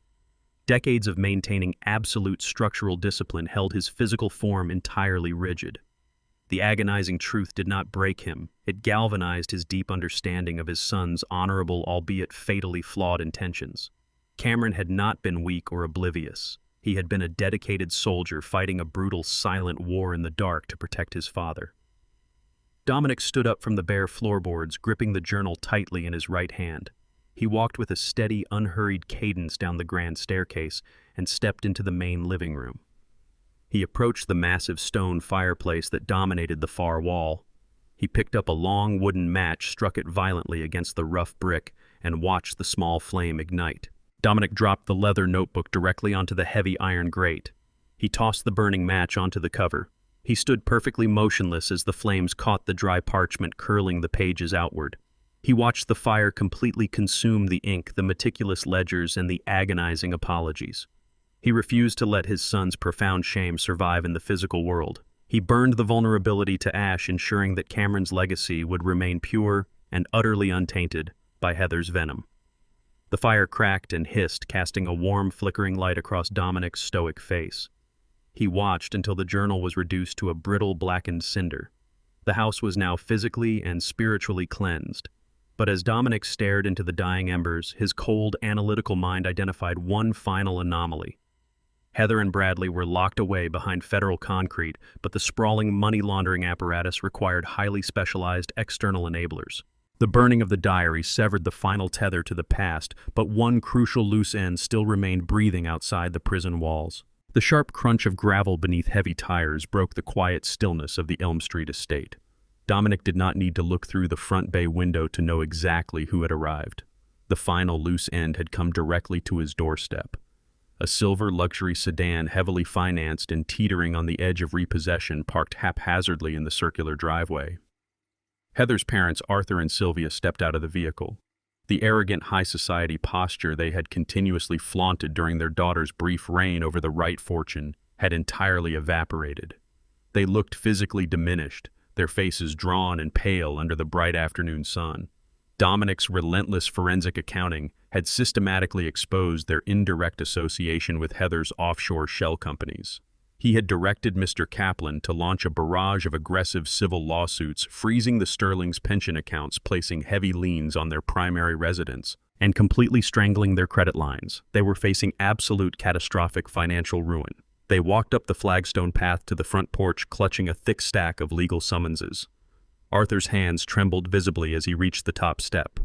[SPEAKER 1] Decades of maintaining absolute structural discipline held his physical form entirely rigid. The agonizing truth did not break him. It galvanized his deep understanding of his son's honorable, albeit fatally flawed intentions. Cameron had not been weak or oblivious. He had been a dedicated soldier fighting a brutal, silent war in the dark to protect his father. Dominic stood up from the bare floorboards, gripping the journal tightly in his right hand. He walked with a steady, unhurried cadence down the grand staircase and stepped into the main living room. He approached the massive stone fireplace that dominated the far wall. He picked up a long wooden match, struck it violently against the rough brick, and watched the small flame ignite. Dominic dropped the leather notebook directly onto the heavy iron grate. He tossed the burning match onto the cover. He stood perfectly motionless as the flames caught the dry parchment, curling the pages outward. He watched the fire completely consume the ink, the meticulous ledgers, and the agonizing apologies. He refused to let his son's profound shame survive in the physical world. He burned the vulnerability to ash, ensuring that Cameron's legacy would remain pure and utterly untainted by Heather's venom. The fire cracked and hissed, casting a warm, flickering light across Dominic's stoic face. He watched until the journal was reduced to a brittle, blackened cinder. The house was now physically and spiritually cleansed. But as Dominic stared into the dying embers, his cold, analytical mind identified one final anomaly. Heather and Bradley were locked away behind federal concrete, but the sprawling money laundering apparatus required highly specialized external enablers. The burning of the diary severed the final tether to the past, but one crucial loose end still remained breathing outside the prison walls. The sharp crunch of gravel beneath heavy tires broke the quiet stillness of the Elm Street estate. Dominic did not need to look through the front bay window to know exactly who had arrived. The final loose end had come directly to his doorstep. A silver luxury sedan, heavily financed and teetering on the edge of repossession, parked haphazardly in the circular driveway. Heather's parents, Arthur and Sylvia, stepped out of the vehicle. The arrogant high society posture they had continuously flaunted during their daughter's brief reign over the Wright fortune had entirely evaporated. They looked physically diminished, their faces drawn and pale under the bright afternoon sun. Dominic's relentless forensic accounting had systematically exposed their indirect association with Heather's offshore shell companies. He had directed Mr. Kaplan to launch a barrage of aggressive civil lawsuits, freezing the Sterling's pension accounts, placing heavy liens on their primary residence, and completely strangling their credit lines. They were facing absolute catastrophic financial ruin. They walked up the flagstone path to the front porch, clutching a thick stack of legal summonses. Arthur's hands trembled visibly as he reached the top step.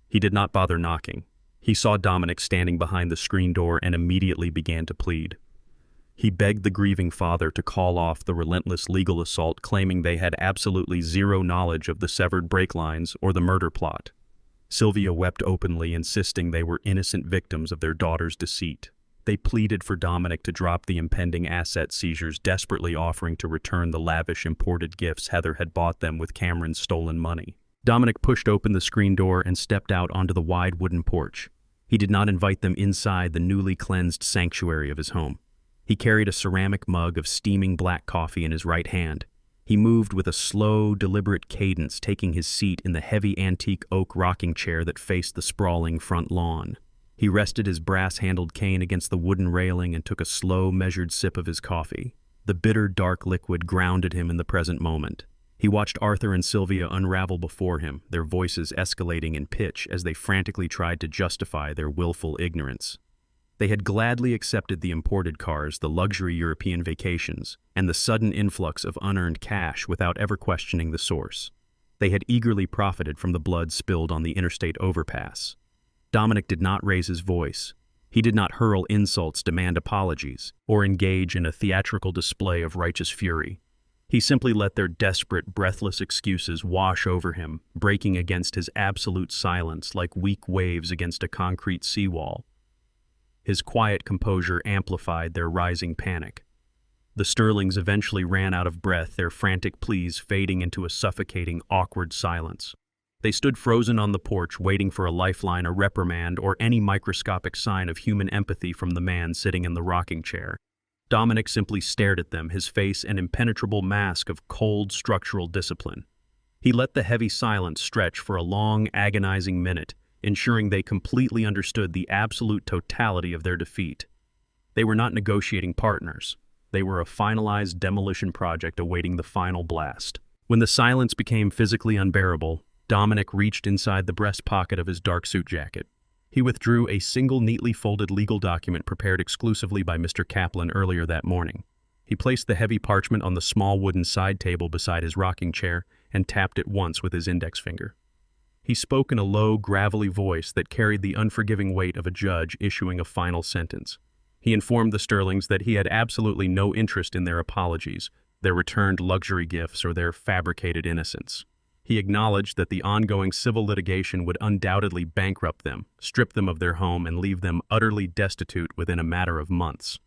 [SPEAKER 1] He did not bother knocking. He saw Dominic standing behind the screen door and immediately began to plead. He begged the grieving father to call off the relentless legal assault, claiming they had absolutely zero knowledge of the severed brake lines or the murder plot. Sylvia wept openly, insisting they were innocent victims of their daughter's deceit. They pleaded for Dominic to drop the impending asset seizures, desperately offering to return the lavish imported gifts Heather had bought them with Cameron's stolen money. Dominic pushed open the screen door and stepped out onto the wide wooden porch. He did not invite them inside the newly cleansed sanctuary of his home. He carried a ceramic mug of steaming black coffee in his right hand. He moved with a slow, deliberate cadence, taking his seat in the heavy antique oak rocking chair that faced the sprawling front lawn. He rested his brass-handled cane against the wooden railing and took a slow, measured sip of his coffee. The bitter, dark liquid grounded him in the present moment. He watched Arthur and Sylvia unravel before him, their voices escalating in pitch as they frantically tried to justify their willful ignorance. They had gladly accepted the imported cars, the luxury European vacations, and the sudden influx of unearned cash without ever questioning the source. They had eagerly profited from the blood spilled on the interstate overpass. Dominic did not raise his voice. He did not hurl insults, demand apologies, or engage in a theatrical display of righteous fury. He simply let their desperate, breathless excuses wash over him, breaking against his absolute silence like weak waves against a concrete seawall. His quiet composure amplified their rising panic. The Sterlings eventually ran out of breath, their frantic pleas fading into a suffocating, awkward silence. They stood frozen on the porch, waiting for a lifeline, a reprimand, or any microscopic sign of human empathy from the man sitting in the rocking chair. Dominic simply stared at them, his face an impenetrable mask of cold, structural discipline. He let the heavy silence stretch for a long, agonizing minute, ensuring they completely understood the absolute totality of their defeat. They were not negotiating partners. They were a finalized demolition project awaiting the final blast. When the silence became physically unbearable, Dominic reached inside the breast pocket of his dark suit jacket. He withdrew a single neatly folded legal document prepared exclusively by Mr. Kaplan earlier that morning. He placed the heavy parchment on the small wooden side table beside his rocking chair and tapped it once with his index finger. He spoke in a low, gravelly voice that carried the unforgiving weight of a judge issuing a final sentence. He informed the Sterlings that he had absolutely no interest in their apologies, their returned luxury gifts, or their fabricated innocence. He acknowledged that the ongoing civil litigation would undoubtedly bankrupt them, strip them of their home, and leave them utterly destitute within a matter of months.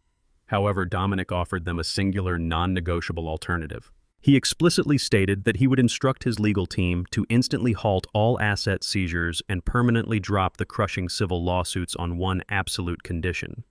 [SPEAKER 1] However, Dominic offered them a singular, non-negotiable alternative. He explicitly stated that he would instruct his legal team to instantly halt all asset seizures and permanently drop the crushing civil lawsuits on one absolute condition.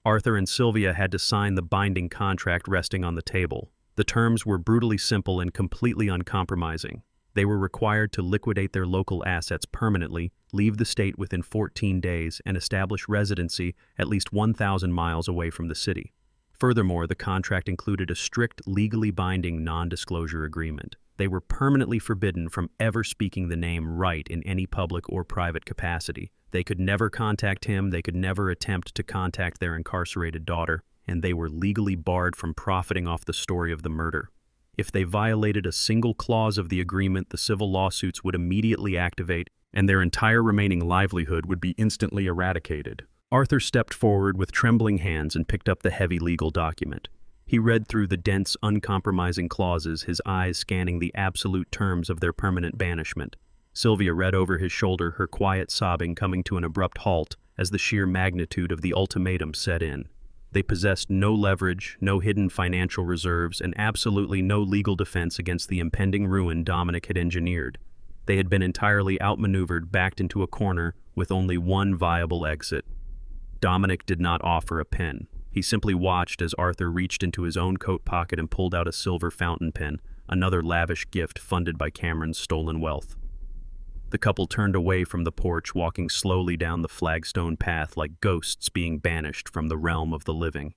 [SPEAKER 1] Arthur and Sylvia had to sign the binding contract resting on the table. The terms were brutally simple and completely uncompromising. They were required to liquidate their local assets permanently, leave the state within 14 days, and establish residency at least 1,000 miles away from the city. Furthermore, the contract included a strict, legally binding non-disclosure agreement. They were permanently forbidden from ever speaking the name Wright in any public or private capacity. They could never contact him, they could never attempt to contact their incarcerated daughter, and they were legally barred from profiting off the story of the murder. If they violated a single clause of the agreement, the civil lawsuits would immediately activate, and their entire remaining livelihood would be instantly eradicated. Arthur stepped forward with trembling hands and picked up the heavy legal document. He read through the dense, uncompromising clauses, his eyes scanning the absolute terms of their permanent banishment. Sylvia read over his shoulder, her quiet sobbing coming to an abrupt halt as the sheer magnitude of the ultimatum set in. They possessed no leverage, no hidden financial reserves, and absolutely no legal defense against the impending ruin Dominic had engineered. They had been entirely outmaneuvered, backed into a corner, with only one viable exit. Dominic did not offer a pen. He simply watched as Arthur reached into his own coat pocket and pulled out a silver fountain pen, another lavish gift funded by Cameron's stolen wealth. The couple turned away from the porch, walking slowly down the flagstone path like ghosts being banished from the realm of the living.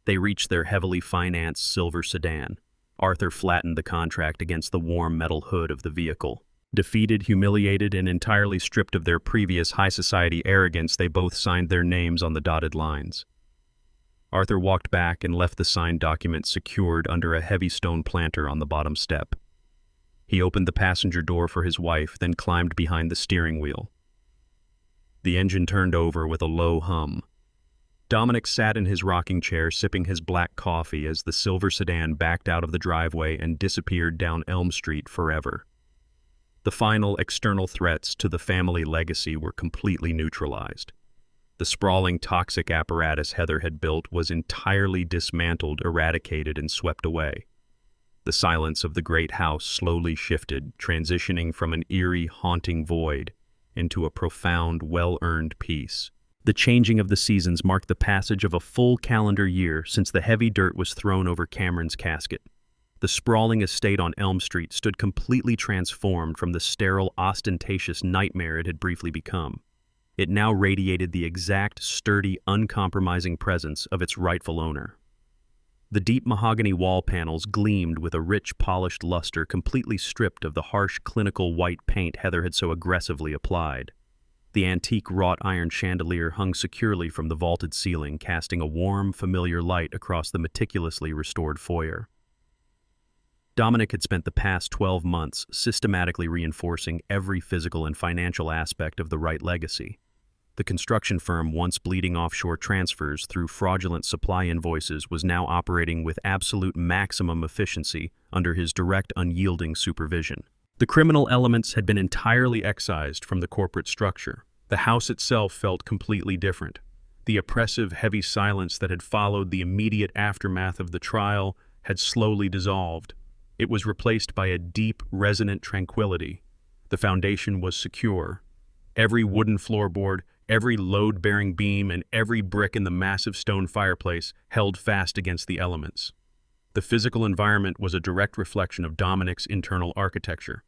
[SPEAKER 1] They reached their heavily financed silver sedan. Arthur flattened the contract against the warm metal hood of the vehicle. Defeated, humiliated, and entirely stripped of their previous high society arrogance, they both signed their names on the dotted lines. Arthur walked back and left the signed document secured under a heavy stone planter on the bottom step. He opened the passenger door for his wife, then climbed behind the steering wheel. The engine turned over with a low hum. Dominic sat in his rocking chair, sipping his black coffee as the silver sedan backed out of the driveway and disappeared down Elm Street forever. The final external threats to the family legacy were completely neutralized. The sprawling toxic apparatus Heather had built was entirely dismantled, eradicated, and swept away. The silence of the great house slowly shifted, transitioning from an eerie, haunting void into a profound, well-earned peace. The changing of the seasons marked the passage of a full calendar year since the heavy dirt was thrown over Cameron's casket. The sprawling estate on Elm Street stood completely transformed from the sterile, ostentatious nightmare it had briefly become. It now radiated the exact, sturdy, uncompromising presence of its rightful owner. The deep mahogany wall panels gleamed with a rich, polished luster completely stripped of the harsh, clinical white paint Heather had so aggressively applied. The antique wrought iron chandelier hung securely from the vaulted ceiling, casting a warm, familiar light across the meticulously restored foyer. Dominic had spent the past 12 months systematically reinforcing every physical and financial aspect of the Wright legacy. The construction firm, once bleeding offshore transfers through fraudulent supply invoices, was now operating with absolute maximum efficiency under his direct, unyielding supervision. The criminal elements had been entirely excised from the corporate structure. The house itself felt completely different. The oppressive, heavy silence that had followed the immediate aftermath of the trial had slowly dissolved. It was replaced by a deep, resonant tranquility. The foundation was secure. Every wooden floorboard, every load-bearing beam, and every brick in the massive stone fireplace held fast against the elements. The physical environment was a direct reflection of Dominic's internal architecture.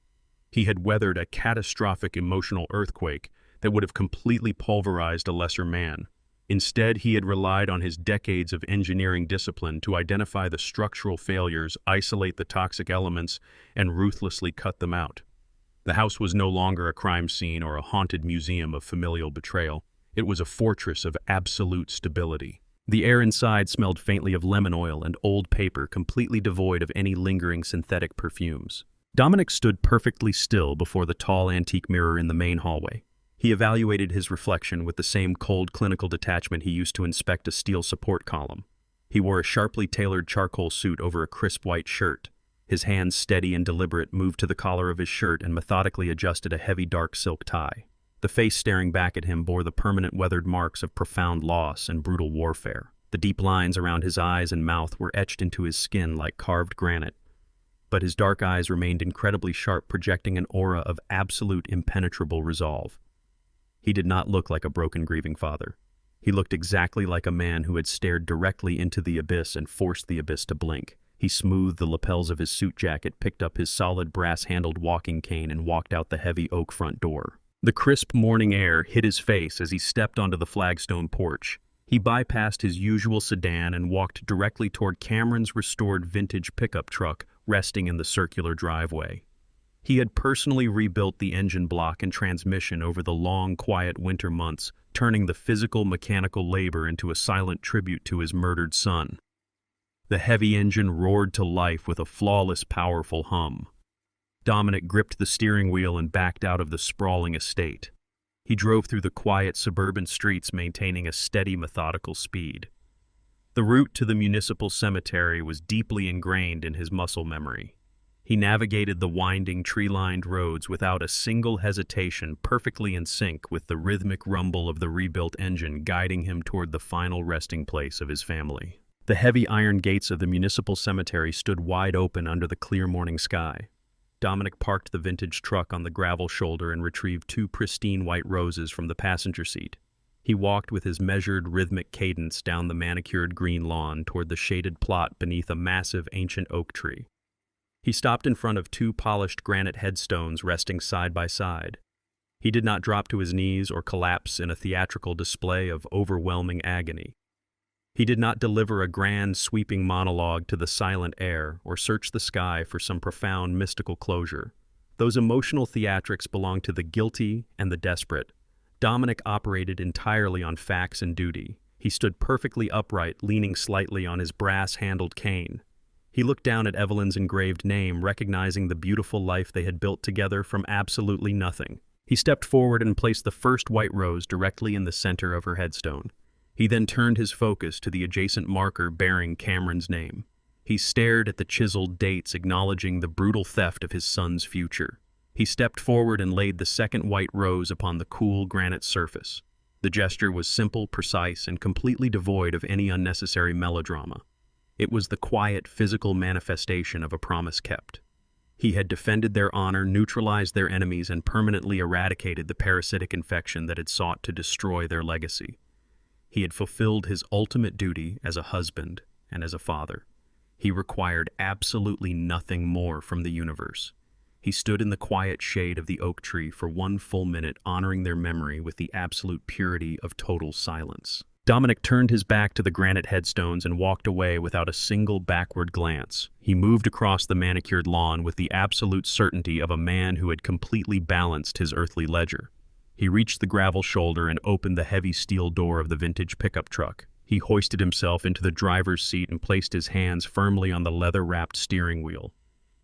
[SPEAKER 1] He had weathered a catastrophic emotional earthquake that would have completely pulverized a lesser man. Instead, he had relied on his decades of engineering discipline to identify the structural failures, isolate the toxic elements, and ruthlessly cut them out. The house was no longer a crime scene or a haunted museum of familial betrayal. It was a fortress of absolute stability. The air inside smelled faintly of lemon oil and old paper, completely devoid of any lingering synthetic perfumes. Dominic stood perfectly still before the tall antique mirror in the main hallway. He evaluated his reflection with the same cold clinical detachment he used to inspect a steel support column. He wore a sharply tailored charcoal suit over a crisp white shirt. His hands, steady and deliberate, moved to the collar of his shirt and methodically adjusted a heavy dark silk tie. The face staring back at him bore the permanent weathered marks of profound loss and brutal warfare. The deep lines around his eyes and mouth were etched into his skin like carved granite. But his dark eyes remained incredibly sharp, projecting an aura of absolute impenetrable resolve. He did not look like a broken, grieving father. He looked exactly like a man who had stared directly into the abyss and forced the abyss to blink. He smoothed the lapels of his suit jacket, picked up his solid brass-handled walking cane, and walked out the heavy oak front door. The crisp morning air hit his face as he stepped onto the flagstone porch. He bypassed his usual sedan and walked directly toward Cameron's restored vintage pickup truck resting in the circular driveway. He had personally rebuilt the engine block and transmission over the long, quiet winter months, turning the physical, mechanical labor into a silent tribute to his murdered son. The heavy engine roared to life with a flawless, powerful hum. Dominic gripped the steering wheel and backed out of the sprawling estate. He drove through the quiet suburban streets, maintaining a steady, methodical speed. The route to the municipal cemetery was deeply ingrained in his muscle memory. He navigated the winding, tree-lined roads without a single hesitation, perfectly in sync with the rhythmic rumble of the rebuilt engine guiding him toward the final resting place of his family. The heavy iron gates of the municipal cemetery stood wide open under the clear morning sky. Dominic parked the vintage truck on the gravel shoulder and retrieved 2 pristine white roses from the passenger seat. He walked with his measured, rhythmic cadence down the manicured green lawn toward the shaded plot beneath a massive ancient oak tree. He stopped in front of 2 polished granite headstones resting side by side. He did not drop to his knees or collapse in a theatrical display of overwhelming agony. He did not deliver a grand, sweeping monologue to the silent air or search the sky for some profound, mystical closure. Those emotional theatrics belong to the guilty and the desperate. Dominic operated entirely on facts and duty. He stood perfectly upright, leaning slightly on his brass-handled cane. He looked down at Evelyn's engraved name, recognizing the beautiful life they had built together from absolutely nothing. He stepped forward and placed the first white rose directly in the center of her headstone. He then turned his focus to the adjacent marker bearing Cameron's name. He stared at the chiseled dates, acknowledging the brutal theft of his son's future. He stepped forward and laid the second white rose upon the cool granite surface. The gesture was simple, precise, and completely devoid of any unnecessary melodrama. It was the quiet, physical manifestation of a promise kept. He had defended their honor, neutralized their enemies, and permanently eradicated the parasitic infection that had sought to destroy their legacy. He had fulfilled his ultimate duty as a husband and as a father. He required absolutely nothing more from the universe. He stood in the quiet shade of the oak tree for 1 full minute, honoring their memory with the absolute purity of total silence. Dominic turned his back to the granite headstones and walked away without a single backward glance. He moved across the manicured lawn with the absolute certainty of a man who had completely balanced his earthly ledger. He reached the gravel shoulder and opened the heavy steel door of the vintage pickup truck. He hoisted himself into the driver's seat and placed his hands firmly on the leather-wrapped steering wheel.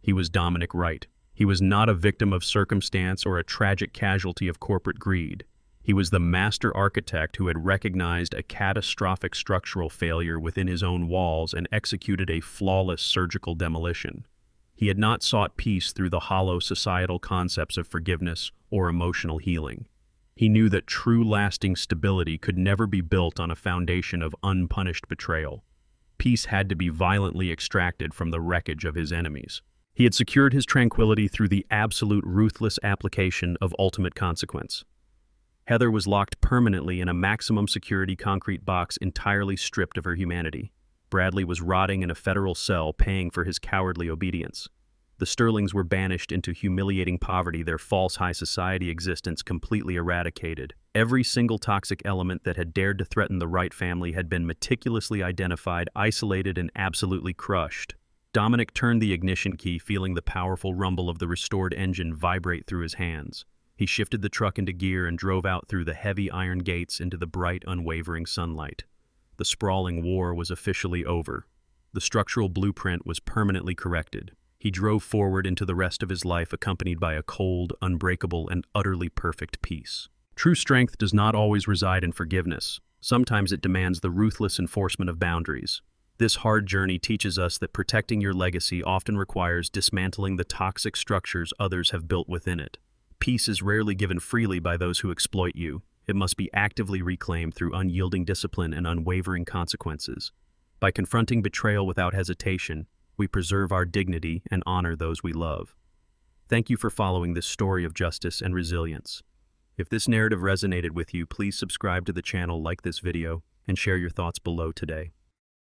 [SPEAKER 1] He was Dominic Wright. He was not a victim of circumstance or a tragic casualty of corporate greed. He was the master architect who had recognized a catastrophic structural failure within his own walls and executed a flawless surgical demolition. He had not sought peace through the hollow societal concepts of forgiveness or emotional healing. He knew that true lasting stability could never be built on a foundation of unpunished betrayal. Peace had to be violently extracted from the wreckage of his enemies. He had secured his tranquility through the absolute ruthless application of ultimate consequence. Heather was locked permanently in a maximum security concrete box entirely stripped of her humanity. Bradley was rotting in a federal cell, paying for his cowardly obedience. The Sterlings were banished into humiliating poverty, their false high society existence completely eradicated. Every single toxic element that had dared to threaten the Wright family had been meticulously identified, isolated, and absolutely crushed. Dominic turned the ignition key, feeling the powerful rumble of the restored engine vibrate through his hands. He shifted the truck into gear and drove out through the heavy iron gates into the bright, unwavering sunlight. The sprawling war was officially over. The structural blueprint was permanently corrected. He drove forward into the rest of his life accompanied by a cold, unbreakable, and utterly perfect peace. True strength does not always reside in forgiveness. Sometimes it demands the ruthless enforcement of boundaries. This hard journey teaches us that protecting your legacy often requires dismantling the toxic structures others have built within it. Peace is rarely given freely by those who exploit you. It must be actively reclaimed through unyielding discipline and unwavering consequences. By confronting betrayal without hesitation, we preserve our dignity and honor those we love. Thank you for following this story of justice and resilience. If this narrative resonated with you, please subscribe to the channel, like this video, and share your thoughts below today.